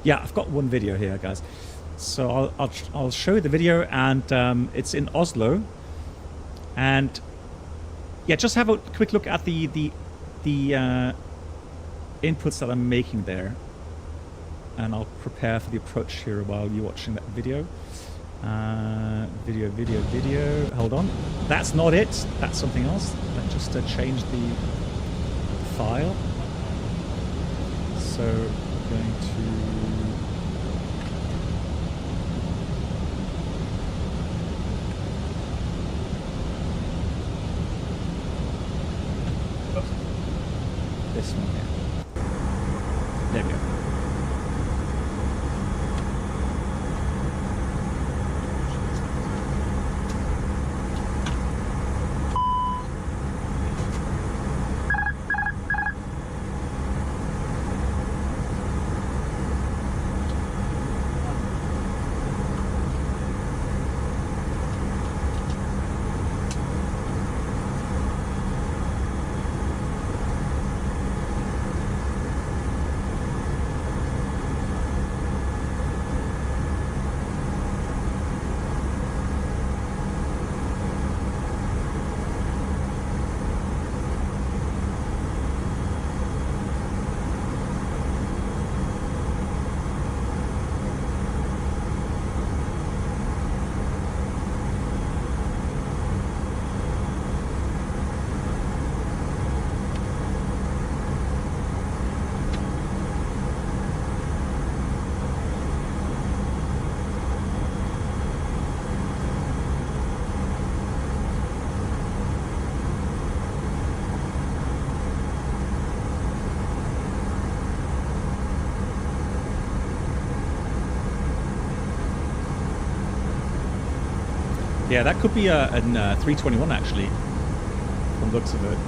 Yeah, I've got one video here, guys. So I'll show you the video, and it's in Oslo. And yeah, just have a quick look at the inputs that I'm making there, and I'll prepare for the approach here while you're watching that video. Video. Hold on, that's not it. That's something else. Let's just change the file. So I'm going to. This one here. There we go. Yeah, that could be a 321 actually, from the looks of it.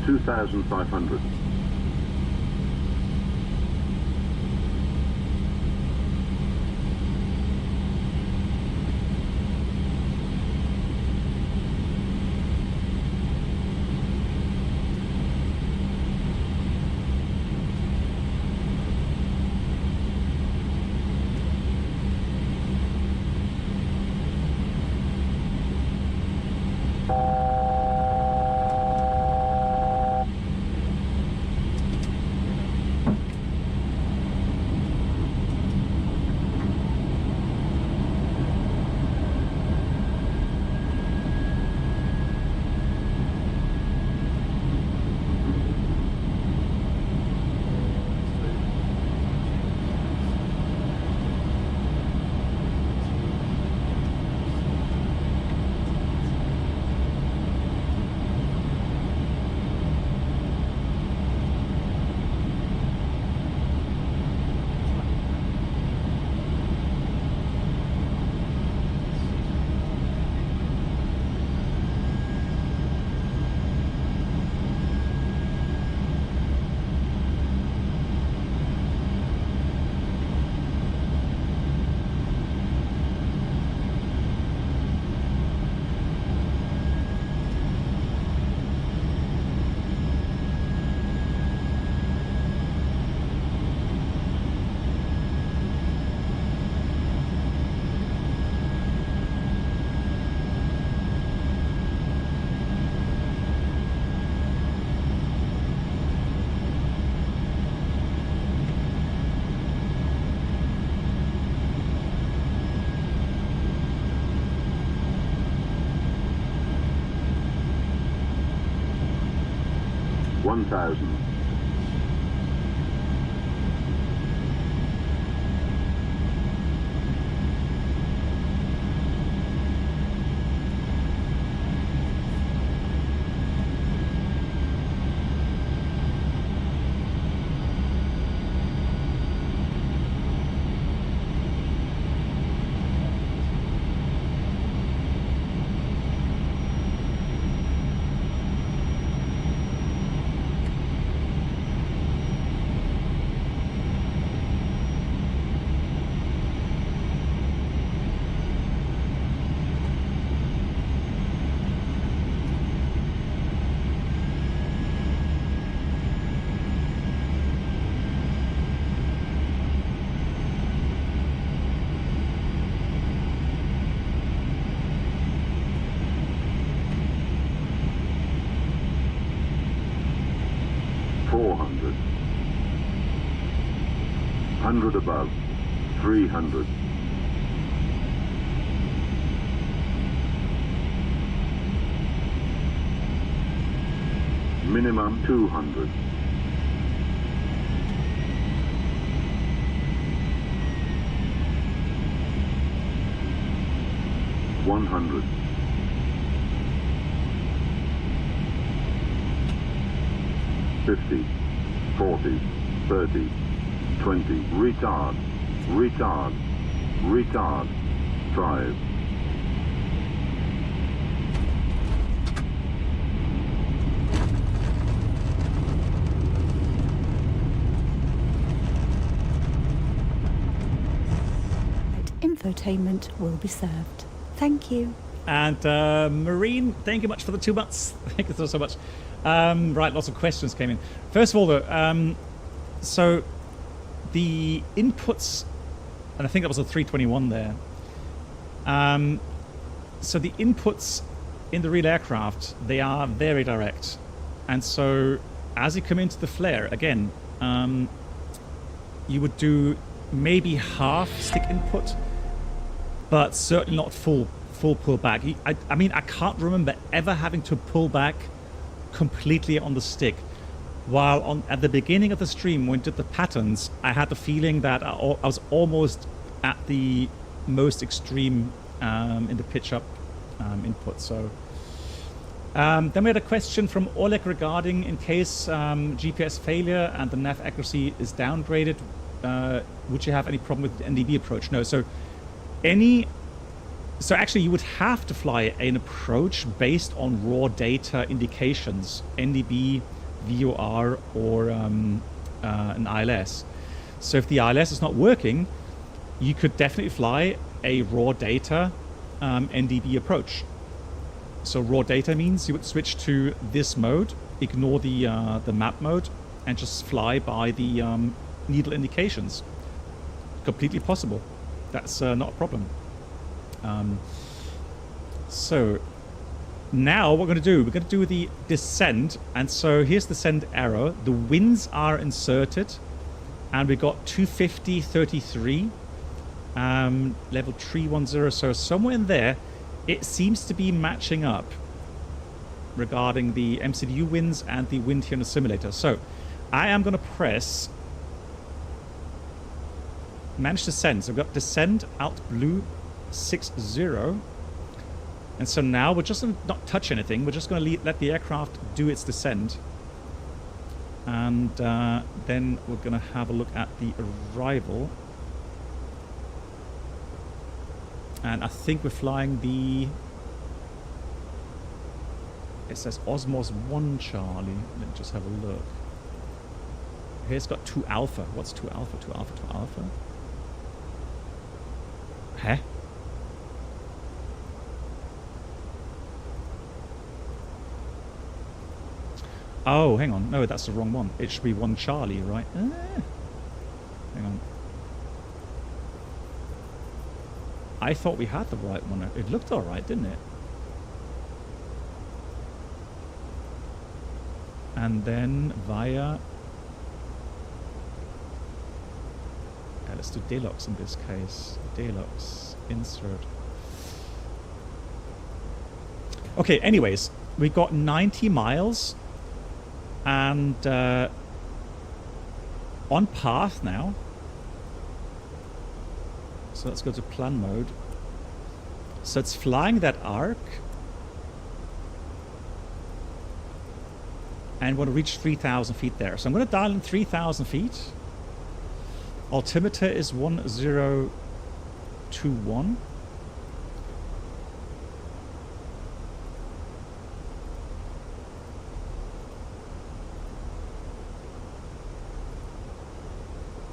2,500. $1,000. $400. 100 above. 300. Minimum 200. $100. 50, 40, 30, 20, retard, retard, retard, 5. Infotainment will be served. Thank you. And Marine, thank you much for the 2 months. Thank you so much. Right, lots of questions came in. First of all, though, so the inputs, and I think that was a 321 there. So the inputs in the real aircraft, they are very direct. And so as you come into the flare, again, you would do maybe half stick input, but certainly not full pull back. I mean, I can't remember ever having to pull back completely on the stick. While at the beginning of the stream, when we did the patterns, I had the feeling that I was almost at the most extreme in the pitch up input. So then we had a question from Oleg regarding in case GPS failure and the nav accuracy is downgraded, would you have any problem with the NDB approach? No. So actually you would have to fly an approach based on raw data indications. NDB VOR or an ILS. So if the ILS is not working, you could definitely fly a raw data NDB approach. So raw data means you would switch to this mode, ignore the map mode, and just fly by the needle indications. Completely possible. That's not a problem. So now what we're going to do, we're going to do the descent. And so here's the descent arrow. The winds are inserted, and we got 250.33, level 310. So somewhere in there, it seems to be matching up regarding the MCDU winds and the wind here in the simulator. So I am going to press manage descent. So we've got descent alt blue 60. And so now we're just going to not touch anything. We're just going to let the aircraft do its descent. And then we're going to have a look at the arrival. And I think we're flying the... It says Osmos 1 Charlie. Let me just have a look. Here it's got 2 Alpha. What's 2 Alpha? 2 Alpha, 2 Alpha? Huh? Oh, hang on. No, that's the wrong one. It should be 1 Charlie, right? Hang on. I thought we had the right one. It looked alright, didn't it? And then via... let's do Deluxe in this case. Deluxe. Insert. Okay, anyways. We got 90 miles. And on path now. So let's go to plan mode. So it's flying that arc. And want to reach 3,000 feet there. So I'm going to dial in 3,000 feet. Altimeter is 1021.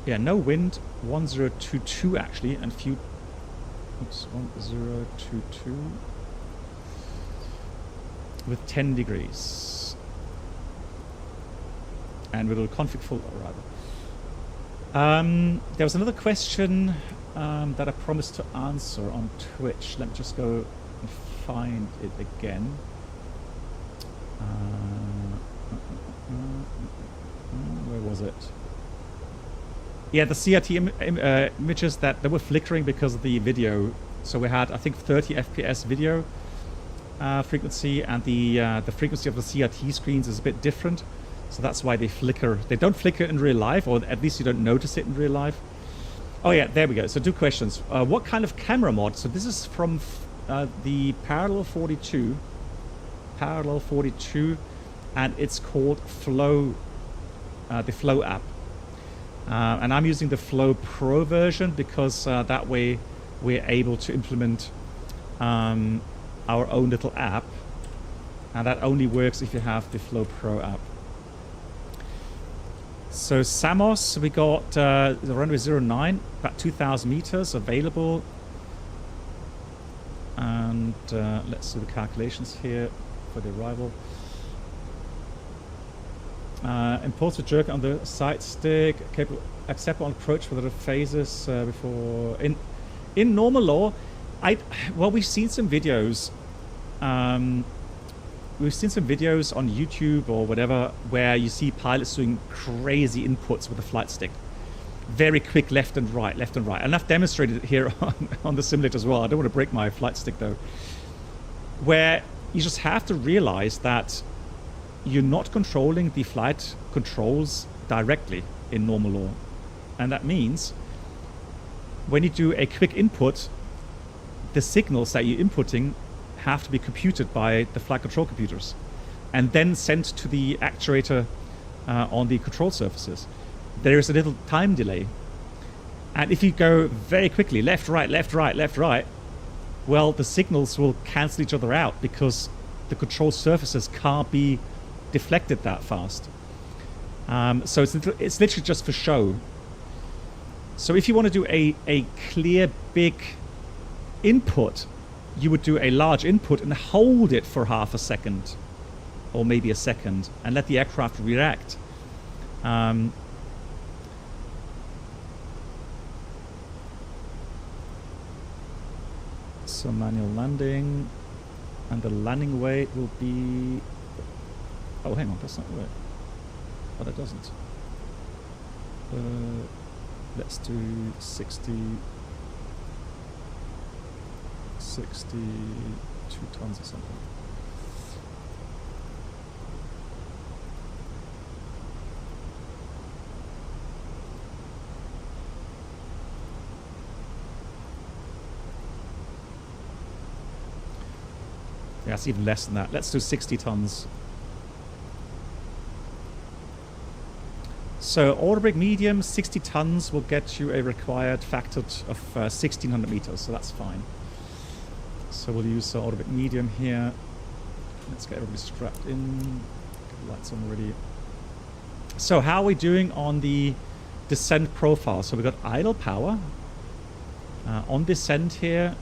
Yeah, no wind. 1022 actually, and few. Oops, 1022 with 10 degrees. And with a config full arrival. There was another question that I promised to answer on Twitch. Let me just go and find it again. Where was it? Yeah, the CRT images that they were flickering because of the video. So we had, I think, 30 FPS video frequency, and the frequency of the CRT screens is a bit different. So that's why they flicker. They don't flicker in real life, or at least you don't notice it in real life. Oh yeah, there we go. So 2 questions. What kind of camera mod? So this is from the Parallel 42. Parallel 42, and it's called Flow, the Flow app. And I'm using the Flow Pro version because that way we're able to implement our own little app. And that only works if you have the Flow Pro app. So Samos, we got the runway 09, about 2,000 meters available. And let's do the calculations here for the arrival. Impulse to jerk on the side stick, capable acceptable approach for the phases before. In normal law, well, we've seen some videos. We've seen some videos on YouTube or whatever where you see pilots doing crazy inputs with the flight stick. Very quick left and right, left and right. And I've demonstrated it here on the simulator as well. I don't want to break my flight stick though. Where you just have to realize that you're not controlling the flight controls directly in normal law. And that means when you do a quick input, the signals that you're inputting have to be computed by the flight control computers and then sent to the actuator on the control surfaces. There is a little time delay. And if you go very quickly, left, right, left, right, left, right, well, the signals will cancel each other out because the control surfaces can't be deflected that fast. So it's literally just for show. So if you want to do a clear big input, you would do a large input and hold it for half a second or maybe a second and let the aircraft react. So manual landing, and the landing weight will be... Oh, hang on, that's not right. Oh, that doesn't. Let's do 62 tons or something. Yeah, it's even less than that. Let's do 60 tons. So order brake medium, 60 tons will get you a required factor of 1600 meters, so that's fine. So we'll use order brake medium here. Let's get everybody strapped in. Get the lights on already. So how are we doing on the descent profile? So we've got idle power. On descent here,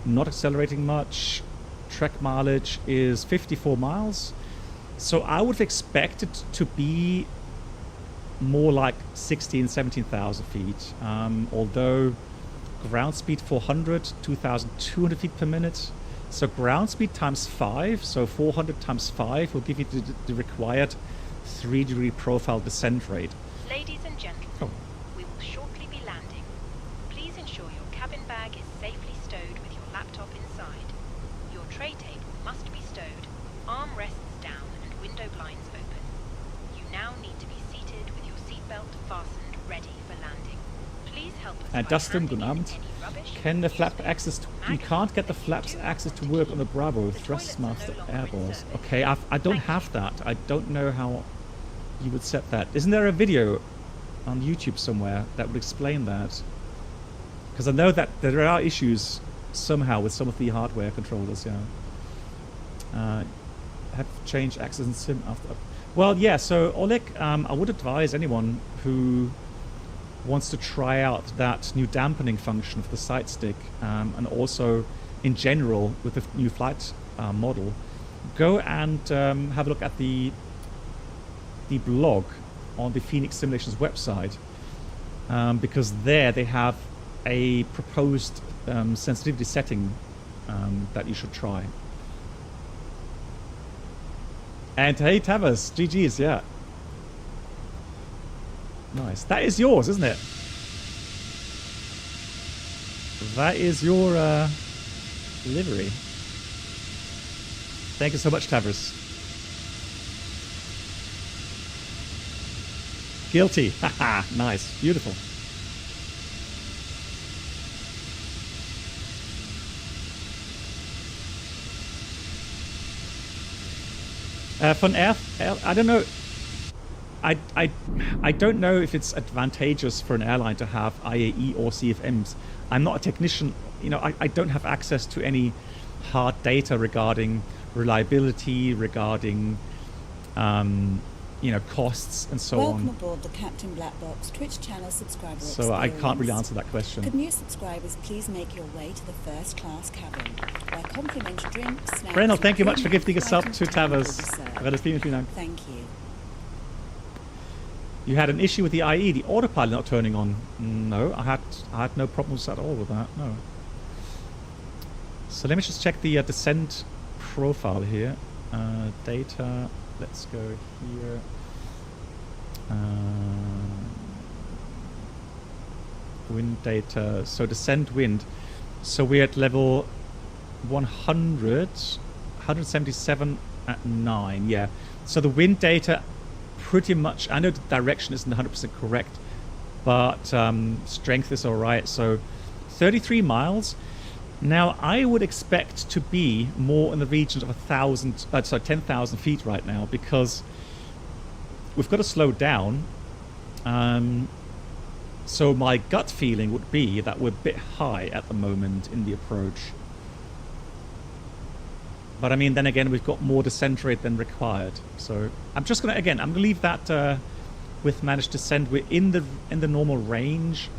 not accelerating much. Trek mileage is 54 miles. So I would expect it to be more like 16,000, 17,000 feet. Although ground speed 400, 2,200 feet per minute. So ground speed times 5, so 400 times 5 will give you the required 3-degree profile descent rate. Ladies and gentlemen, we will shortly be landing. Please ensure your cabin bag is safely stowed with your laptop inside. Your tray table must be stowed, armrests down and window blinds open. You now need to be seated with your seatbelt fastened, ready for landing. Please help us by Dustin, handing guten in Abend. any rubbish, Can the flap access you can't get the flaps magazines, access to work on the Bravo Thrustmaster airballs. Okay, I don't have that. I don't know how you would set that. Isn't there a video on YouTube somewhere that would explain that? Because I know that there are issues somehow with some of the hardware controllers, yeah. Have changed access and sim after. Well, yeah, so Oleg, I would advise anyone who wants to try out that new dampening function of the sight stick, and also in general with the new flight model, go and have a look at the blog on the FENIX Simulations website, because there they have a proposed sensitivity setting that you should try. And hey, Tavas, GG's, yeah. Nice. That is yours, isn't it? That is your livery. Thank you so much, Tavros. Guilty. Haha. Nice. Beautiful. Von Air, I don't know. I don't know if it's advantageous for an airline to have IAE or CFMs. I'm not a technician. You know, I don't have access to any hard data regarding reliability, regarding you know, costs and so on. Welcome aboard the Captain Black Box Twitch channel subscriber So experience. I can't really answer that question. Could new subscribers please make your way to the first class cabin, where complimentary drinks, snacks... Reynolds, thank you much for gifting a sub to Tavers. Thank you. You had an issue with the IE, the autopilot not turning on. No, I had no problems at all with that. No. So let me just check the descent profile here. Data. Let's go here. Wind data. So descent wind. So we're at level 100, 177 at 9. Yeah. So the wind data pretty much, I know the direction isn't 100% correct, but strength is all right. So 33 miles. Now I would expect to be more in the region of 10,000 feet right now, because we've got to slow down. So my gut feeling would be that we're a bit high at the moment in the approach. But I mean, then again, we've got more descent rate than required. So I'm just gonna, again, I'm gonna leave that with managed descent. We're in the normal range.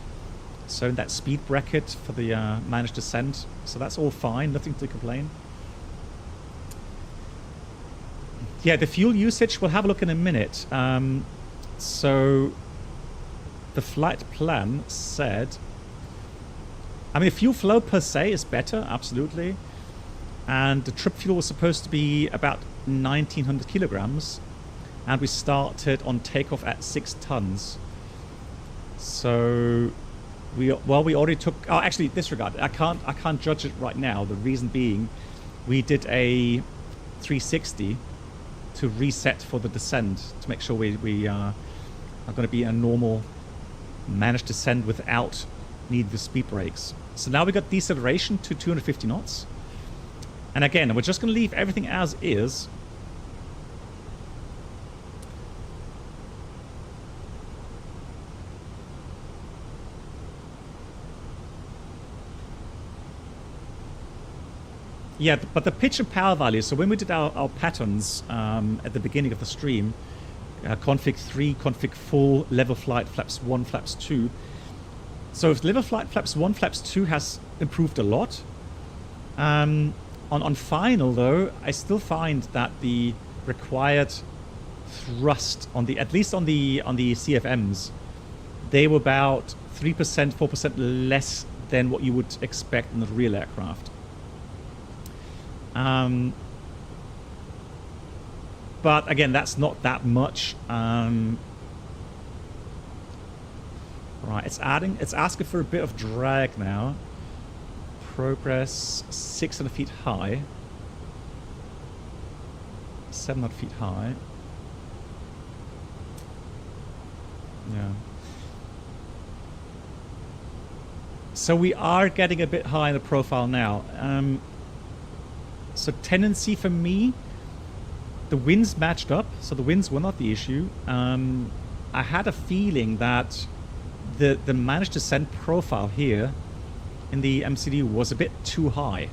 So in that speed bracket for the managed descent. So that's all fine, nothing to complain. Yeah, the fuel usage, we'll have a look in a minute. So the flight plan said, I mean, the fuel flow per se is better, absolutely. And the trip fuel was supposed to be about 1,900 kilograms. And we started on takeoff at 6 tons. So we already took, oh, actually disregard it. I can't judge it right now. The reason being, we did a 360 to reset for the descent to make sure we are going to be a normal managed descent without needing the speed brakes. So now we got deceleration to 250 knots. And again, we're just going to leave everything as is. Yeah, but the pitch and power values, so when we did our patterns at the beginning of the stream, config 3, config full, level flight, flaps 1, flaps 2. So if level flight, flaps 1, flaps 2 has improved a lot. On final though, I still find that the required thrust on the, at least on the CFMs, they were about 3%, 4% less than what you would expect in the real aircraft. But again, that's not that much. Right, it's asking for a bit of drag now. Progress 600 feet high. 700 feet high. Yeah. So we are getting a bit high in the profile now. So tendency for me, the winds matched up, so the winds were not the issue. I had a feeling that the managed descent profile here in the MCD was a bit too high.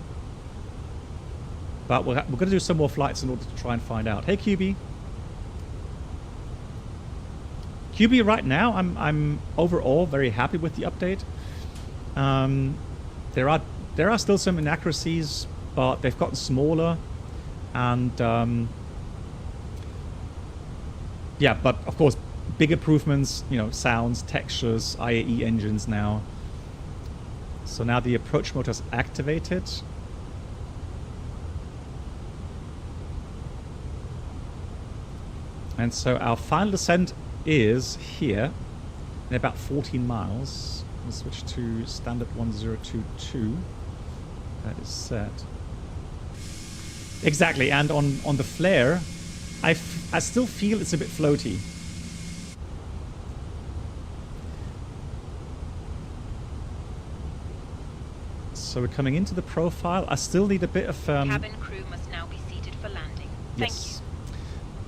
But we're going to do some more flights in order to try and find out. Hey QB. QB right now, I'm overall very happy with the update. There are still some inaccuracies, but they've gotten smaller, and yeah, but of course big improvements, you know, sounds, textures, IAE engines now. So now the approach mode is activated. And so our final descent is here in about 14 miles. We'll switch to standard 1022. That is set. Exactly, and on the flare, I still feel it's a bit floaty. So we're coming into the profile. I still need a bit of... Cabin crew must now be seated for landing. Thank you.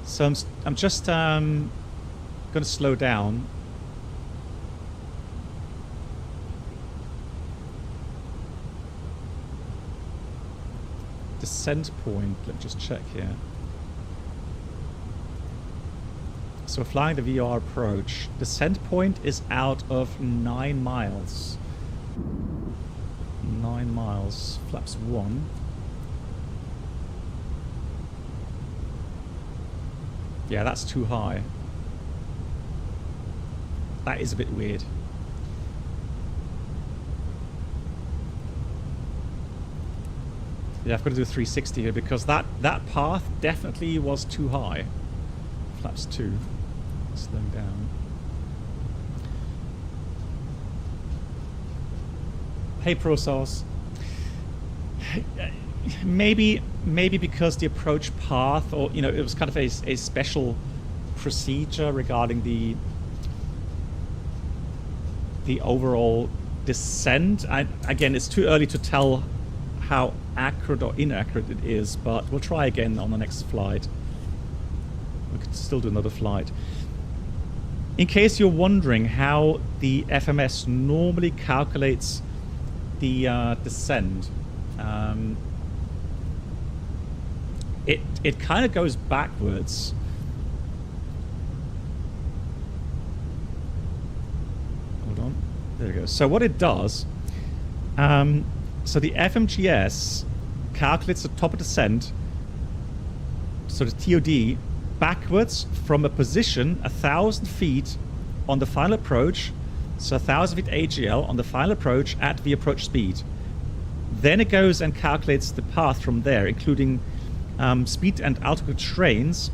So I'm just going to slow down. Descent point, let me just check here. So we're flying the VR approach. Descent point is out of 9 miles. 9 miles, flaps 1. Yeah, that's too high. That is a bit weird. Yeah, I've got to do a 360 here because that path definitely was too high. Flaps 2. Slowing down. Hey, ProSauce. Maybe because the approach path, or you know, it was kind of a special procedure regarding the overall descent. Again, it's too early to tell how accurate or inaccurate it is, but we'll try again on the next flight. We could still do another flight. In case you're wondering how the FMS normally calculates the descent, it kind of goes backwards. Hold on. There we go. So what it does, so the FMGS calculates the top of descent, so the TOD, backwards from a position 1,000 feet on the final approach, so 1,000 feet AGL on the final approach at the approach speed. Then it goes and calculates the path from there, including speed and altitude trains,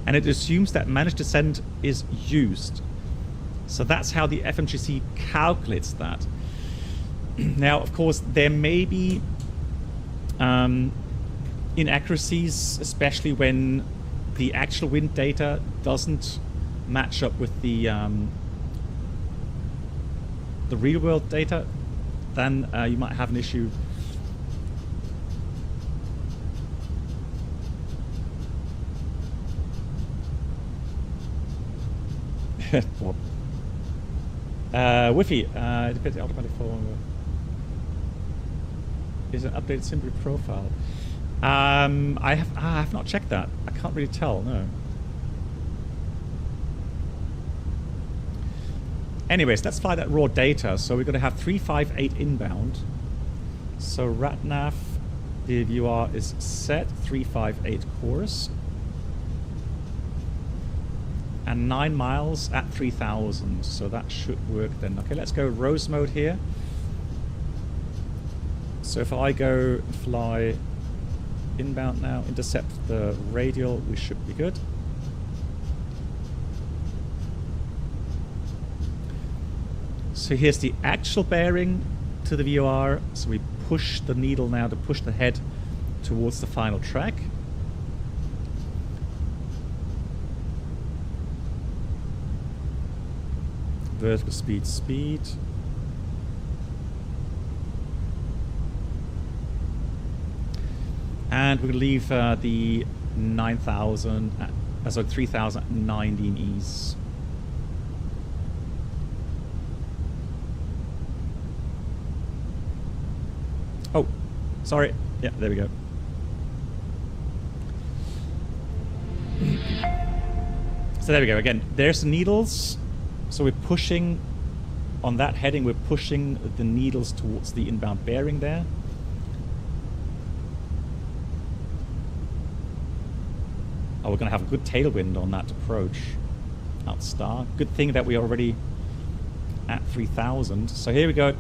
and it assumes that managed descent is used. So that's how the FMGC calculates that. Now, of course, there may be inaccuracies, especially when the actual wind data doesn't match up with the real-world data. Then you might have an issue. What? Wi-Fi, depends on automatic form. Is an updated Simbury profile. I have not checked that. I can't really tell. No. Anyways, let's fly that raw data. So we're going to have 358 inbound. So RatNav, the VUR is set 358 course. And 9 miles at 3,000. So that should work then. Okay, let's go Rose mode here. So if I go fly inbound now, intercept the radial, we should be good. So here's the actual bearing to the VOR. So we push the needle now to push the head towards the final track. Vertical speed, speed. And we're going to leave the 9,000, sorry, 3,019 ease. Oh, sorry. Yeah, there we go. So there we go. Again, there's the needles. So we're pushing, on that heading, we're pushing the needles towards the inbound bearing there. Oh, we're going to have a good tailwind on that approach. Outstar. Good thing that we're already at 3,000. So here we go at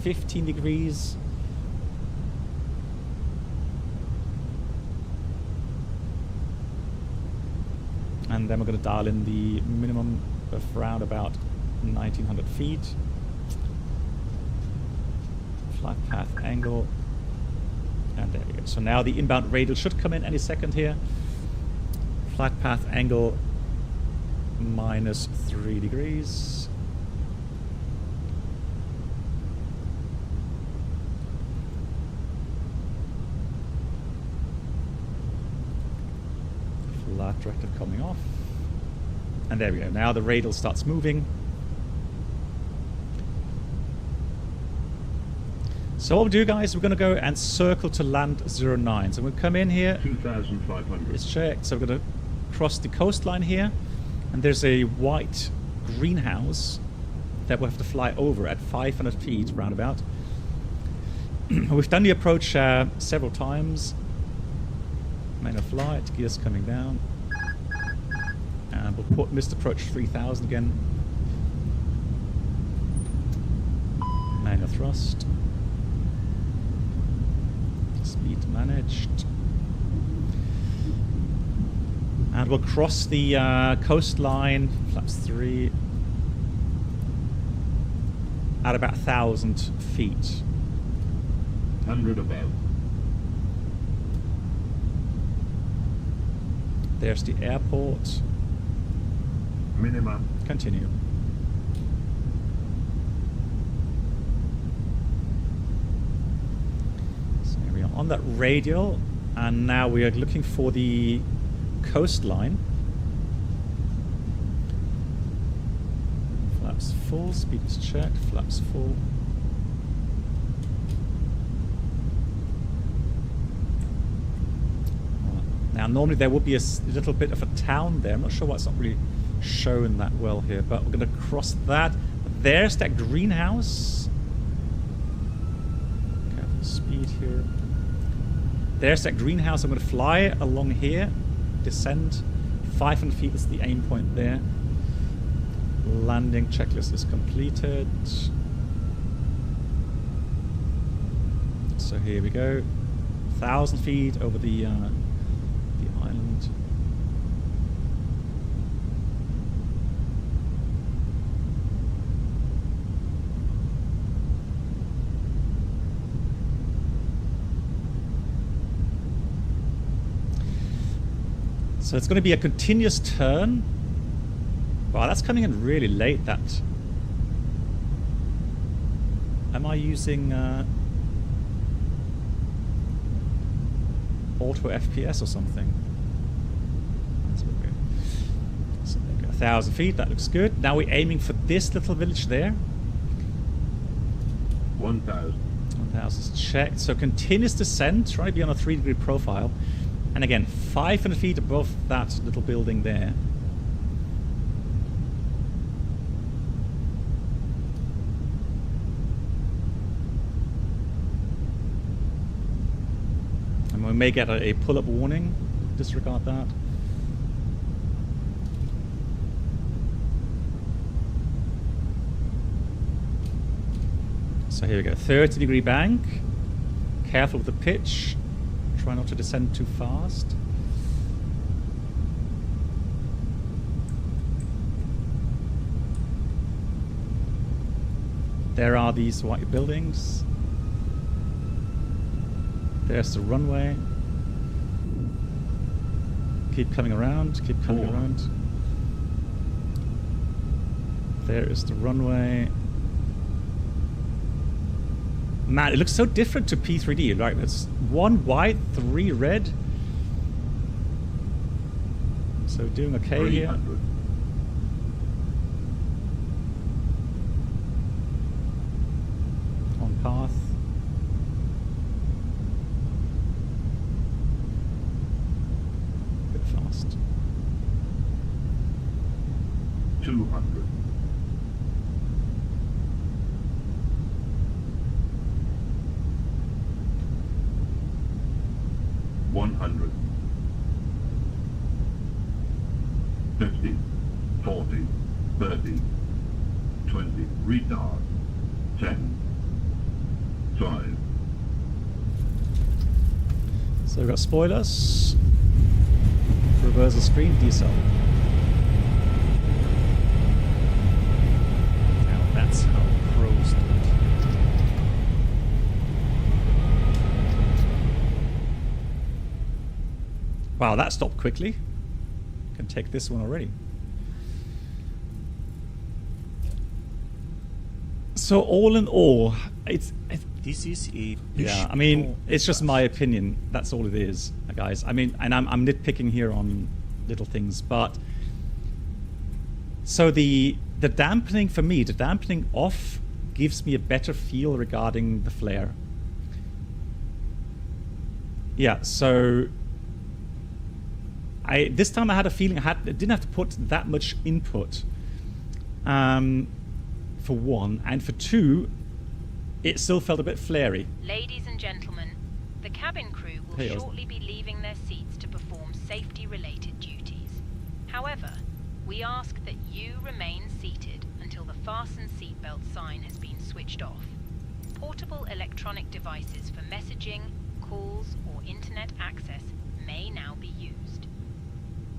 15 degrees. And then we're going to dial in the minimum of around about 1,900 feet. Flight path angle. And there we go. So now the inbound radial should come in any second here. Flight path angle -3 degrees. Flight director coming off. And there we go. Now the radial starts moving. So what we'll do, guys, we're going to go and circle to land 09. So we'll come in here. 2,500. It's checked. So we're going to cross the coastline here. And there's a white greenhouse that we'll have to fly over at 500 feet roundabout. We've done the approach several times. Main of flight, gears coming down. And we'll put missed approach 3,000 again. Main of thrust. Speed managed. And we'll cross the coastline, flaps 3, at about 1,000 feet. 100 above. There's the airport. Minimum. Continue. So here we are on that radial, and now we are looking for the coastline. Flaps full, speed is checked, flaps full. Now, normally there would be a little bit of a town there. I'm not sure why it's not really shown that well here, but we're going to cross that. There's that greenhouse. Careful speed here. There's that greenhouse. I'm going to fly along here, descend 500 feet is the aim point there. Landing checklist is completed. So here we go. 1,000 feet over the island. So it's going to be a continuous turn. Wow, that's coming in really late, that. Am I using auto FPS or something? That's a bit weird. So there we go. 1,000 feet, that looks good. Now we're aiming for this little village there. 1,000. 1,000 is checked. So continuous descent, try to be on a 3-degree profile. And again, 500 feet above that little building there. And we may get a pull-up warning. Disregard that. So here we go, 30-degree bank. Careful with the pitch. Try not to descend too fast. There are these white buildings. There's the runway. Keep coming around, keep coming around. There is the runway. Man, it looks so different to P3D, right? It's 1 white, 3 red. So doing okay here. On path. A bit fast. 200. 100. 50, 40, 30, 20, retard, 10, 5. So we've got spoilers, reverse the screen, decel. Now that's how pros do it. Wow, that stopped quickly. Can take this one already. So all in all, it's this is a yeah. I mean, it's just my opinion. That's all it is, guys. I mean, and I'm nitpicking here on little things, but so the dampening for me, the dampening off gives me a better feel regarding the flare. Yeah. So. This time I had a feeling I didn't have to put that much input, for one, and for two, it still felt a bit flary. Ladies and gentlemen, the cabin crew will shortly be leaving their seats to perform safety-related duties. However, we ask that you remain seated until the fasten seatbelt sign has been switched off. Portable electronic devices for messaging, calls, or internet access may now be used.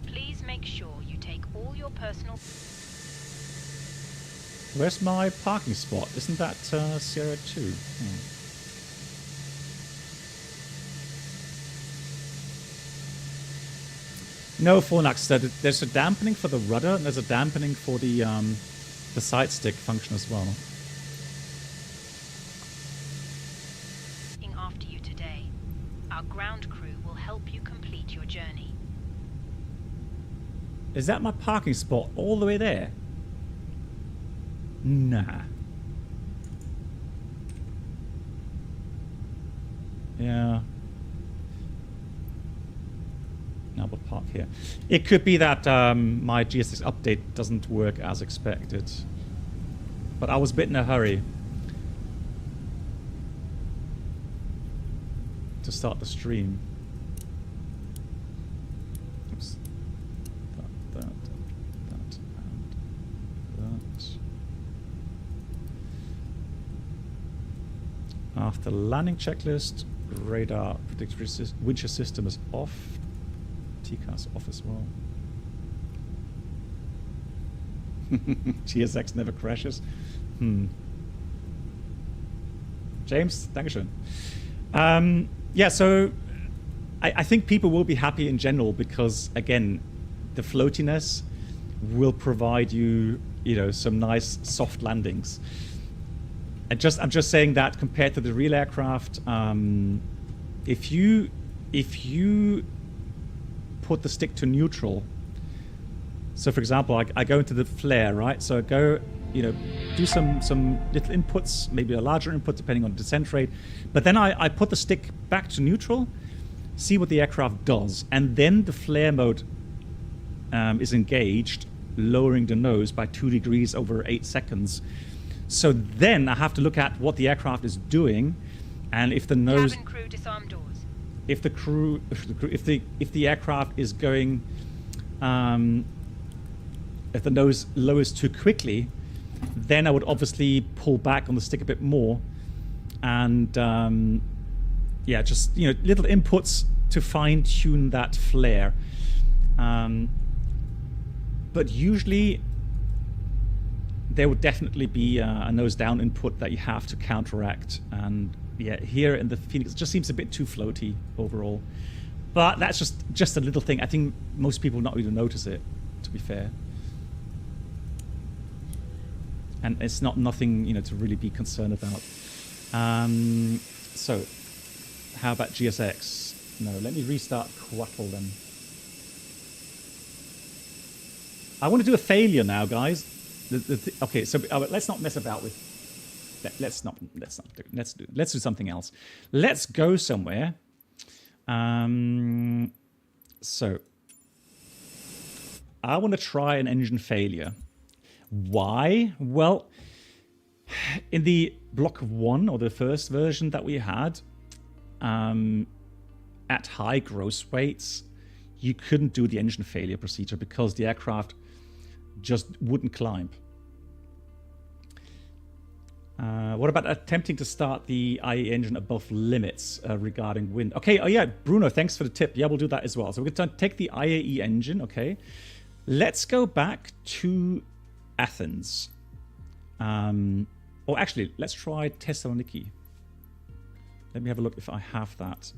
Please make sure you take all your personal... Where's my parking spot? Isn't that Sierra 2? No, FENIX. There's a dampening for the rudder, and there's a dampening for the side stick function as well. After you today, our ground crew will help you complete your journey. Is that my parking spot all the way there? Nah. Yeah. Now we'll park here. It could be that my GSX update doesn't work as expected. But I was a bit in a hurry to start the stream. Oops. That, and that. After landing checklist, radar predictory wind shear system is off. TCAS off as well. GSX never crashes. James, Dankeschön. Yeah, so I think people will be happy in general because, again, the floatiness will provide you, you know, some nice soft landings. I'm just saying that compared to the real aircraft, if you put the stick to neutral, so for example, I go into the flare, right? So I go, you know, do some little inputs, maybe a larger input depending on descent rate, but then I put the stick back to neutral, see what the aircraft does, and then the flare mode is engaged, lowering the nose by 2 degrees over 8 seconds. So then I have to look at what the aircraft is doing, and if the nose, Cabin crew disarm doors. if the aircraft is going, if the nose lowers too quickly, then I would obviously pull back on the stick a bit more, and yeah, just, you know, little inputs to fine tune that flare. But usually there would definitely be a nose down input that you have to counteract, and yeah, here in the FENIX it just seems a bit too floaty overall. But that's just a little thing. I think most people will not really notice it, to be fair. And it's nothing, you know, to really be concerned about. So, how about GSX? No, let me restart Quattl then. I want to do a failure now, guys. Okay, so let's not mess about with. Let's do something else. Let's go somewhere. So, I want to try an engine failure. Why? Well, in the Block 1, or the first version that we had, at high gross weights, you couldn't do the engine failure procedure because the aircraft just wouldn't climb. What about attempting to start the IE engine above limits regarding wind? Okay, oh yeah, Bruno, thanks for the tip. Yeah, we'll do that as well. So we're going to take the IAE engine, okay. Let's go back to Athens. Or actually, let's try Thessaloniki. Let me have a look if I have that.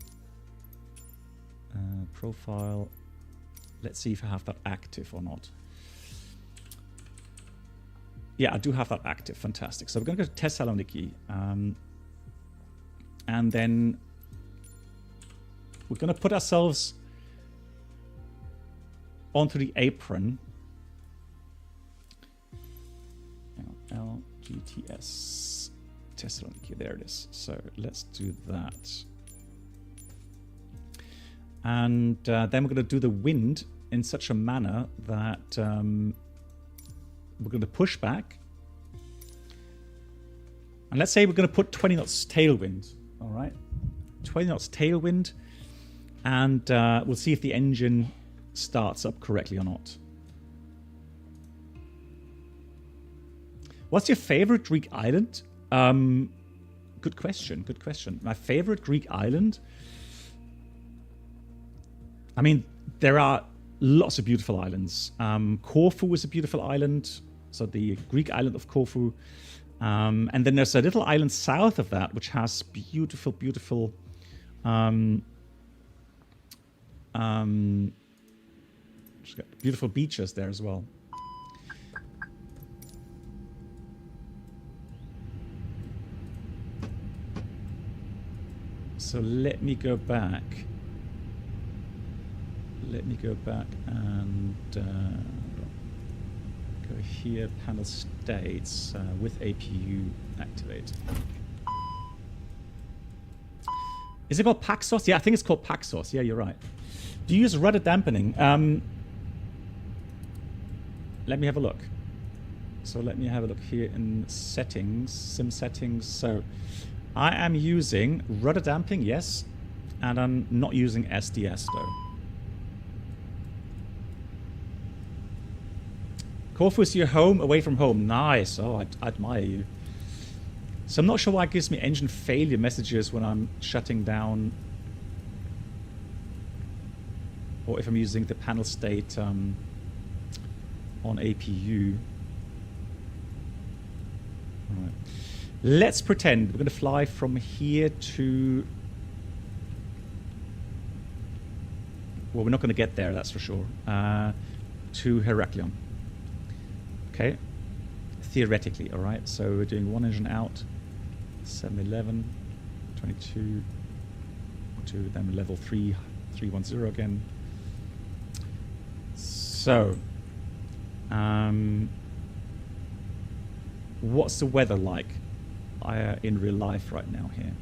Profile. Let's see if I have that active or not. Yeah, I do have that active. Fantastic. So we're going to go to Thessaloniki. And then we're going to put ourselves onto the apron. LGTS Thessaloniki. There it is. So let's do that. And then we're going to do the wind in such a manner that we're going to push back. And let's say we're going to put 20 knots tailwind. All right. 20 knots tailwind. And we'll see if the engine starts up correctly or not. What's your favorite Greek island? Good question. Good question. My favorite Greek island? I mean, there are lots of beautiful islands. Corfu is a beautiful island. So the Greek island of Corfu. And then there's a little island south of that, which has beautiful, beautiful beautiful beaches there as well. So let me go back. Let me go back and go here, panel states with APU activate. Is it called Paxos? Yeah, I think it's called Paxos. Yeah, you're right. Do you use rudder dampening? Let me have a look. So let me have a look here in settings, sim settings. So I am using rudder damping, yes, and I'm not using SDS though. Corfu is your home, away from home. Nice. Oh, I admire you. So I'm not sure why it gives me engine failure messages when I'm shutting down, or if I'm using the panel state on APU. All right. Let's pretend we're going to fly from here to... Well, we're not going to get there, that's for sure. To Heraklion. Okay. Theoretically, all right. So we're doing one engine out. 711, 22, to then level 3, 310 again. So, what's the weather like in real life right now here?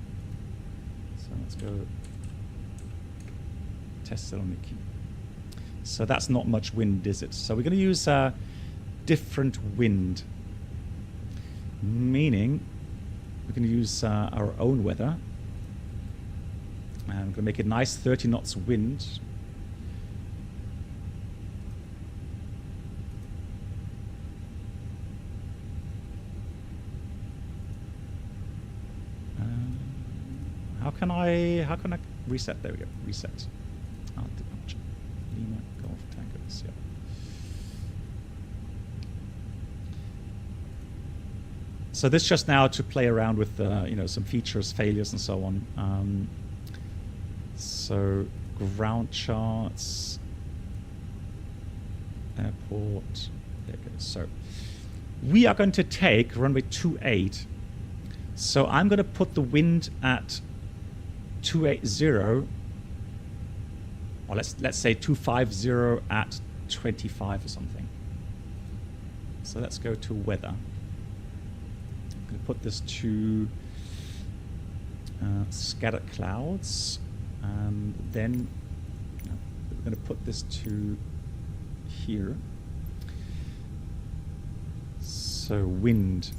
So let's go test it on Mickey. So that's not much wind, is it? So we're going to use different wind, meaning we're going to use our own weather, and I'm going to make it nice 30 knots wind. How can I reset? There we go. Reset. Lima Golf Tankers. Yeah. So this just now to play around with you know, some features, failures, and so on. So ground charts, airport. There it goes. So we are going to take runway 28. So I'm going to put the wind at 280, or let's say 250 at 25 or something. So let's go to weather. I'm going to put this to scattered clouds, and then we're going to put this to here. So wind.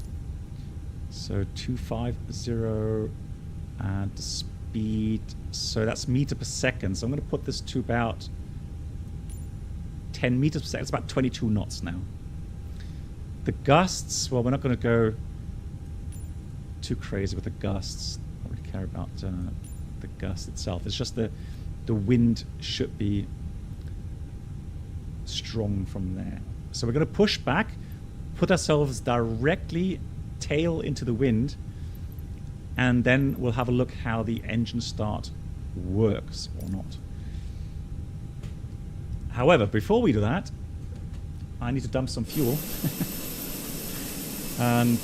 So 250 and speed. So that's meter per second. So I'm going to put this to about 10 meters per second. It's about 22 knots now. The gusts, well, we're not going to go too crazy with the gusts. I don't really care about the gust itself. It's just the wind should be strong from there. So we're going to push back, put ourselves directly tail into the wind, and then we'll have a look how the engine start works or not. However, before we do that, I need to dump some fuel. And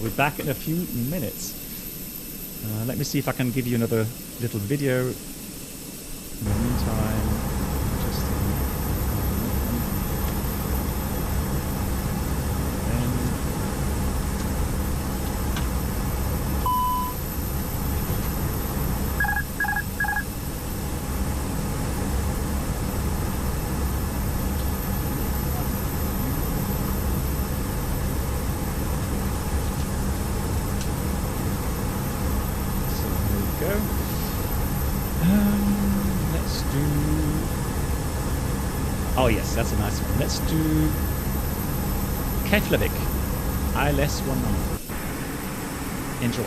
we'll be back in a few minutes. Let me see if I can give you another little video. In the meantime, just oh yes, that's a nice one. Let's do Keflavik, ILS 190. Enjoy.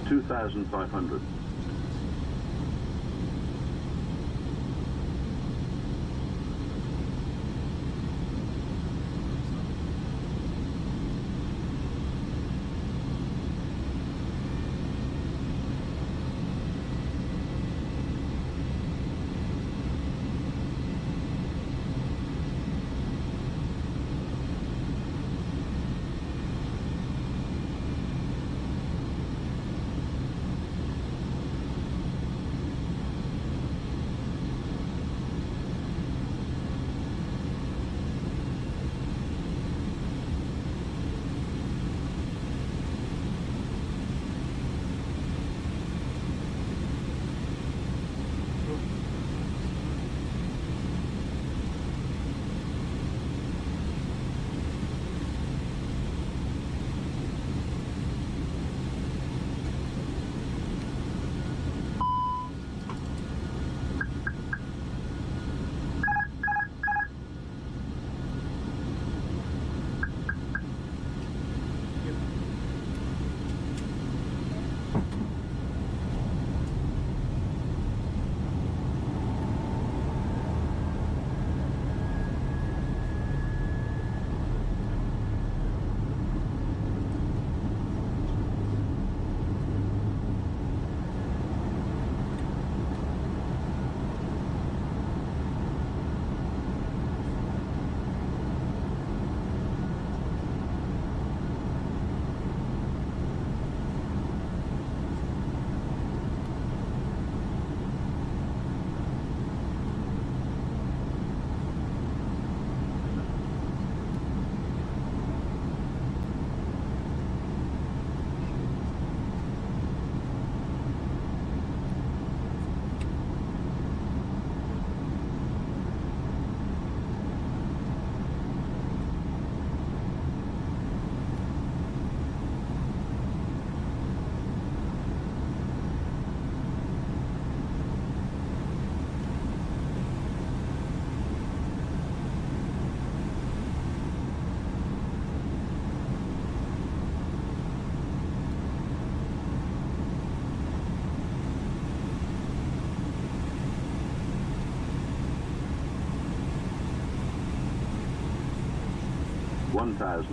2,500. $1,000.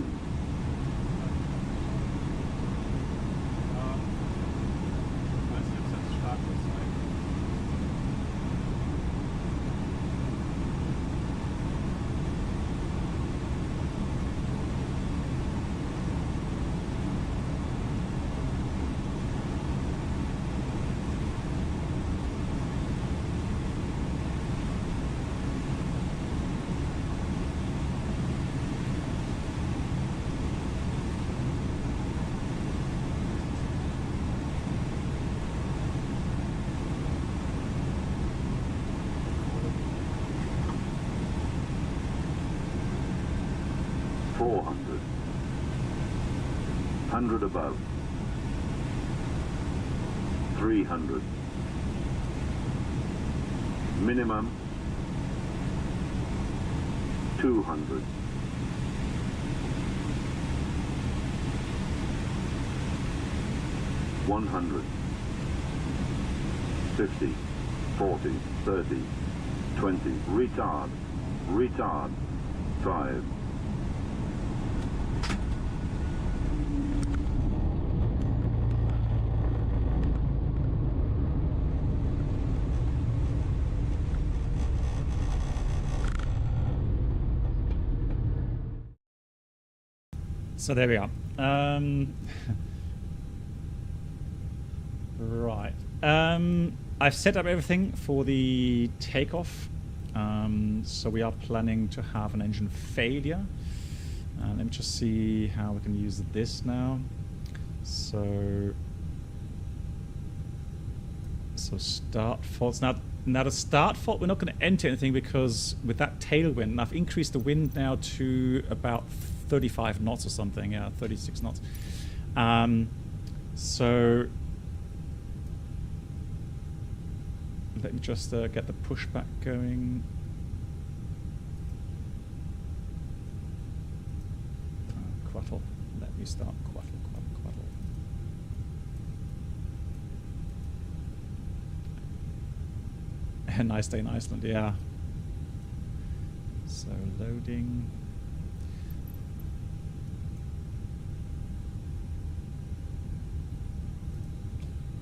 $400. 100 above. 300. Minimum. 200. 100. 50. 40. 30. 20. Retard. Retard. 5. So there we are. Right. I've set up everything for the takeoff. So we are planning to have an engine failure. Let me just see how we can use this now. So start faults. Now the start fault, we're not going to enter anything because with that tailwind, I've increased the wind now to about 35 knots or something. Yeah, 36 knots. So let me just get the pushback going. Quattle. Let me start quattle. Nice day in Iceland, yeah. So loading.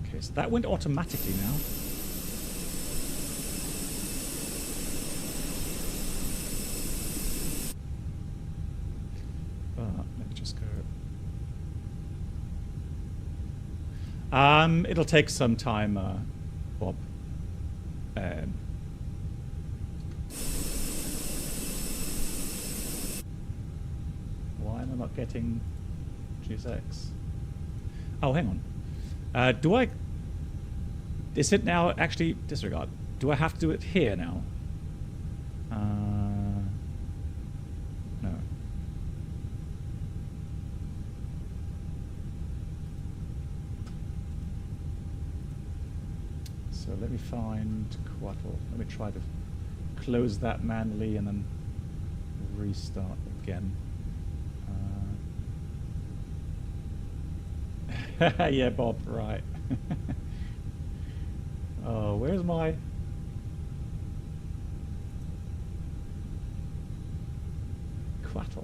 Okay, so that went automatically now. But let me just go. It'll take some time, Bob. Why am I not getting GSX? Oh, hang on. Do I... Is it now actually... Disregard. Do I have to do it here now? No. So let me find Quattro. Let me try to close that manually and then restart again. Yeah, Bob, right. Oh, where's my... Quattro.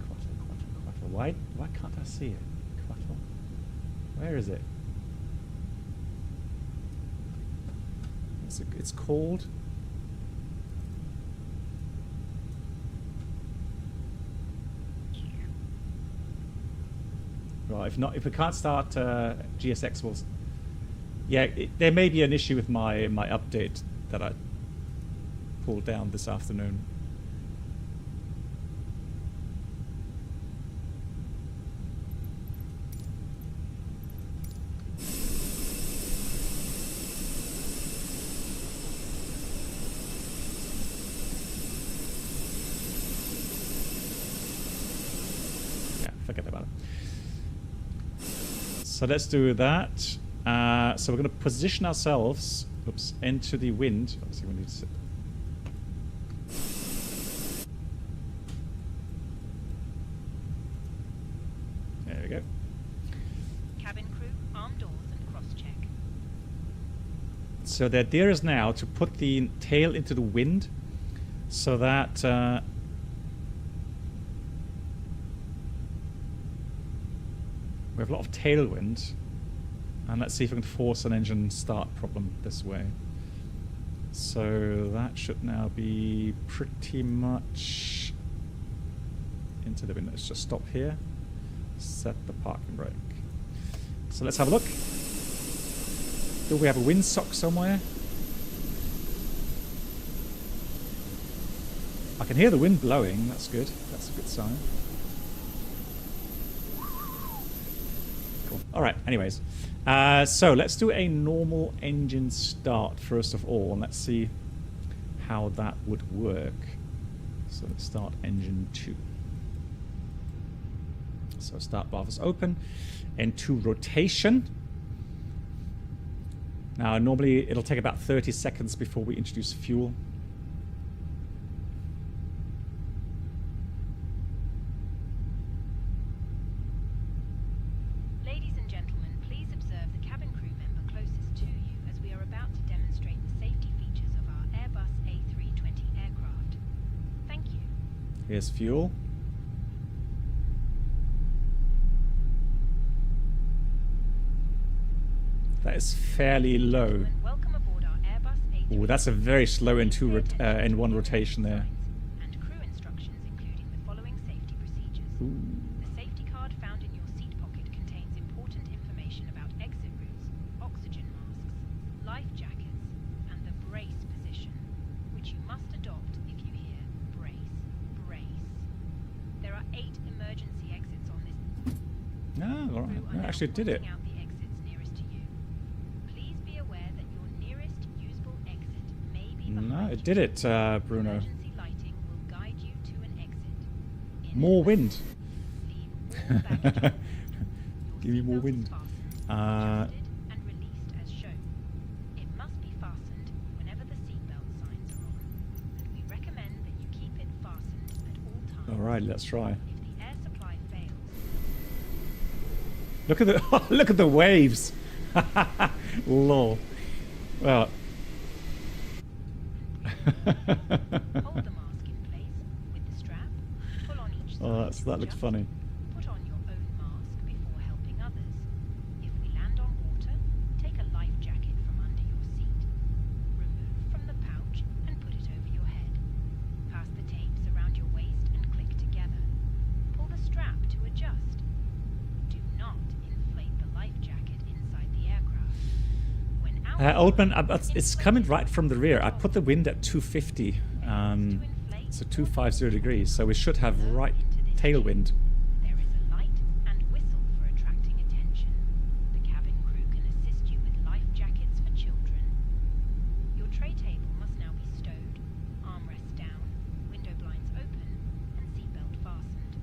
Quattro. Why can't I see it? Quattro. Where is it? It's called... Right, if we can't start GSX, we'll... Yeah, there may be an issue with my update that I pulled down this afternoon. Yeah, forget about it. So let's do that. So we're going to position ourselves, into the wind. Obviously, we need to sit. There we go. Cabin crew, arm doors and cross-check. So the idea is now to put the tail into the wind, so that we have a lot of tailwind. And let's see if we can force an engine start problem this way. So that should now be pretty much into the wind. Let's just stop here. Set the parking brake. So let's have a look. Do we have a windsock somewhere? I can hear the wind blowing. That's good. That's a good sign. Cool. All right. Anyways. So let's do a normal engine start first of all, and let's see how that would work. So let's start engine 2. So start valve is open. N2 rotation. Now normally it'll take about 30 seconds before we introduce fuel. Here's fuel. That is fairly low. Oh, that's a very slow N1 rotation there. And crew instructions including the following safety procedures. The safety card found in your seat pocket contains important information about exit routes, oxygen masks, life jackets, and the brace position, which you must adopt if you hear brace. There are 8 emergency exits on this. No, all right. No, actually, it did it. Out the exits nearest to you. Please be aware that your nearest usable exit may be behind No, it did it, Bruno. Emergency lighting will guide you to an exit. More wind. Leave all baggage on. Give me more wind. Adjusted and released as shown. It must be fastened whenever the seatbelt signs are on, and we recommend that you keep it fastened at all times. All right, let's try. If the air supply fails, Look at the look at the waves. Lol. Well. Hold the mask in place with the strap. Pull on each side. Oh, that looks funny. Put on your own mask before helping others. If we land on water, take a life jacket from under your seat. Remove from the pouch and put it over your head. Pass the tapes around your waist and click together. Pull the strap to adjust. Do not inflate the life jacket inside the aircraft. When out, Oldman, it's coming right from the rear. I put the wind at 250, so 250 degrees, so we should have right tailwind. there is a light and whistle for attracting attention. The cabin crew can assist you with life jackets for children. Your tray table must now be stowed, armrests down, window blinds open, and seatbelt fastened.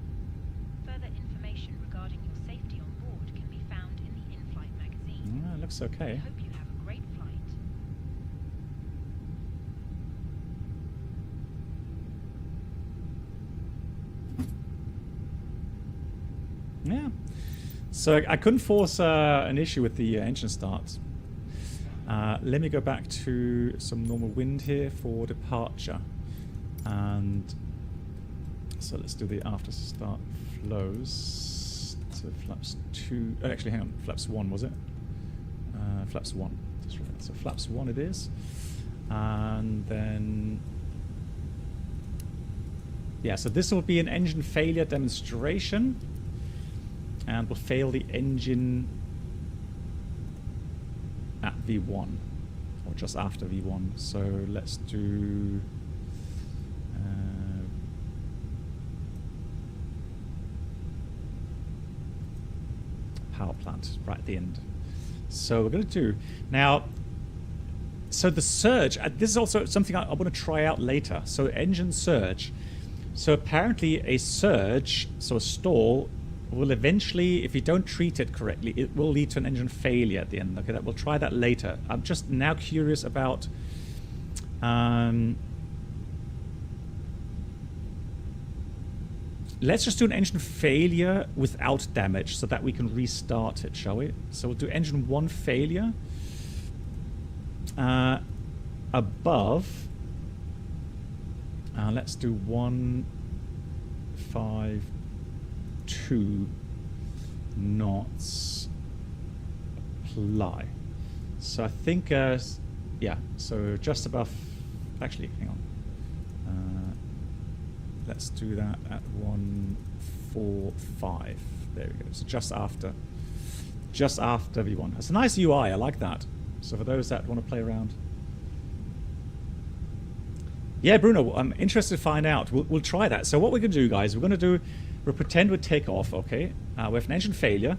Further information regarding your safety on board can be found in the in-flight magazine. Ah, looks okay. Hope you have a great flight. Yeah. So I couldn't force an issue with the engine start. Let me go back to some normal wind here for departure. And so let's do the after start flows. So flaps 2, actually hang on, flaps 1 was it? Flaps 1, that's right. So flaps 1 it is. And then, yeah, so this will be an engine failure demonstration. And we'll fail the engine at V1, or just after V1. So let's do power plant right at the end. So we're going to do now. So the surge. This is also something I want to try out later. So engine surge. So apparently a surge, so a stall, will eventually, if you don't treat it correctly, it will lead to an engine failure at the end. Okay, we'll try that later. I'm just now curious about let's just do an engine failure without damage so that we can restart it, shall we? So we'll do engine 1 failure above. Let's do 152 knots apply. So I think, yeah, so just above, actually, hang on. Let's do that at 145. There we go. So just after V1. It's a nice UI. I like that. So for those that want to play around. Yeah, Bruno, I'm interested to find out. We'll try that. So what we're going to do, guys, we'll pretend we take off, okay? We have an engine failure.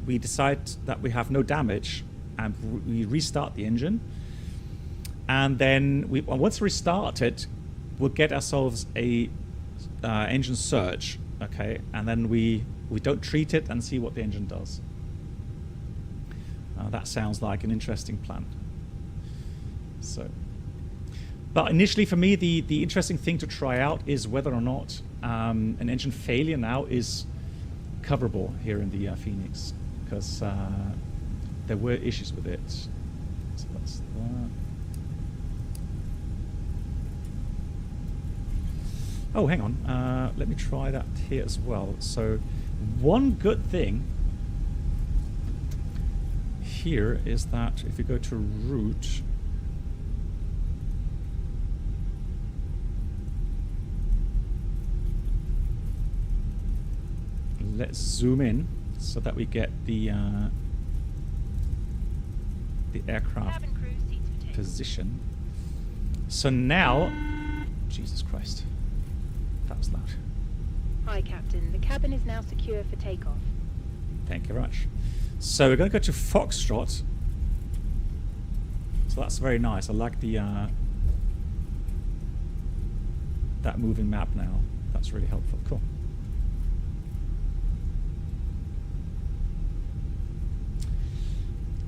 We decide that we have no damage, and we restart the engine. And then once we restart it, we'll get ourselves a engine surge, okay? And then we don't treat it and see what the engine does. That sounds like an interesting plan. So, but initially for me, the interesting thing to try out is whether or not an engine failure now is coverable here in the FENIX, because there were issues with it. So that's that. Oh, hang on. Let me try that here as well. So one good thing here is that if you go to route, let's zoom in so that we get the aircraft position. So now, Jesus Christ. That was loud. Hi, Captain. The cabin is now secure for takeoff. Thank you very much. So we're going to go to Foxtrot. So that's very nice. I like the that moving map now. That's really helpful. Cool.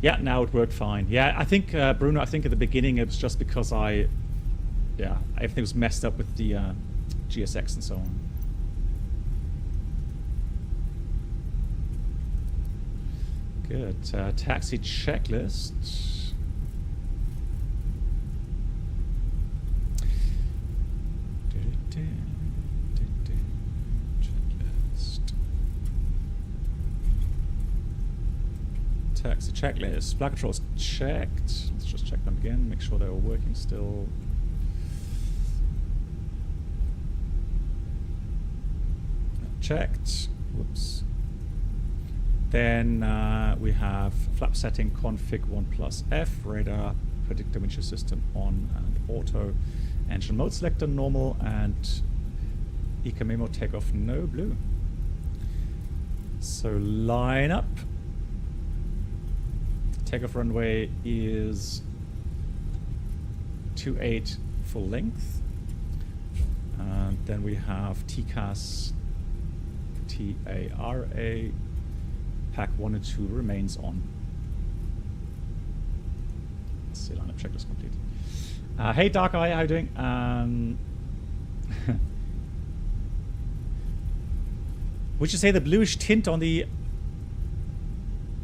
Yeah, now it worked fine. Yeah, I think Bruno. I think at the beginning it was just because everything was messed up with the GSX and so on. Good. Taxi checklist. Taxi checklist. Flight controls checked. Let's just check them again, make sure they're all working still. Checked. Whoops. Then we have flap setting config 1+F, radar, predictor windshield system on and auto, engine mode selector normal, and ECAM takeoff no blue. So line up. Takeoff runway is 28 full length. And then we have TCAS, TARA, pack 1 and 2 remains on. Let's see, lineup checklist complete. Hey Dark Eye, how you doing? Would you say the bluish tint on the...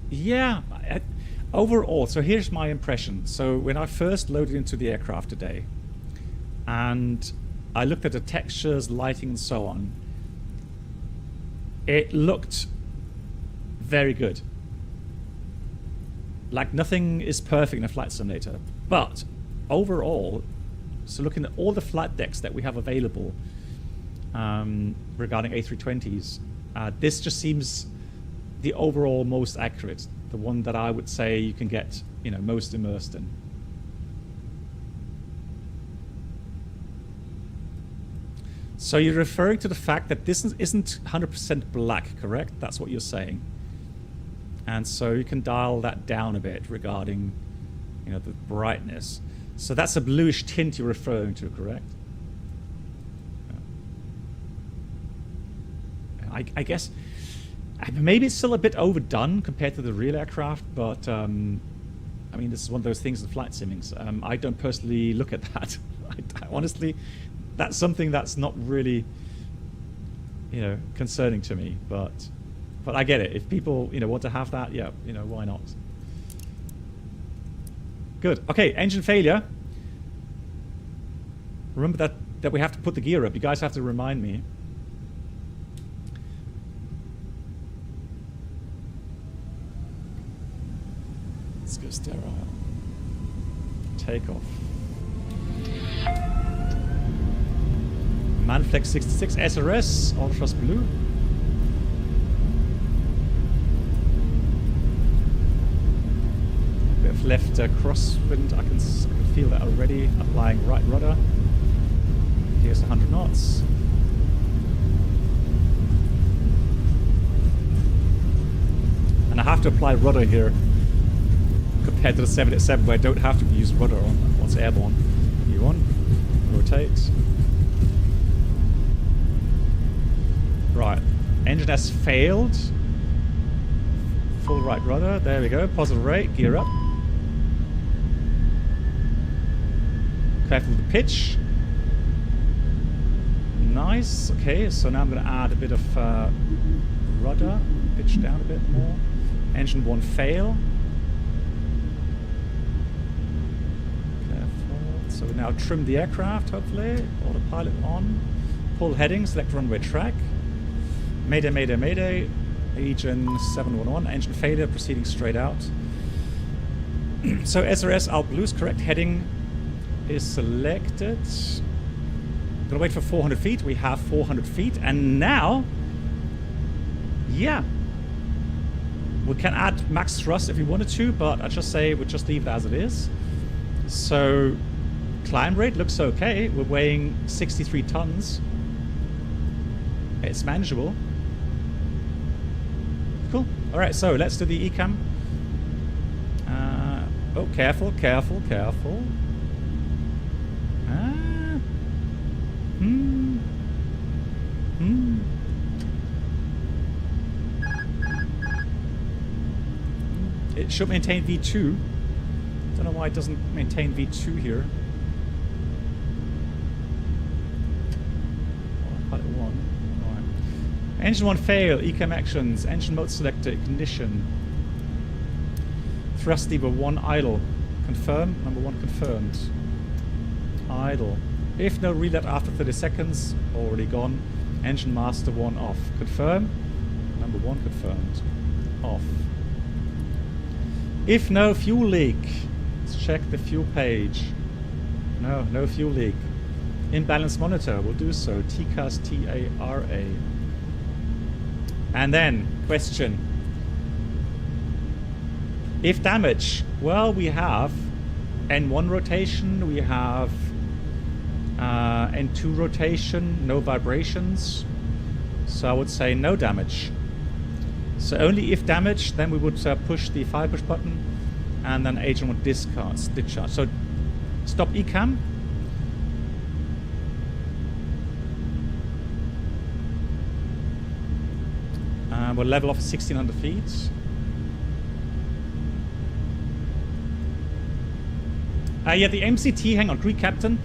Yeah, overall, so here's my impression. So when I first loaded into the aircraft today, and I looked at the textures, lighting and so on, it looked very good. Like nothing is perfect in a flight simulator. But overall, so looking at all the flight decks that we have available regarding A320s, this just seems the overall most accurate. The one that I would say you can get, you know, most immersed in. So you're referring to the fact that this isn't 100% black, correct? That's what you're saying. And so you can dial that down a bit regarding, you know, the brightness. So that's a bluish tint you're referring to, correct? I guess maybe it's still a bit overdone compared to the real aircraft, but I mean, this is one of those things in flight simmings. I don't personally look at that. Honestly, that's something that's not really, you know, concerning to me. But I get it. If people, you know, want to have that, yeah, you know, why not? Good. Okay, engine failure. Remember that we have to put the gear up. You guys have to remind me. Let's go sterile. Takeoff. Manflex 66 SRS, Ultras Blue. Bit of left crosswind. I can feel that already. Applying right rudder. Here's 100 knots. And I have to apply rudder here compared to the 787 where I don't have to use rudder on once airborne. U1, rotate. Right, engine has failed. Full right rudder, there we go. Positive rate, gear up. Careful with the pitch. Nice, okay, so now I'm going to add a bit of rudder. Pitch down a bit more. Engine 1 fail. Careful. So we now trim the aircraft, hopefully. Autopilot on. Pull heading, select runway track. Mayday, mayday, mayday. Agent 711. Engine failure, proceeding straight out. So SRS Alt Blues, correct heading is selected. Gonna wait for 400 feet. We have 400 feet. And now, yeah, we can add max thrust if we wanted to, but I'd just say we'll just leave it as it is. So climb rate looks okay. We're weighing 63 tons. It's manageable. Cool. All right, so let's do the ECAM. Oh, careful, careful, careful. It should maintain V2. Don't know why it doesn't maintain V2 here. Pilot 1. All right. Engine 1 fail. ECAM actions. Engine mode selector. Ignition. Thrust lever 1 idle. Confirm. Number 1 confirmed. Idle. If no relet after 30 seconds, already gone. Engine master 1 off. Confirm. Number 1 confirmed. Off. If no fuel leak, let's check the fuel page. No fuel leak. Imbalance monitor, we'll do so. TCAS TARA. And then, question. If damage, well, we have N1 rotation, we have N2 rotation, no vibrations. So I would say no damage. So only if damage, then we would push the fire push button, and then agent would discharge. So stop ECAM. We'll level off 1600 feet. Yeah, the MCT, hang on, Greek Captain.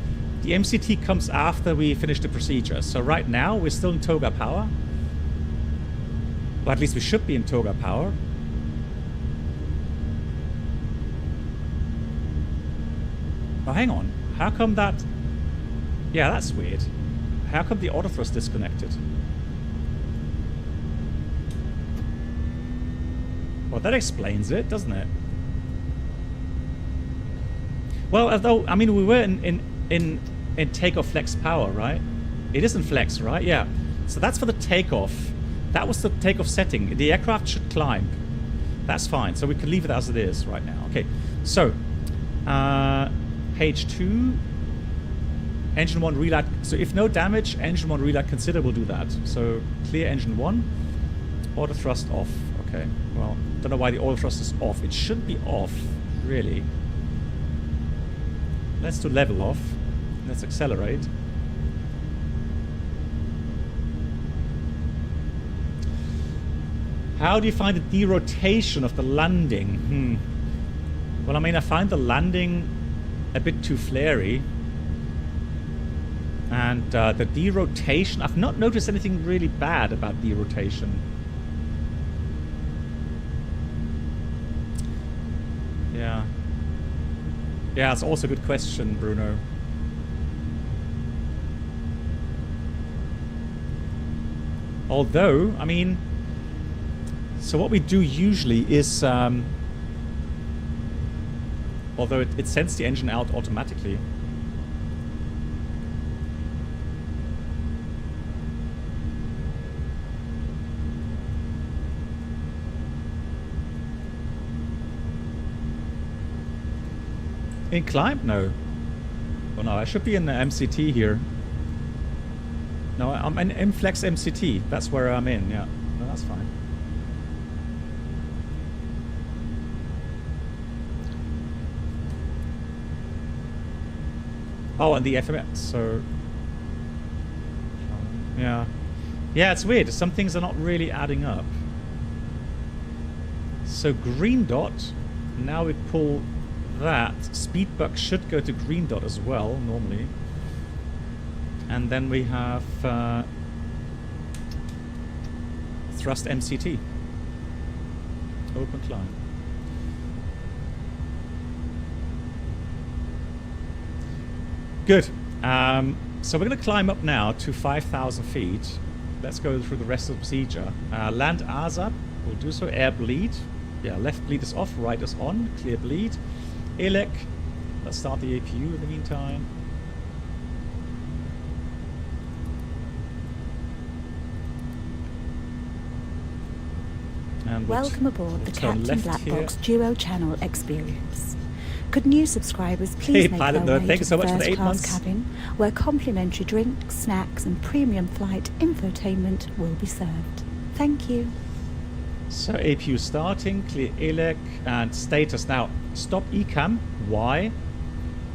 The MCT comes after we finish the procedure. So right now, we're still in toga power. Well, at least we should be in toga power. Oh, hang on. How come that... Yeah, that's weird. How come the autothrust disconnected? Well, that explains it, doesn't it? Well, although, I mean, we were in takeoff flex power, right? It isn't flex, right? Yeah. So that's for the takeoff. That was the takeoff setting. The aircraft should climb. That's fine. So we can leave it as it is right now. Okay. So, H2, engine 1 relight. So if no damage, engine 1 relight consider will do that. So clear engine 1, auto thrust off. Okay. Well, don't know why the auto thrust is off. It should be off, really. Let's do level off. Let's accelerate. How do you find the derotation of the landing? Well, I mean, I find the landing a bit too flary. And the derotation, I've not noticed anything really bad about derotation. Yeah. Yeah, it's also a good question, Bruno. Although, I mean, so what we do usually is, although it sends the engine out automatically. In climb? No. Oh no, I should be in the MCT here. No, I'm in M-Flex MCT. That's where I'm in, yeah. No, that's fine. Oh, and the FMS, so... yeah. Yeah, it's weird. Some things are not really adding up. So green dot, now we pull that. Speed buck should go to green dot as well, normally. And then we have thrust MCT. Open climb. Good. So we're going to climb up now to 5,000 feet. Let's go through the rest of the procedure. Land R's up. We'll do so. Air bleed. Yeah, left bleed is off, right is on. Clear bleed. ELEC. Let's start the APU in the meantime. And welcome aboard the Captain Black Box Duo Channel experience. Could new subscribers please make their way to the first class cabin, where complimentary drinks, snacks and premium flight infotainment will be served. Thank you. So APU starting, clear ELEC and status. Now stop ECAM. Why?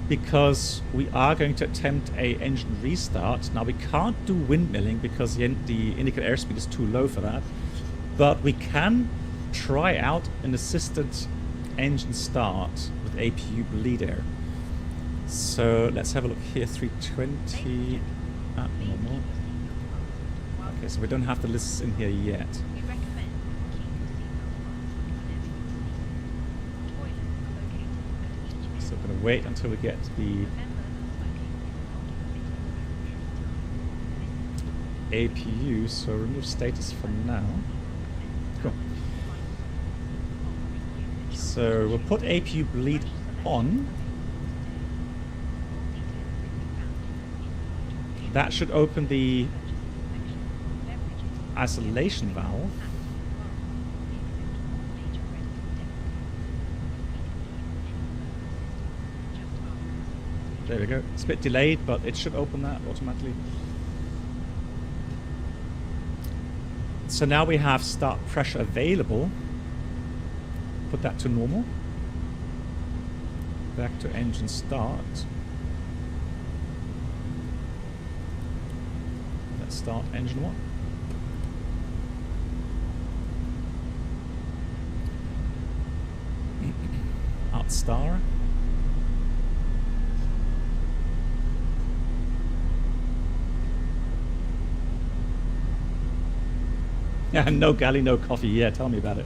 Because we are going to attempt a engine restart. Now we can't do windmilling because the indicated airspeed is too low for that. But we can try out an assisted engine start with APU bleed air. So let's have a look here. 320 normal. Okay, so we don't have the lists in here yet. So we're going to wait until we get the APU. So remove status for now. Cool. So we'll put APU bleed on. That should open the isolation valve. There we go. It's a bit delayed, but it should open that automatically. So now we have start pressure available. Put that to normal. Back to engine start. Let's start engine 1. Out star. Yeah, no galley, no coffee. Yeah, tell me about it.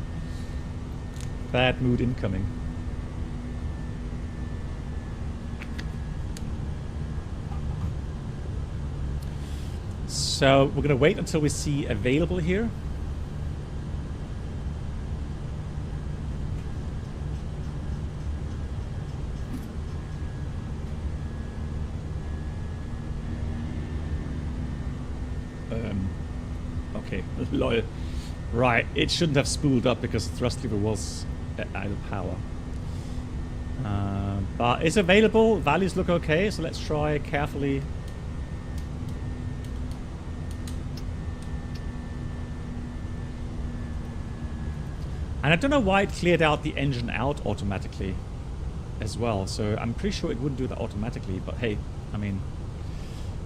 Bad mood incoming. So we're going to wait until we see available here. Okay, lol. Right, it shouldn't have spooled up because the thrust lever was at idle power. But it's available, values look okay, so let's try carefully. And I don't know why it cleared out the engine out automatically as well, so I'm pretty sure it wouldn't do that automatically, but hey, I mean,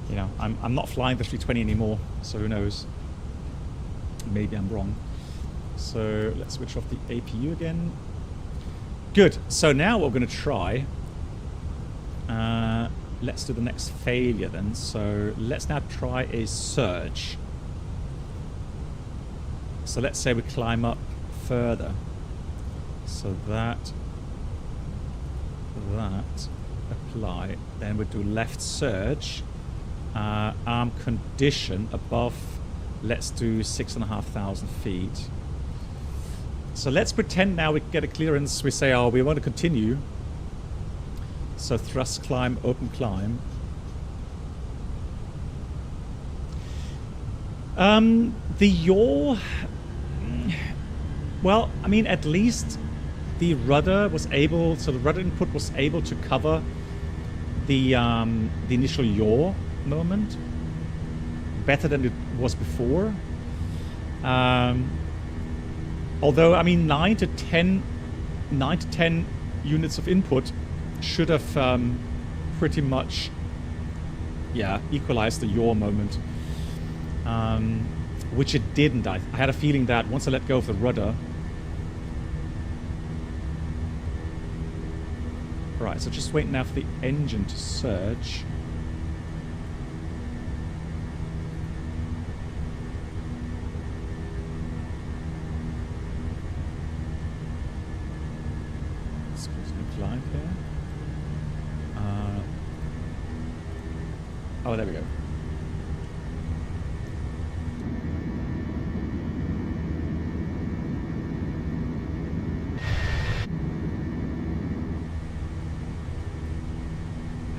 you know, I'm not flying the 320 anymore, so who knows. Maybe I'm wrong. So let's switch off the APU again. Good. So now what we're going to try. Let's do the next failure then. So let's now try a surge. So let's say we climb up further. So that apply. Then we do left surge. Arm condition above. Let's do 6,500 feet. So let's pretend now we get a clearance. We say, oh, we want to continue. So thrust climb, open climb. The yaw. Well, I mean, at least the rudder was able. So the rudder input was able to cover the initial yaw moment better than it was before. Although, I mean, 9 to 10 units of input should have pretty much, yeah, equalized the yaw moment, which it didn't. I had a feeling that once I let go of the rudder. Right, so just wait now for the engine to surge. Live here. Oh, there we go.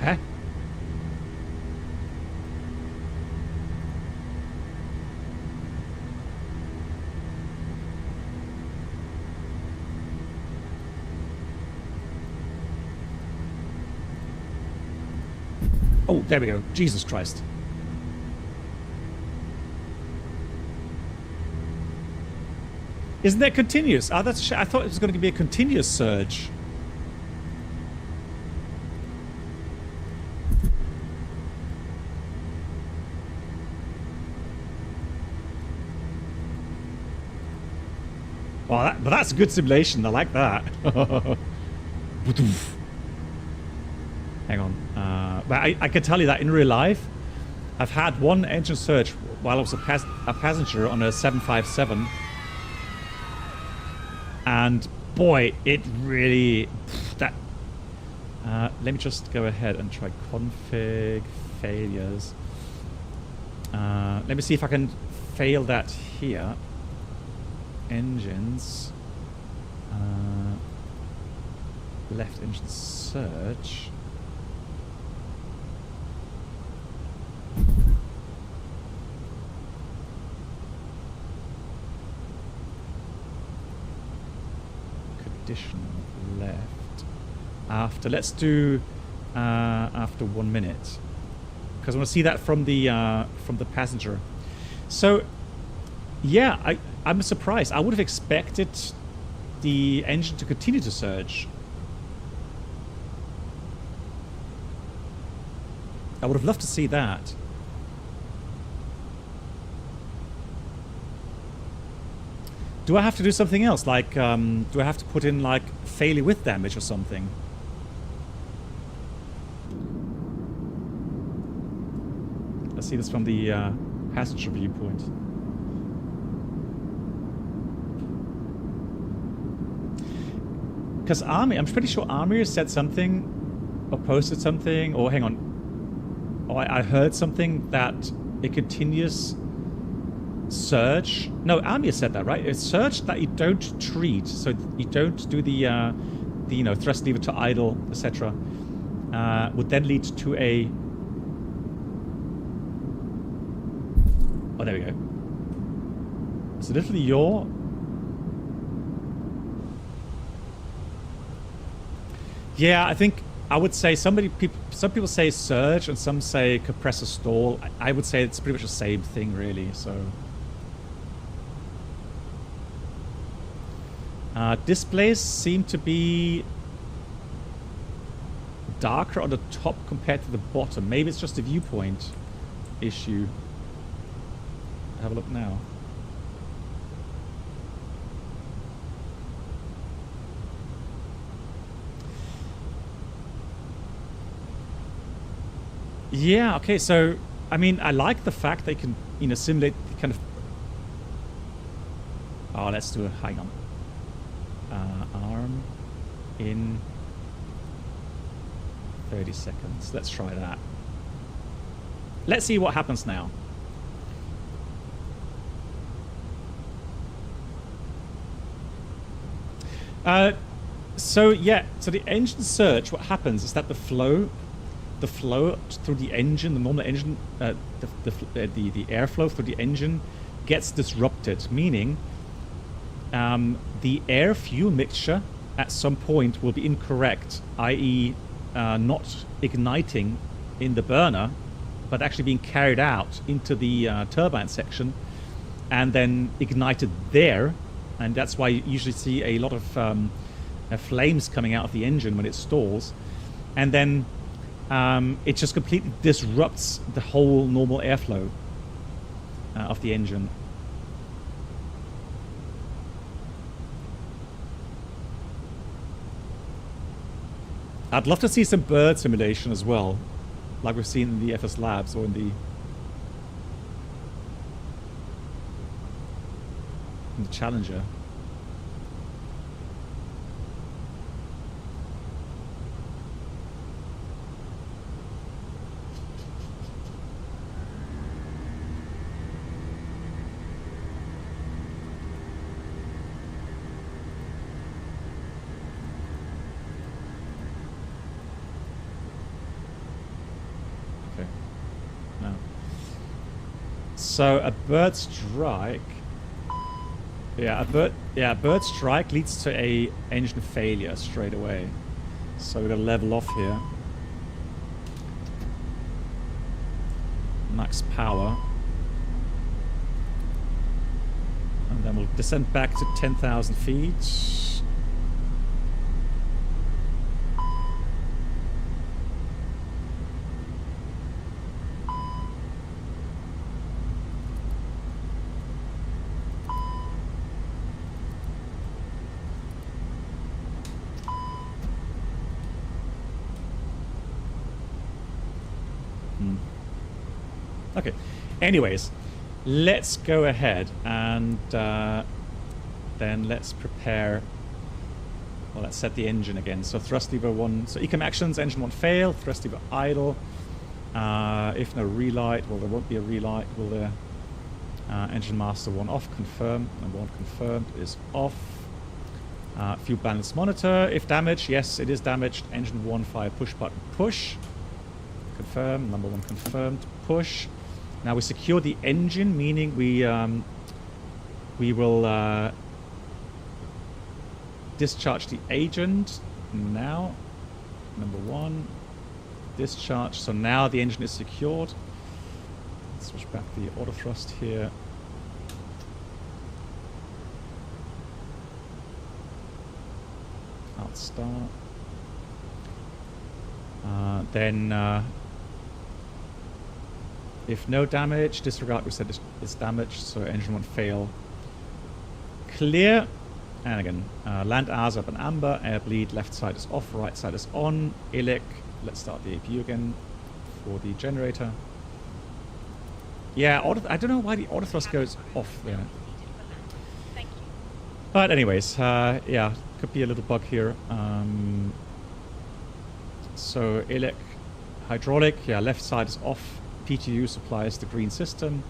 Huh? Oh, there we go. Jesus Christ. Isn't that continuous? Oh, that's I thought it was going to be a continuous surge. Well, but that's a good simulation. I like that. Hang on. But I can tell you that in real life, I've had one engine surge while I was a passenger on a 757. And boy, it really... that. Let me just go ahead and try config failures. Let me see if I can fail that here. Engines. Left engine surge. Condition left. After, let's do after 1 minute, because I want to see that from the passenger. So, yeah, I'm surprised. I would have expected the engine to continue to surge. I would have loved to see that. Do I have to do something else? Like, do I have to put in, like, failure with damage or something? Let's see this from the passenger viewpoint. Because Army, I'm pretty sure Army has said something, or posted something, or hang on. Oh, I heard something that a continuous surge. No, Army has said that, right? It's surge that you don't treat, so you don't do the you know, thrust lever to idle, etc. Would then lead to a. Oh, there we go. So literally yaw. Yeah, I think I would say some people say surge and some say compressor stall. I would say it's pretty much the same thing, really. So displays seem to be darker on the top compared to the bottom. Maybe it's just a viewpoint issue. Have a look now. Yeah, okay, so, I mean, I like the fact they can, you know, simulate the kind of... Oh, let's do a... Hang on. Arm in 30 seconds. Let's try that. Let's see what happens now. So, yeah, so the engine surge, what happens is that the flow through the engine, the normal engine, the airflow through the engine gets disrupted, meaning the air-fuel mixture at some point will be incorrect, i.e. Not igniting in the burner, but actually being carried out into the turbine section and then ignited there, and that's why you usually see a lot of flames coming out of the engine when it stalls, and then it just completely disrupts the whole normal airflow of the engine. I'd love to see some bird simulation as well, like we've seen in the FS Labs or in the Challenger. So a bird strike, a bird strike leads to a engine failure straight away. So we're gonna level off here. Max power, and then we'll descend back to 10,000 feet. Okay, anyways, let's go ahead and then let's prepare. Well, let's set the engine again. So thrust lever 1, so ECAM actions, engine 1 fail, thrust lever idle. If no relight, well, there won't be a relight, will there? Engine master 1 off, confirm, and 1 confirmed is off. Fuel balance monitor. If damaged, yes, it is damaged. Engine 1, fire push button. Push. Confirm. Number 1 confirmed. Push. Now we secure the engine, meaning we will discharge the agent now. Number 1. Discharge. So now the engine is secured. Let's switch back the auto thrust here. I'll start. Then if no damage, disregard, we said it's damaged, so engine 1 fail. Clear. And again, land hours up and amber, air bleed, left side is off, right side is on. ILIC, let's start the APU again for the generator. Yeah, I don't know why the auto thrust goes off there. But anyways, yeah, could be a little bug here. So ILIC, hydraulic, yeah, left side is off. PTU supplies the green system.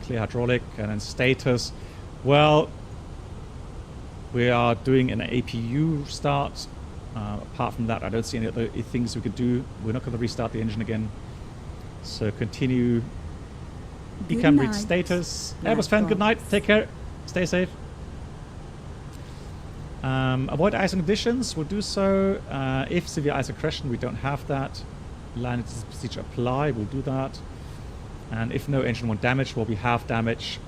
Clear hydraulic, and then status. Well, we are doing an APU start. Apart from that, I don't see any other things we could do. We're not going to restart the engine again. So continue. ECAM reach status. Airbus fan, good night. Take care. Stay safe. Avoid icing conditions. We'll do so. If severe ice aggression, we don't have that. Landing procedure apply. We'll do that. And if no engine 1 damage, well, we have damage.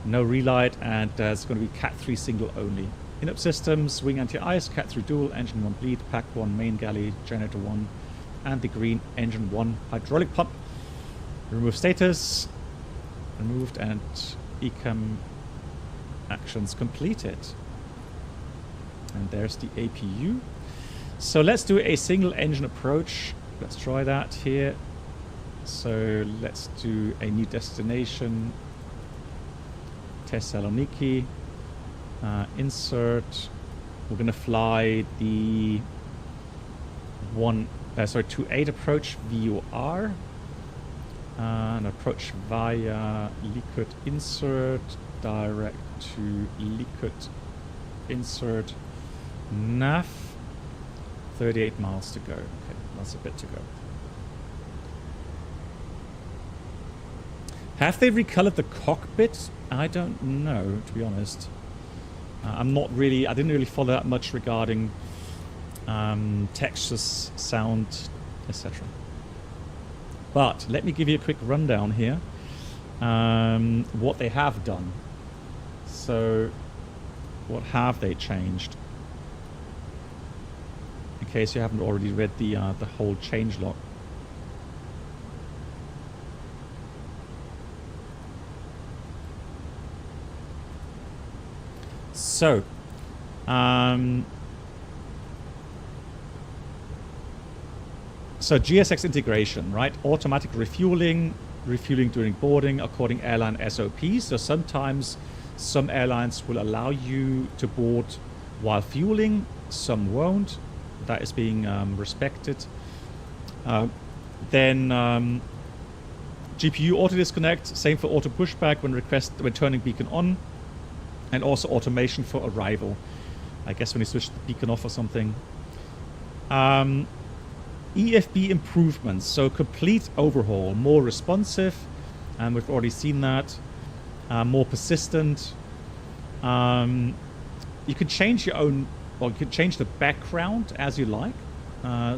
No relight, and it's going to be Cat 3 single only. In-up systems, wing anti-ice, Cat 3 dual, engine 1 bleed, pack 1 main galley, generator 1, and the green engine 1 hydraulic pump. Remove status. Removed, and ECAM actions completed. And there's the APU. So let's do a single engine approach. Let's try that here. So let's do a new destination. Thessaloniki. Insert. We're going to fly the 28 approach VOR. And approach via liquid insert. Direct to liquid insert. nav. 38 miles to go. Okay, that's a bit to go. Have they recolored the cockpit? I don't know, to be honest. I didn't really follow that much regarding textures, sound, etc. But let me give you a quick rundown here. What they have done. So, what have they changed? In case you haven't already read the whole changelog. So, GSX integration, right? Automatic refueling during boarding according airline SOPs. So sometimes some airlines will allow you to board while fueling, some won't. That is being respected. Then GPU auto disconnect, same for auto pushback when turning beacon on, and also automation for arrival. I guess when you switch the beacon off or something. EFB improvements, so complete overhaul, more responsive, and we've already seen that. More persistent. You can change your own, or you can change the background as you like.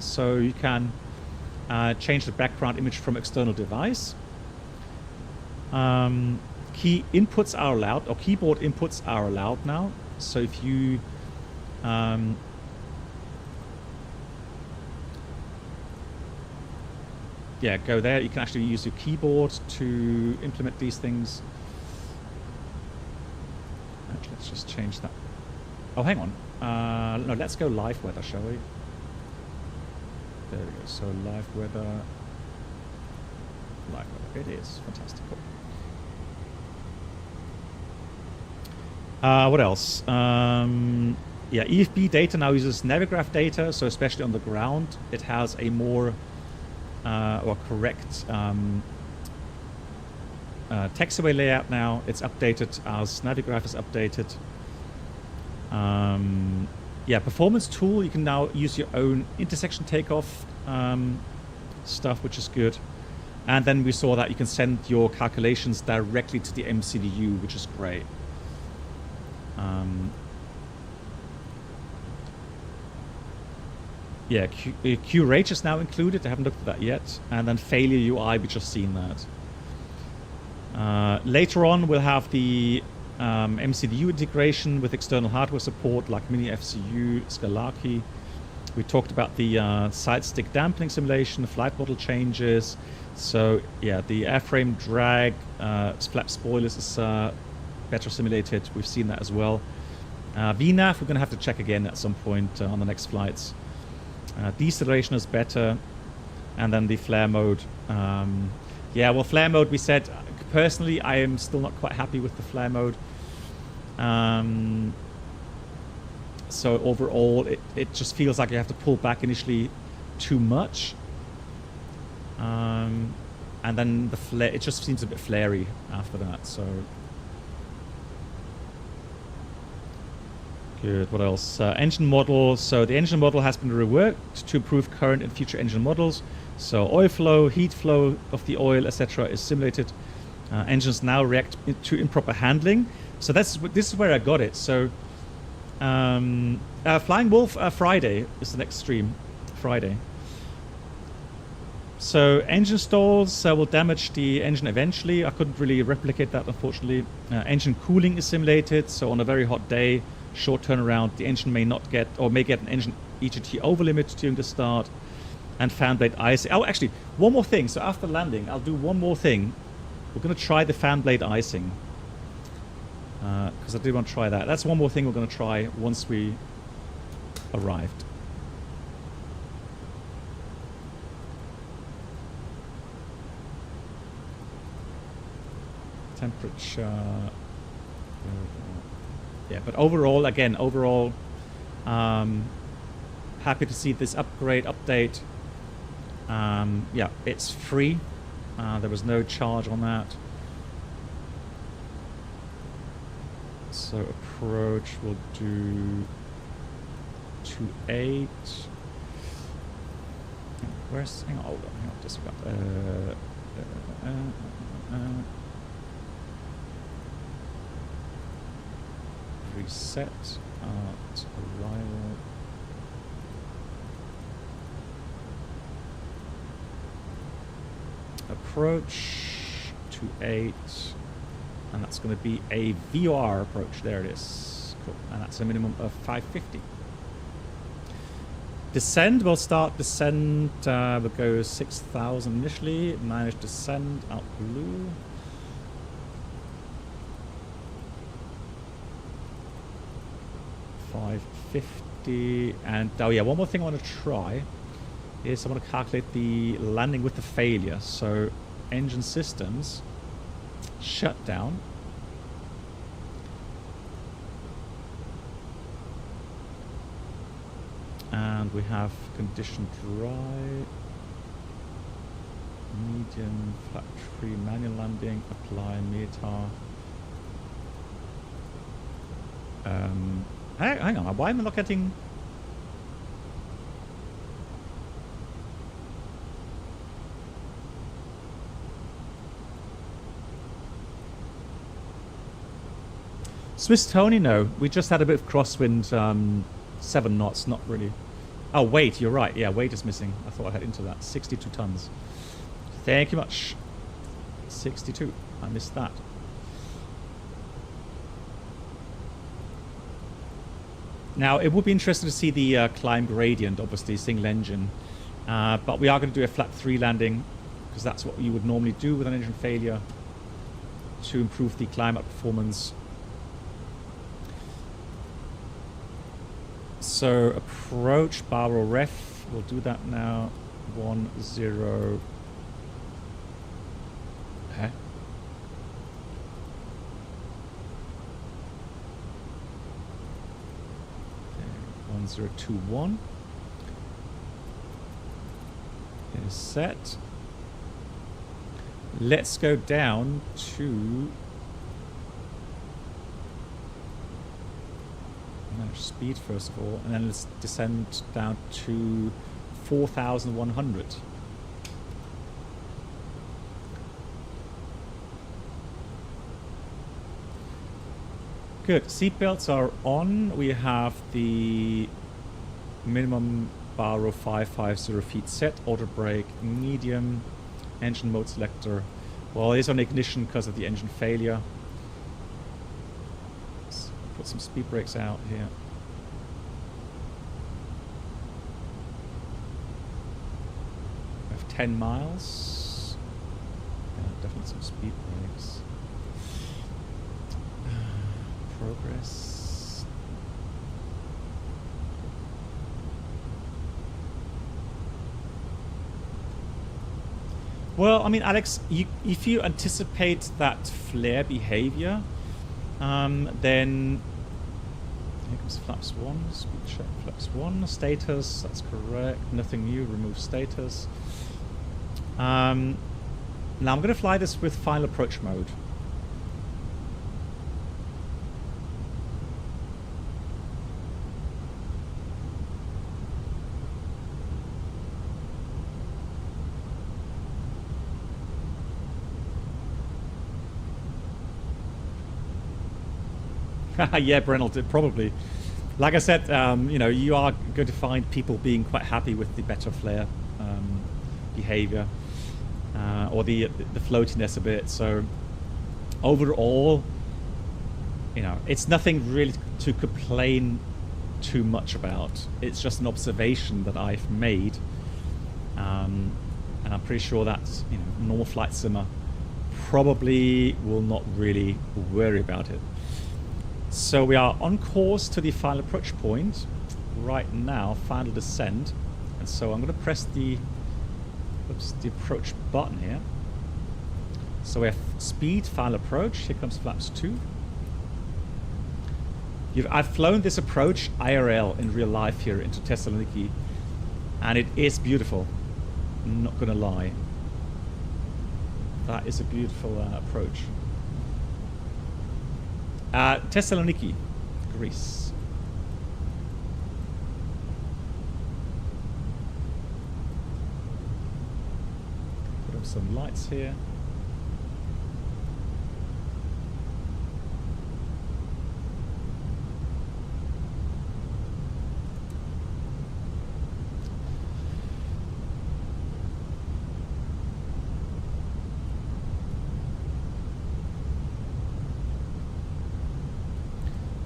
So you can change the background image from external device. Key inputs are allowed, or keyboard inputs are allowed now. So if you go there, you can actually use your keyboard to implement these things. Actually, let's just change that. Oh, hang on. No, let's go live weather, shall we? There we go. So live weather. Live weather. It is fantastic. Cool. What else? EFB data now uses Navigraph data, so especially on the ground, it has a more or correct taxiway layout now. It's updated as Navigraph is updated. yeah, performance tool, you can now use your own intersection takeoff stuff, which is good. And then we saw that you can send your calculations directly to the MCDU, which is great. Yeah, QRH is now included. I haven't looked at that yet. And then failure UI, we just seen that. Later on, we'll have the MCDU integration with external hardware support like Mini FCU, Scalaki. We talked about the side stick dampening simulation, the flight model changes. So yeah, the airframe drag, flap spoilers is better simulated. We've seen that as well. VNAV, we're going to have to check again at some point on the next flights. Deceleration is better. And then the flare mode. Yeah, well, flare mode, we said, personally, I am still not quite happy with the flare mode. So overall, it just feels like you have to pull back initially too much. And then the flare, it just seems a bit flary after that, so. Good, what else? Engine model. So the engine model has been reworked to improve current and future engine models. So oil flow, heat flow of the oil, etc. is simulated. Engines now react to improper handling. So this is where I got it. So Flying Wolf Friday is the next stream. Friday. So engine stalls will damage the engine eventually. I couldn't really replicate that, unfortunately. Engine cooling is simulated. So on a very hot day, short turnaround, the engine may not get, or may get an engine EGT over limit during the start. And fan blade icing. Oh, actually, one more thing. So after landing, I'll do one more thing. We're going to try the fan blade icing. Because I did want to try that. That's one more thing we're going to try once we arrived. Temperature. Yeah, but overall, again, happy to see this update. Yeah, it's free. There was no charge on that. So approach, we'll do 2.8. Where's, hang on, just got reset at arrival. Approach 2.8, and that's going to be a VOR approach. There it is. Cool. And that's a minimum of 550. Descend, we'll start descent. We'll go 6,000 initially. Manage descend out blue. $550. And oh yeah, one more thing I want to try is I want to calculate the landing with the failure. So engine systems shut down. And we have condition dry, medium, flat tree, manual landing, apply METAR. Hang on, why am I not getting... Swiss Tony, no. We just had a bit of crosswind, 7 knots, not really. Oh, weight, you're right. Yeah, weight is missing. I thought I had into that. 62 tons. Thank you much. 62. I missed that. Now, it would be interesting to see the climb gradient, obviously, single engine. But we are going to do a flat 3 landing, because that's what you would normally do with an engine failure to improve the climb up performance. So approach barrel ref, we'll do that now. 10. Okay. 1021 is set. Let's go down to... No, speed first of all, and then let's descend down to 4,100. Good. Seatbelts are on. We have the minimum bar of 550 feet set. Auto brake, medium. Engine mode selector. Well, it is on ignition because of the engine failure. Let's put some speed brakes out here. We have 10 miles. Yeah, definitely some speed brakes. Progress. Well, I mean, Alex, if you anticipate that flare behavior, then here comes flaps 1, speed check, flaps 1, status, that's correct, nothing new, remove status. Now I'm going to fly this with final approach mode. Yeah, Brennell, probably. Like I said, you know, you are going to find people being quite happy with the better flare behavior or the floatiness a bit. So overall, you know, it's nothing really to complain too much about. It's just an observation that I've made, and I'm pretty sure that, you know, normal flight simmer probably will not really worry about it. So we are on course to the final approach point right now, final descent, and so I'm going to press the approach button here. So we have speed, final approach. Here comes flaps 2. I've flown this approach IRL in real life here into Thessaloniki, and it is beautiful. I'm not going to lie. That is a beautiful approach. Thessaloniki, Greece. Put up some lights here.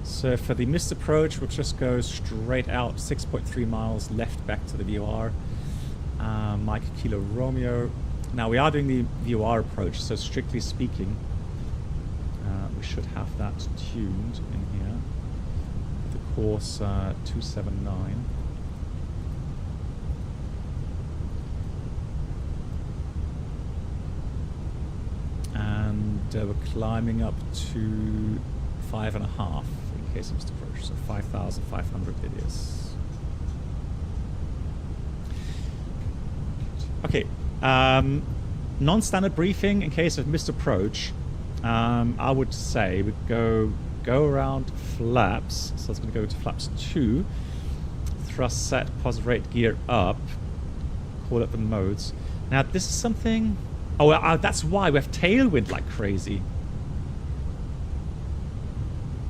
So for the missed approach, we'll just go straight out 6.3 miles left back to the VOR. Mike Kilo Romeo. Now we are doing the VOR approach, so strictly speaking, we should have that tuned in here. The course 279. And we're climbing up to 5.5. Case of missed approach, so 5,500 it is. Okay, non-standard briefing in case of missed approach. I would say we go around flaps, so it's going to go to flaps 2. Thrust set, positive rate, gear up. Call up the modes. Now this is something. Oh, that's why we have tailwind like crazy.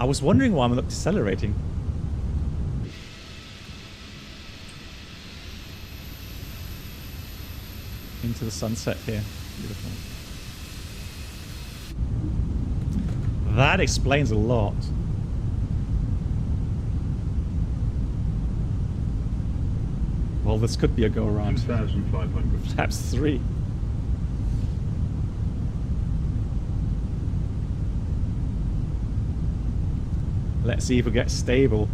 I was wondering why I'm not decelerating. Into the sunset here. Beautiful. That explains a lot. Well, this could be a go-around. 2,500. Perhaps 3. Let's see if we get stable.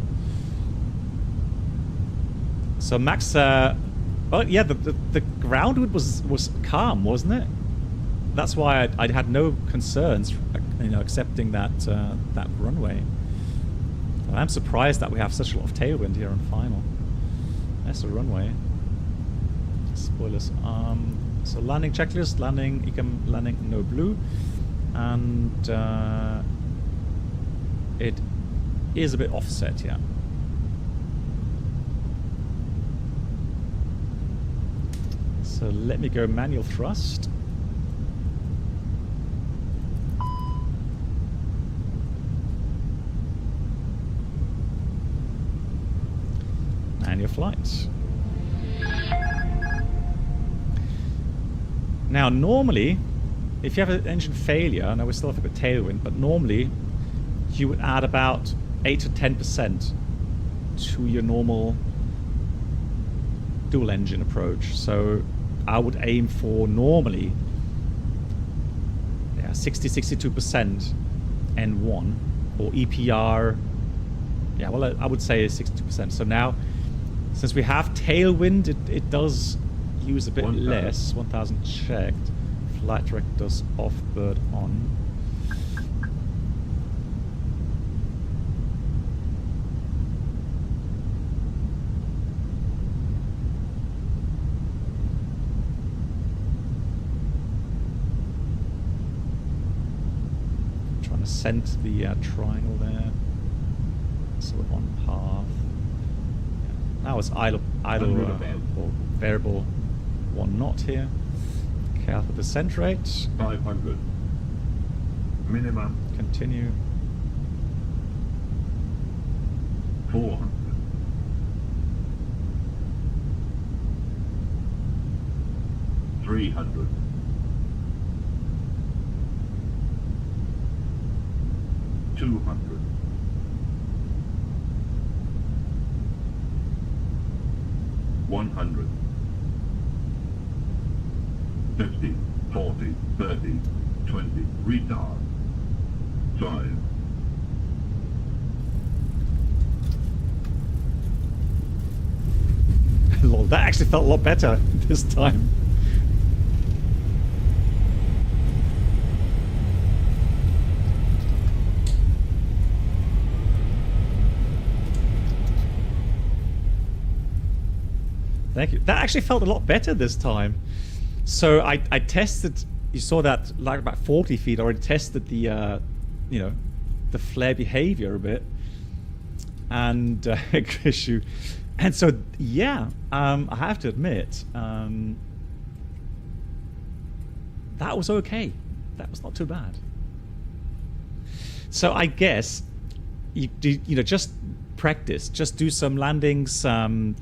So Max, oh yeah, the ground was calm, wasn't it? That's why I had no concerns, you know, accepting that that runway. I'm surprised that we have such a lot of tailwind here on final. That's a runway. Spoilers. So landing checklist, landing, ECAM landing, no blue, and it is a bit offset, yeah. So let me go manual thrust. Manual flight. Now normally, if you have an engine failure, now we still have a bit of tailwind, but normally you would add about 8 to 10% to your normal dual engine approach. So I would aim for normally 60-62% N1 or EPR. Yeah, well, I would say 62%. So now, since we have tailwind, it does use a bit less. 1000 checked. Flight directors off, bird on. Trying to scent the triangle there. So we're on path. Yeah. Now it's idle or variable 1 knot here. Careful descent rate. 500. Minimum. Continue. 400. 300. 200. 100. 50, 40, 30, 20, retard. 5. Lol, that actually felt a lot better this time. Thank you. That actually felt a lot better this time. So I tested, you saw that like about 40 feet, I already tested the, you know, the flare behavior a bit. And issue. And so, yeah, I have to admit, that was okay. That was not too bad. So I guess, you know, just practice, just do some landings,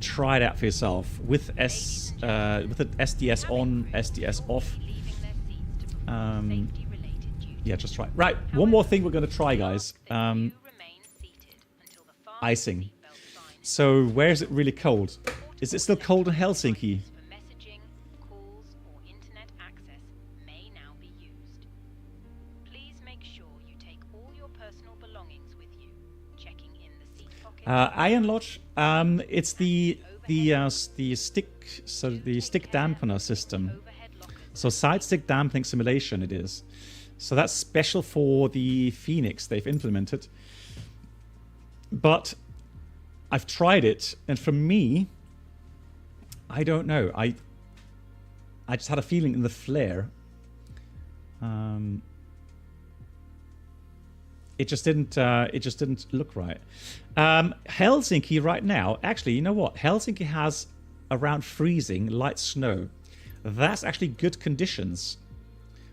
try it out for yourself with with the SDS on, SDS off. Yeah, just try. Right, one more thing we're going to try, guys. Icing. So where is it really cold? Is it still cold in Helsinki? Iron Lodge. It's the stick, so the stick dampener system. So side stick dampening simulation it is. So that's special for the FENIX they've implemented. But I've tried it, and for me, I don't know. I just had a feeling in the flare. It just didn't look right. Helsinki right now, actually, you know what? Helsinki has around freezing, light snow. That's actually good conditions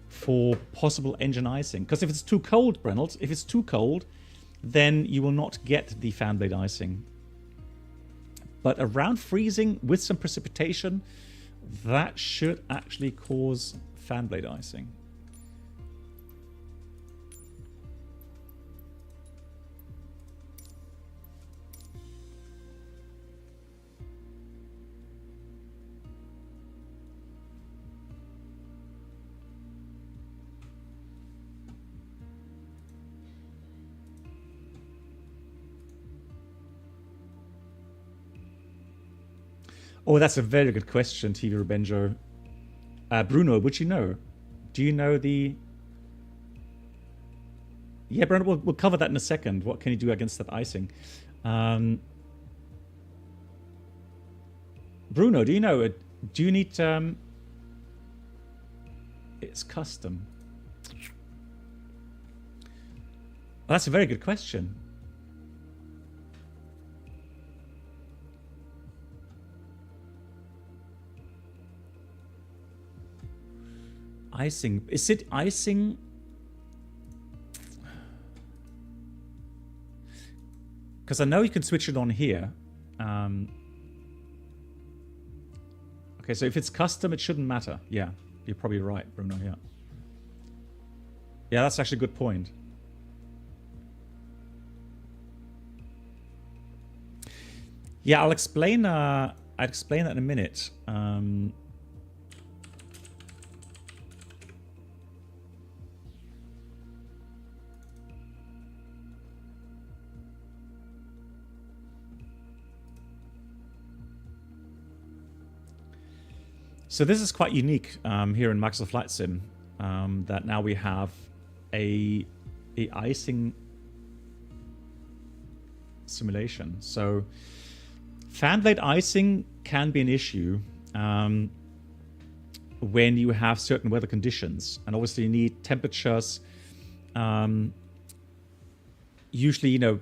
for possible engine icing. Because if it's too cold, Brennelt, if it's too cold, then you will not get the fan blade icing. But around freezing with some precipitation, that should actually cause fan blade icing. Oh, that's a very good question, TV Rebenjo. Bruno, would you know? Do you know the... Yeah, Bruno, we'll cover that in a second. What can you do against that icing? Bruno, do you know? Do you need... It's custom. Well, that's a very good question. Icing. Is it icing? Because I know you can switch it on here. Okay, so if it's custom, it shouldn't matter. Yeah, you're probably right, Bruno. Yeah. Yeah, that's actually a good point. Yeah, I'll explain. I'll explain that in a minute. So this is quite unique here in Microsoft Flight Sim, that now we have a icing simulation. So fan blade icing can be an issue when you have certain weather conditions, and obviously you need temperatures, usually, you know,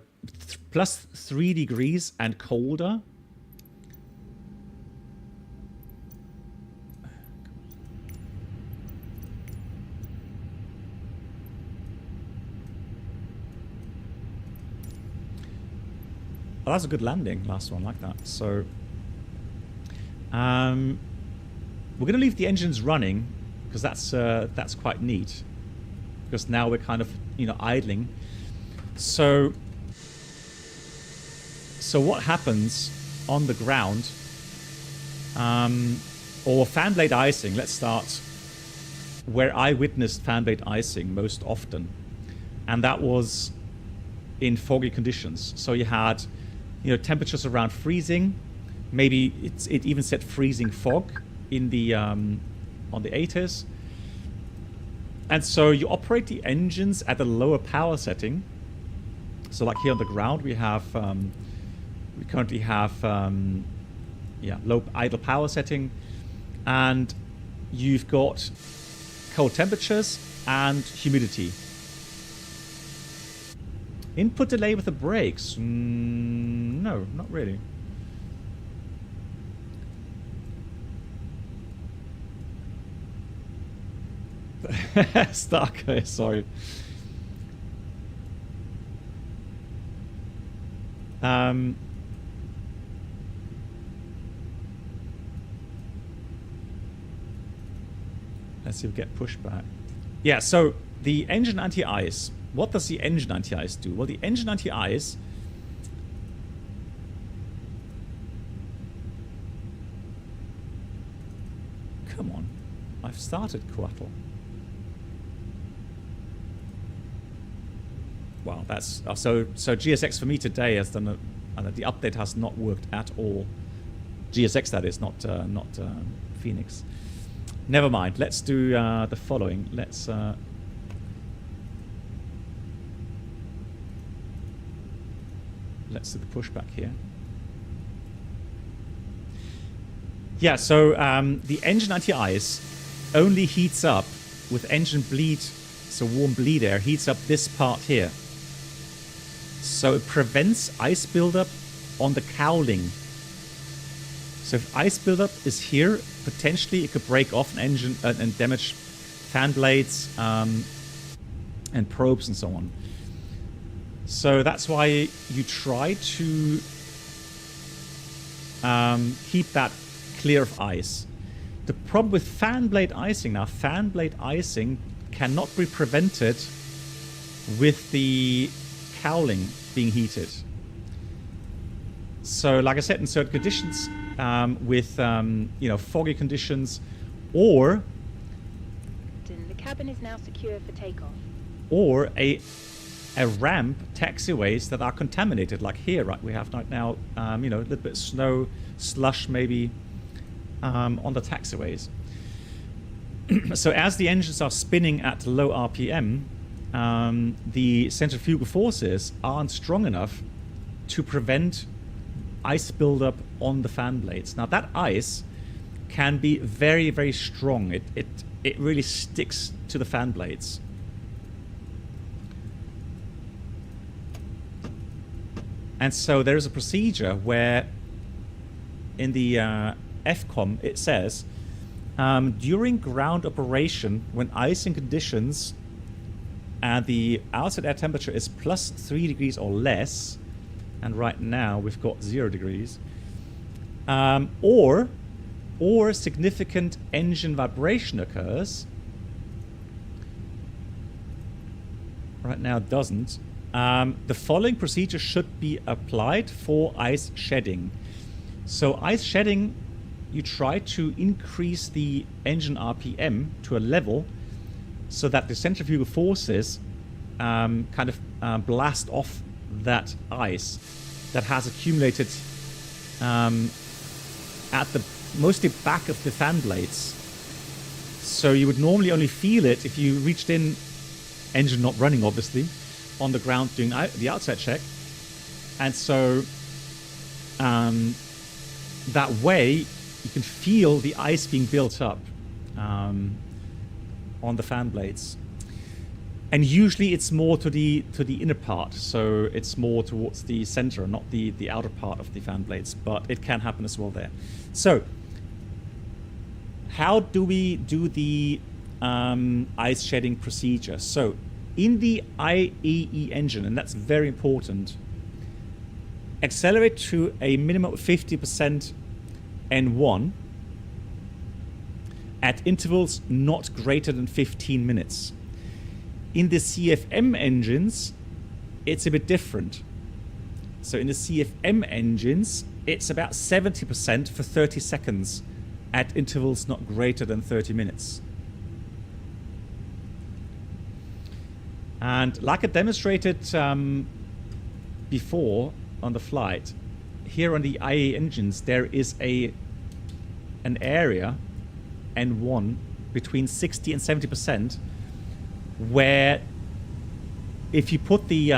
plus 3 degrees and colder. Oh, that's a good landing, last one, like that. So, we're going to leave the engines running because that's quite neat. Because now we're kind of, you know, idling. So what happens on the ground, or fan blade icing? Let's start where I witnessed fan blade icing most often, and that was in foggy conditions. So you had, you know, temperatures around freezing. Maybe it even said freezing fog in the on the ATIS. And so you operate the engines at a lower power setting. So like here on the ground, we have we currently have low idle power setting, and you've got cold temperatures and humidity. Input delay with the brakes? No, not really. Stuck, sorry. Let's see if we get pushback. Yeah, so the engine anti-ice. What does the engine anti-ice do? Well, the engine anti-ice come on. I've started Coatl. Wow, that's so GSX for me today has done the update has not worked at all. GSX, that is, not FENIX. Never mind. Let's do the following. Let's do the pushback here. Yeah, so the engine anti-ice only heats up with engine bleed, so warm bleed air heats up this part here. So it prevents ice buildup on the cowling. So if ice buildup is here, potentially it could break off an engine and damage fan blades and probes and so on. So that's why you try to keep that clear of ice. The problem with fan blade icing now, fan blade icing cannot be prevented with the cowling being heated. So like I said, in certain conditions, with you know, foggy conditions, or The cabin is now secure for takeoff. Or a ramp, taxiways that are contaminated, like here, right? We have right now, you know, a little bit of snow, slush maybe on the taxiways. So as the engines are spinning at low RPM, the centrifugal forces aren't strong enough to prevent ice buildup on the fan blades. Now that ice can be very, very strong. It really sticks to the fan blades. And so there is a procedure where in the FCOM it says During ground operation, when icing conditions and the outside air temperature is plus 3 degrees or less, and right now we've got 0 degrees, or significant engine vibration occurs. Right now it doesn't. The following procedure should be applied for ice shedding. So ice shedding, you try to increase the engine RPM to a level so that the centrifugal forces kind of blast off that ice that has accumulated at the mostly back of the fan blades. So you would normally only feel it if you reached in, engine not running obviously, on the ground doing the outside check. And so that way you can feel the ice being built up on the fan blades. And usually it's more to the inner part, so it's more towards the center, not the outer part of the fan blades, but it can happen as well there. So how do we do the ice shedding procedure? So in the IAE engine, and that's very important, accelerate to a minimum of 50% N1 at intervals not greater than 15 minutes. In the CFM engines, it's a bit different. So in the CFM engines, it's about 70% for 30 seconds at intervals not greater than 30 minutes. And like I demonstrated before on the flight, here on the IA engines, there is an area, N1, between 60 and 70%, where if you put the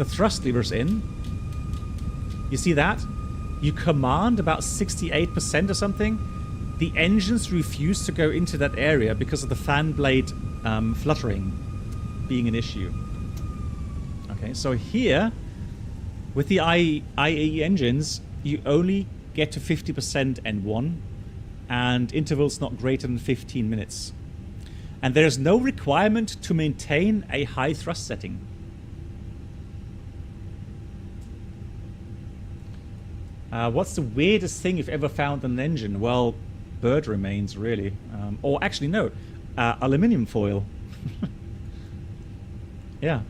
thrust levers in, you see that? You command about 68% or something. The engines refuse to go into that area because of the fan blade fluttering being an issue. Okay, so here, with the IAE engines, you only get to 50% N1 and intervals not greater than 15 minutes. And there's no requirement to maintain a high thrust setting. What's the weirdest thing you've ever found in an engine? Well, bird remains, really. Or actually, no, aluminium foil. Yeah,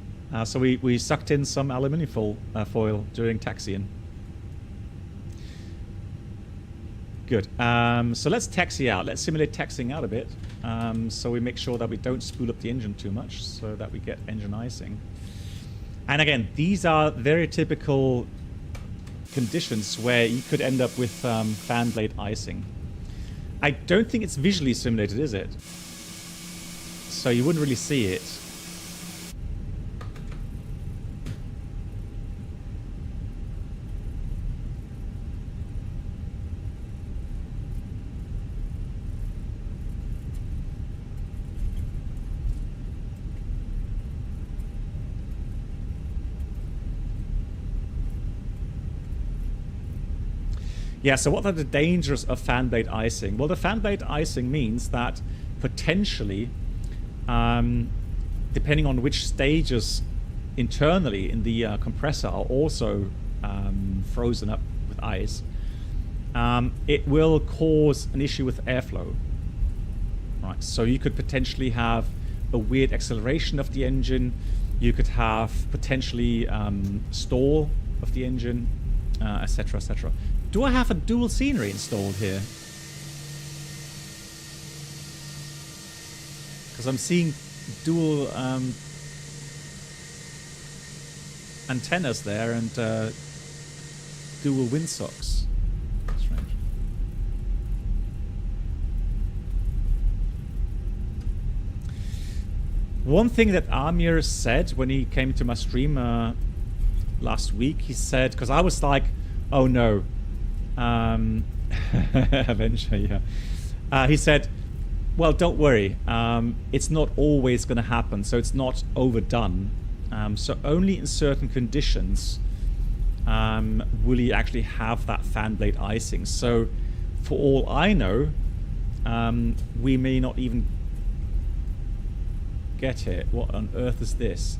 so we sucked in some aluminium foil during taxiing. Good. So let's taxi out. Let's simulate taxiing out a bit. So we make sure that we don't spool up the engine too much so that we get engine icing. And again, these are very typical conditions where you could end up with fan blade icing. I don't think it's visually simulated, is it? So you wouldn't really see it. Yeah, so what are the dangers of fan blade icing? Well, the fan blade icing means that potentially, depending on which stages internally in the compressor are also frozen up with ice, it will cause an issue with airflow. Right, so you could potentially have a weird acceleration of the engine. You could have potentially stall of the engine, etc., etc. Do I have a dual scenery installed here? Because I'm seeing dual antennas there and dual windsocks. Strange. One thing that Amir said when he came to my stream last week, he said, because I was like, oh no, Avenger, yeah. He said, well, don't worry, it's not always going to happen, so it's not overdone. So only in certain conditions will you actually have that fan blade icing? So for all I know, we may not even get it. What on earth is this?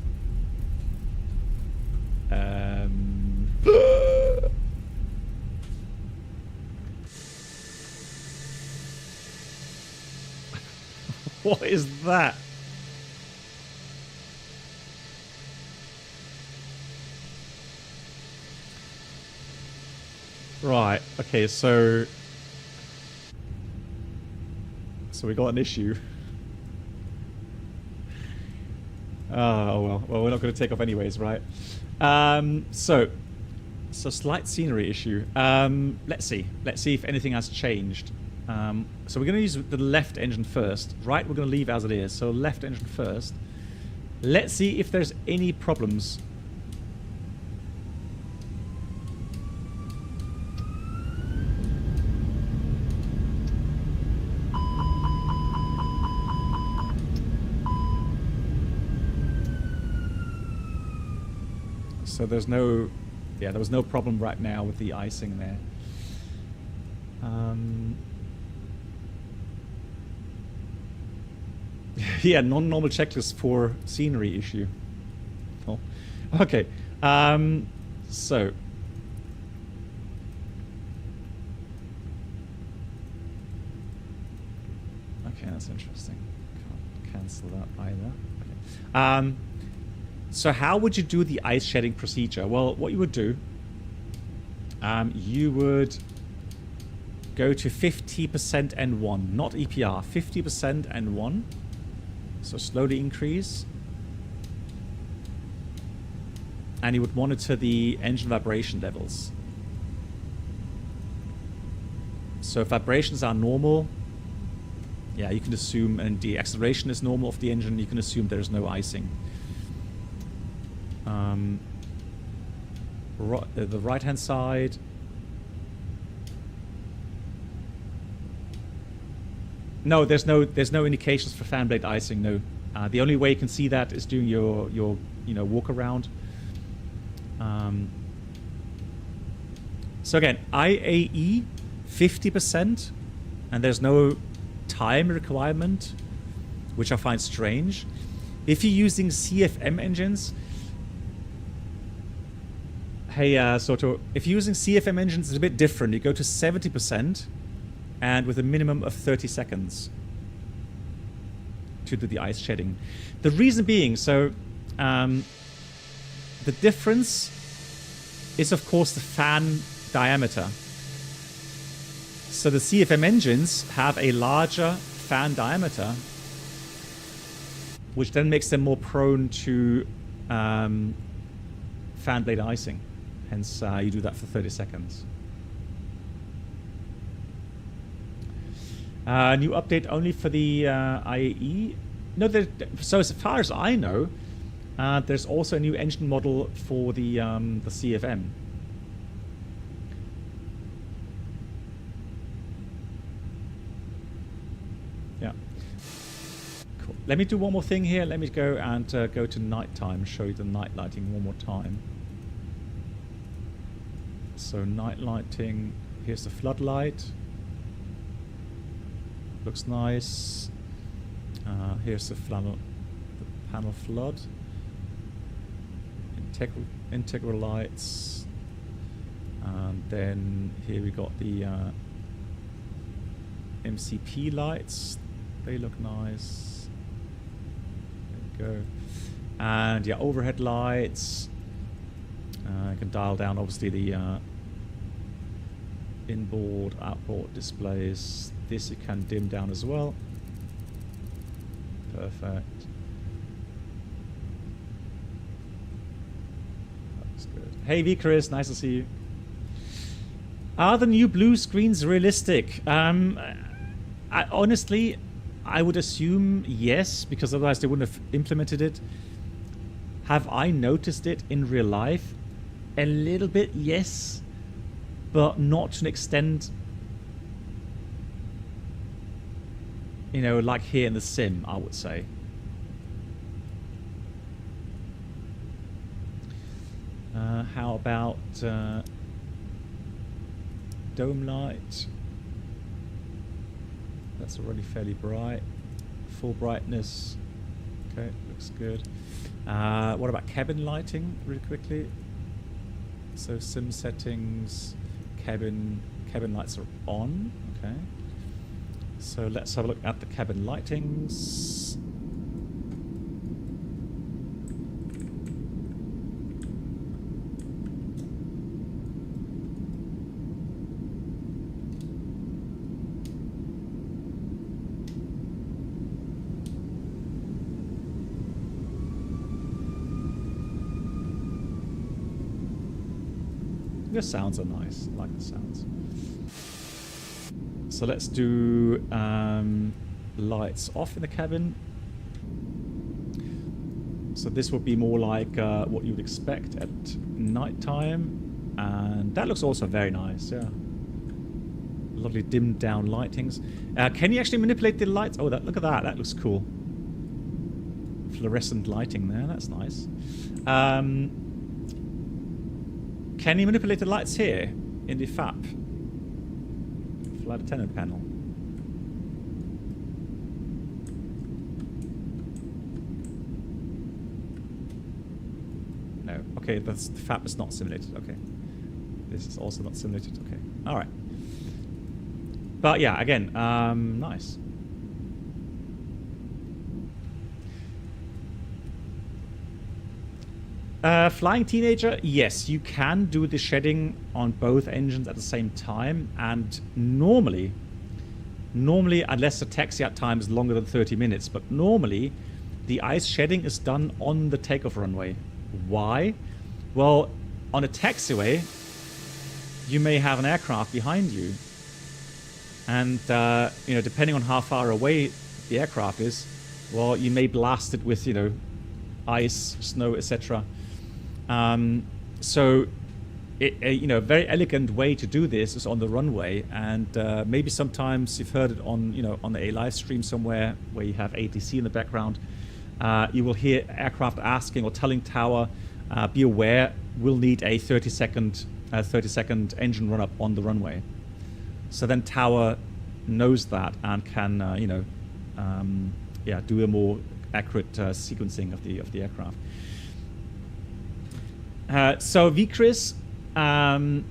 What is that? Right, okay, so we got an issue. Oh well, we're not going to take off anyways, right? So slight scenery issue. Let's see if anything has changed. So we're going to use the left engine first. Right, we're going to leave as it is. So left engine first. Let's see if there's any problems. So there's no, there was no problem right now with the icing there. Yeah, non-normal checklist for scenery issue. Oh, okay. So okay, that's interesting. Can't cancel that either. Okay. So how would you do the ice shedding procedure? Well, what you would do, you would go to 50% N1, not EPR, 50% N1. So slowly increase. And you would monitor the engine vibration levels. So if vibrations are normal, yeah, you can assume, and the acceleration is normal of the engine, you can assume there's no icing. The right-hand side. No, there's no indications for fan blade icing. No, the only way you can see that is doing your walk around. So again, IAE 50%, and there's no time requirement, which I find strange. If you're using CFM engines, hey, Soto, if you're using CFM engines, it's a bit different. You go to 70%, and with a minimum of 30 seconds to do the ice shedding. The reason being, so the difference is, of course, the fan diameter. So the CFM engines have a larger fan diameter, which then makes them more prone to fan blade icing. Hence, you do that for 30 seconds. New update only for the IAE. No, so as far as I know, there's also a new engine model for the CFM. Yeah. Cool. Let me do one more thing here. Let me go and go to nighttime and show you the night lighting one more time. So night lighting. Here's the floodlight. Looks nice. Here's the panel flood. Integral lights. And then here we got the MCP lights. They look nice. There we go. And yeah, overhead lights. I can dial down obviously the inboard, outboard displays. This you can dim down as well. Perfect. That's good. Hey V-Chris, nice to see you. Are the new blue screens realistic? Honestly, I would assume yes, because otherwise they wouldn't have implemented it. Have I noticed it in real life? A little bit, yes, but not to an extent, you know, like here in the sim, I would say. How about dome light? That's already fairly bright. Full brightness. Okay, looks good. What about cabin lighting, really quickly? So sim settings, cabin lights are on. Okay. So let's have a look at the cabin lightings. The sounds are nice. I like the sounds. So let's do lights off in the cabin. So this would be more like what you would expect at nighttime, and that looks also very nice. Yeah, lovely dimmed down lightings. Can you actually manipulate the lights? Oh, look at that. That looks cool. Fluorescent lighting there. That's nice. Can you manipulate the lights here in the FAP? Flight attendant panel. No. Okay, the FAP is not simulated. Okay. This is also not simulated. Okay. Alright. But yeah, again, nice. Flying Teenager, yes, you can do the shedding on both engines at the same time, and normally, unless the taxi out time is longer than 30 minutes, but normally the ice shedding is done on the takeoff runway. Why? Well, on a taxiway, you may have an aircraft behind you, and you know, depending on how far away the aircraft is, well, you may blast it with, you know, ice, snow, etc. So, you know, a very elegant way to do this is on the runway, and maybe sometimes you've heard it on, you know, on a live stream somewhere where you have ATC in the background. You will hear aircraft asking or telling tower, be aware, we'll need a 30-second engine run up on the runway. So then tower knows that and can, you know, yeah, do a more accurate sequencing of the aircraft. So VCRIS, on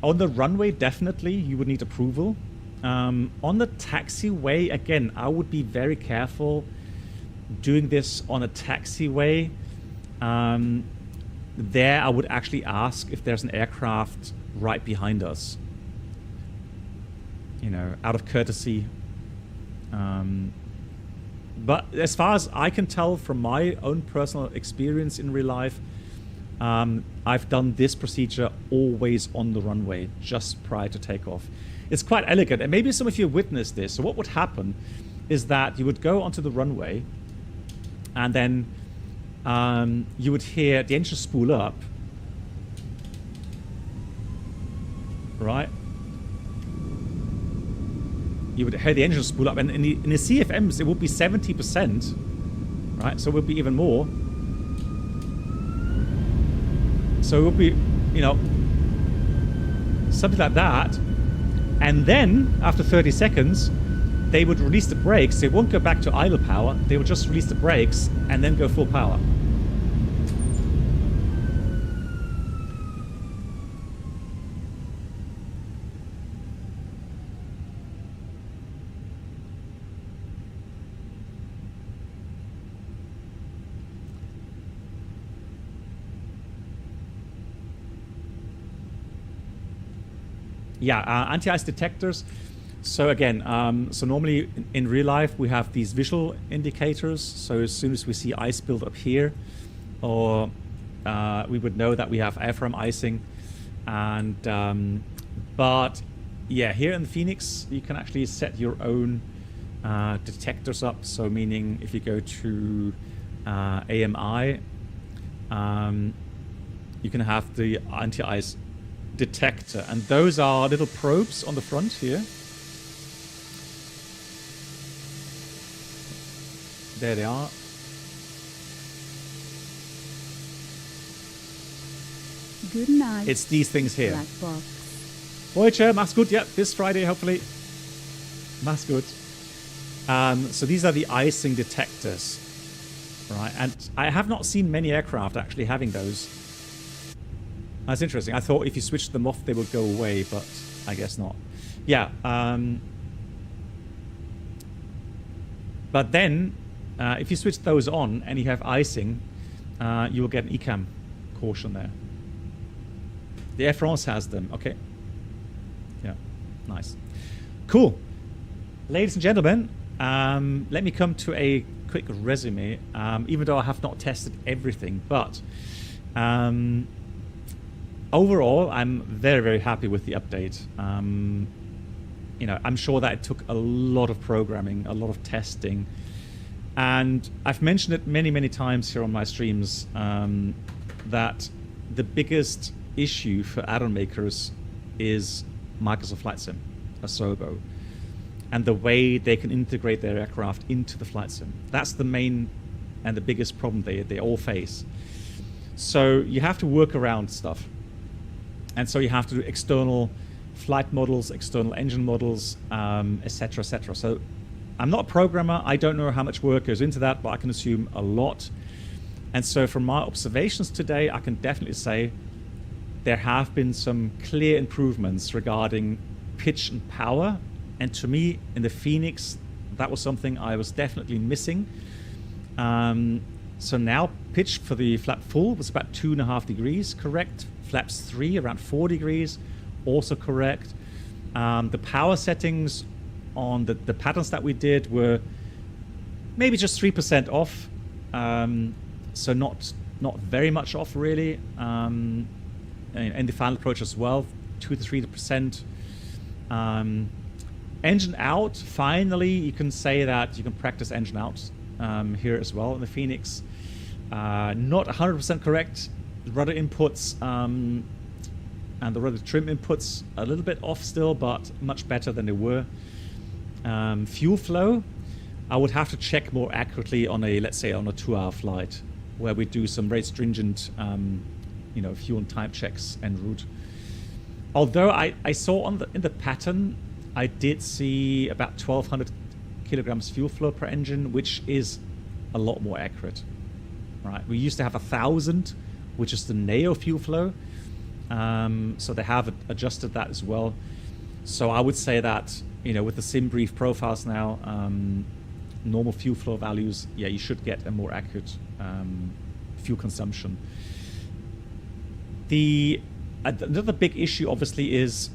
the runway, definitely you would need approval. On the taxiway, again, I would be very careful doing this on a taxiway. There, I would actually ask if there's an aircraft right behind us. You know, out of courtesy. But as far as I can tell from my own personal experience in real life, I've done this procedure always on the runway, just prior to takeoff. It's quite elegant, and maybe some of you witnessed this. So what would happen is that you would go onto the runway, and then you would hear the engine spool up, right? You would hear the engine spool up, and in the CFMs it would be 70%, right? So it would be even more. So it would be, you know, something like that. And then, after 30 seconds, they would release the brakes. They won't go back to idle power. They would just release the brakes and then go full power. Yeah, anti-ice detectors. So again, so normally in real life we have these visual indicators. So as soon as we see ice build up here, or we would know that we have airframe icing. And but yeah, here in the FENIX you can actually set your own detectors up. So meaning if you go to AMI, you can have the anti-ice detector, and those are little probes on the front here. There they are. Good night. It's these things here. Black box. Voyager, mach's gut. Yeah, this Friday, hopefully. Mach's gut. So these are the icing detectors. Right, and I have not seen many aircraft actually having those. That's interesting. I thought if you switched them off, they would go away, but I guess not. Yeah. But then, if you switch those on and you have icing, you will get an ECAM caution there. The Air France has them. Okay. Yeah. Nice. Cool. Ladies and gentlemen, let me come to a quick resume, even though I have not tested everything, but overall I'm very, very happy with the update. You know, I'm sure that it took a lot of programming, a lot of testing, and I've mentioned it many, many times here on my streams, that the biggest issue for add-on makers is Microsoft Flight Sim, Asobo, and the way they can integrate their aircraft into the flight sim. That's the main and the biggest problem they all face. So you have to work around stuff. And so you have to do external flight models, external engine models, etc., etc. So I'm not a programmer. I don't know how much work goes into that, but I can assume a lot. And so from my observations today, I can definitely say there have been some clear improvements regarding pitch and power. And to me, in the FENIX, that was something I was definitely missing. So now pitch for the flap full was about 2.5 degrees, correct. Flaps 3 around 4 degrees, also correct. The power settings on the patterns that we did were maybe just 3% off. So not very much off really. And the final approach as well, 2 to 3%. Engine out, finally you can say that you can practice engine out here as well in the FENIX. Not 100% correct. Rudder inputs and the rudder trim inputs a little bit off still, but much better than they were. Fuel flow, I would have to check more accurately on a, let's say on a 2-hour flight where we do some very stringent you know, fuel and time checks en route. Although I saw in the pattern, I did see about 1,200 kilograms fuel flow per engine, which is a lot more accurate. Right, we used to have 1,000, which is the NEO fuel flow. So they have adjusted that as well. So I would say that, you know, with the sim brief profiles now, normal fuel flow values, yeah, you should get a more accurate fuel consumption. Another big issue, obviously, is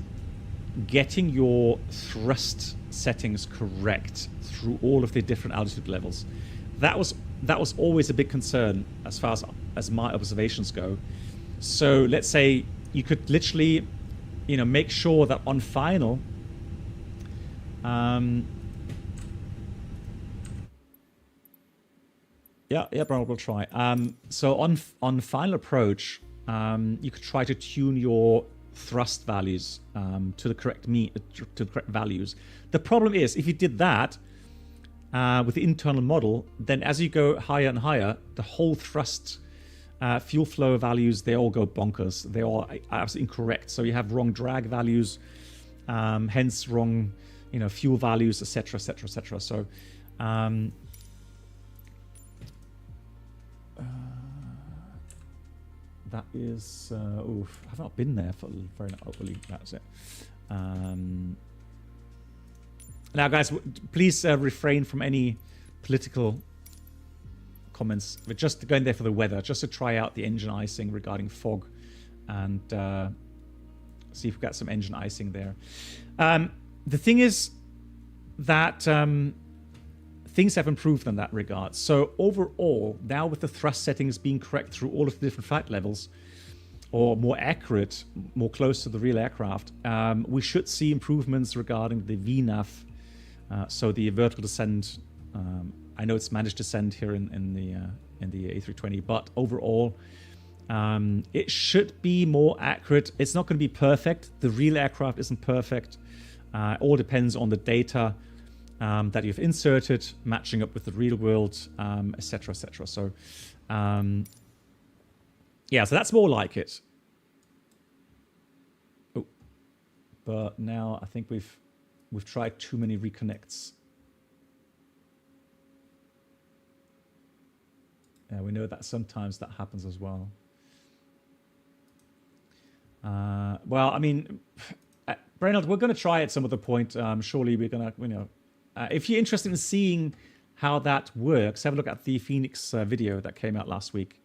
getting your thrust settings correct through all of the different altitude levels. That was always a big concern as far as my observations go. So let's say you could literally, you know, make sure that on final, yeah, Brian, we'll try. So on final approach, you could try to tune your thrust values to the correct values. The problem is, if you did that with the internal model, then as you go higher and higher, the whole thrust fuel flow values, they all go bonkers. They all are absolutely incorrect. So you have wrong drag values, hence wrong, you know, fuel values, etc., etc., etc. So that is, oof, I've not been there for very long. That's it. Now, guys, please refrain from any political comments. We're just going there for the weather, just to try out the engine icing regarding fog and see if we've got some engine icing there. The thing is that things have improved in that regard. So overall, now with the thrust settings being correct through all of the different flight levels, or more accurate, more close to the real aircraft, we should see improvements regarding the VNAV, so the vertical descent. I know it's managed descent here in the A320, but overall, it should be more accurate. It's not going to be perfect. The real aircraft isn't perfect. It all depends on the data that you've inserted, matching up with the real world, etc., etc. So, yeah, so that's more like it. but now I think we've tried too many reconnects. Yeah, we know that sometimes that happens as well. Well, I mean, Brennard, we're going to try at some other point. Surely we're going to, you know, if you're interested in seeing how that works, have a look at the FENIX video that came out last week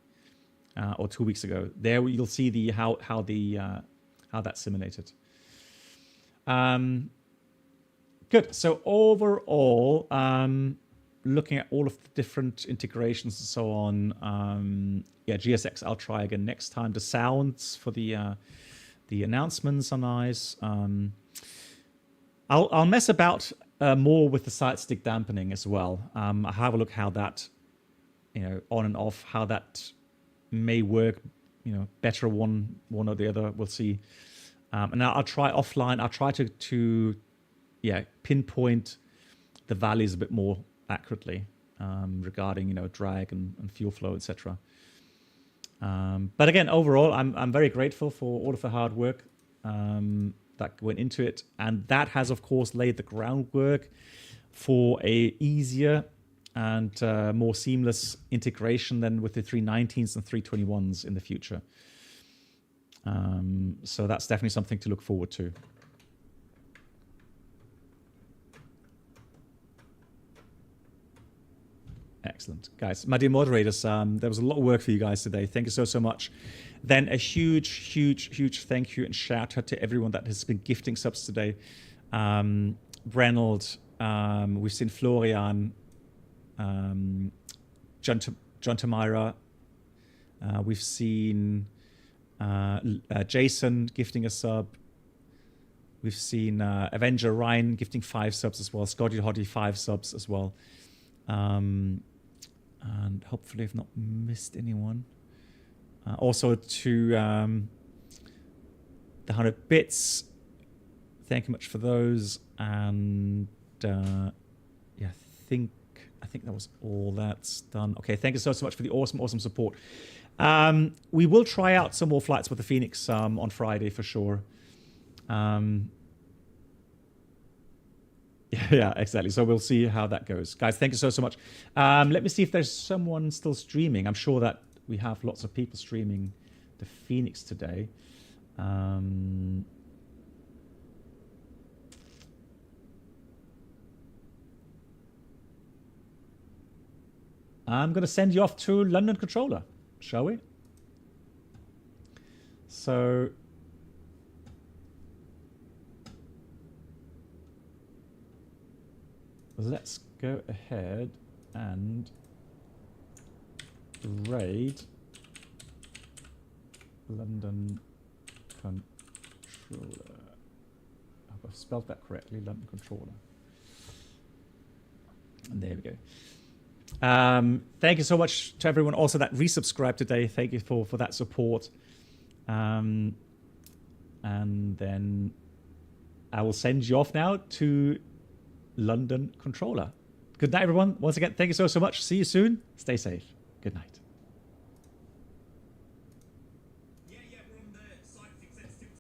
or 2 weeks ago. There you'll see the how that's simulated. Good. So overall, looking at all of the different integrations and so on, yeah, GSX I'll try again next time. The sounds for the announcements are nice. I'll mess about more with the side stick dampening as well. I'll have a look how that, you know, on and off, how that may work, you know, better one or the other. We'll see. And I'll try offline. I'll try to yeah, pinpoint the values a bit more accurately regarding, you know, drag and fuel flow, etc. But again, overall, I'm very grateful for all of the hard work that went into it, and that has, of course, laid the groundwork for a easier and more seamless integration than with the 319s and 321s in the future. So that's definitely something to look forward to. Excellent. Guys, my dear moderators, there was a lot of work for you guys today. Thank you so much. Then a huge thank you and shout out to everyone that has been gifting subs today. Reynold, we've seen Florian, John Tamira, we've seen Jason gifting a sub. We've seen Avenger Ryan gifting 5 subs as well. Scotty Hottie 5 subs as well. And hopefully I've not missed anyone. Also to the 100 bits. Thank you much for those. And yeah, I think that was all that's done. Okay, thank you so much for the awesome support. We will try out some more flights with the FENIX on Friday for sure. Yeah, exactly. So we'll see how that goes. Guys, thank you so much. Let me see if there's someone still streaming. I'm sure that we have lots of people streaming the FENIX today. I'm going to send you off to London Controller, shall we? So let's go ahead and raid London Controller. I hope I've spelled that correctly, London Controller. And there we go. Thank you so much to everyone also that resubscribed today. Thank you for that support. And then I will send you off now to London Controller. Good night, everyone. Once again, thank you so much. See you soon. Stay safe. Good night.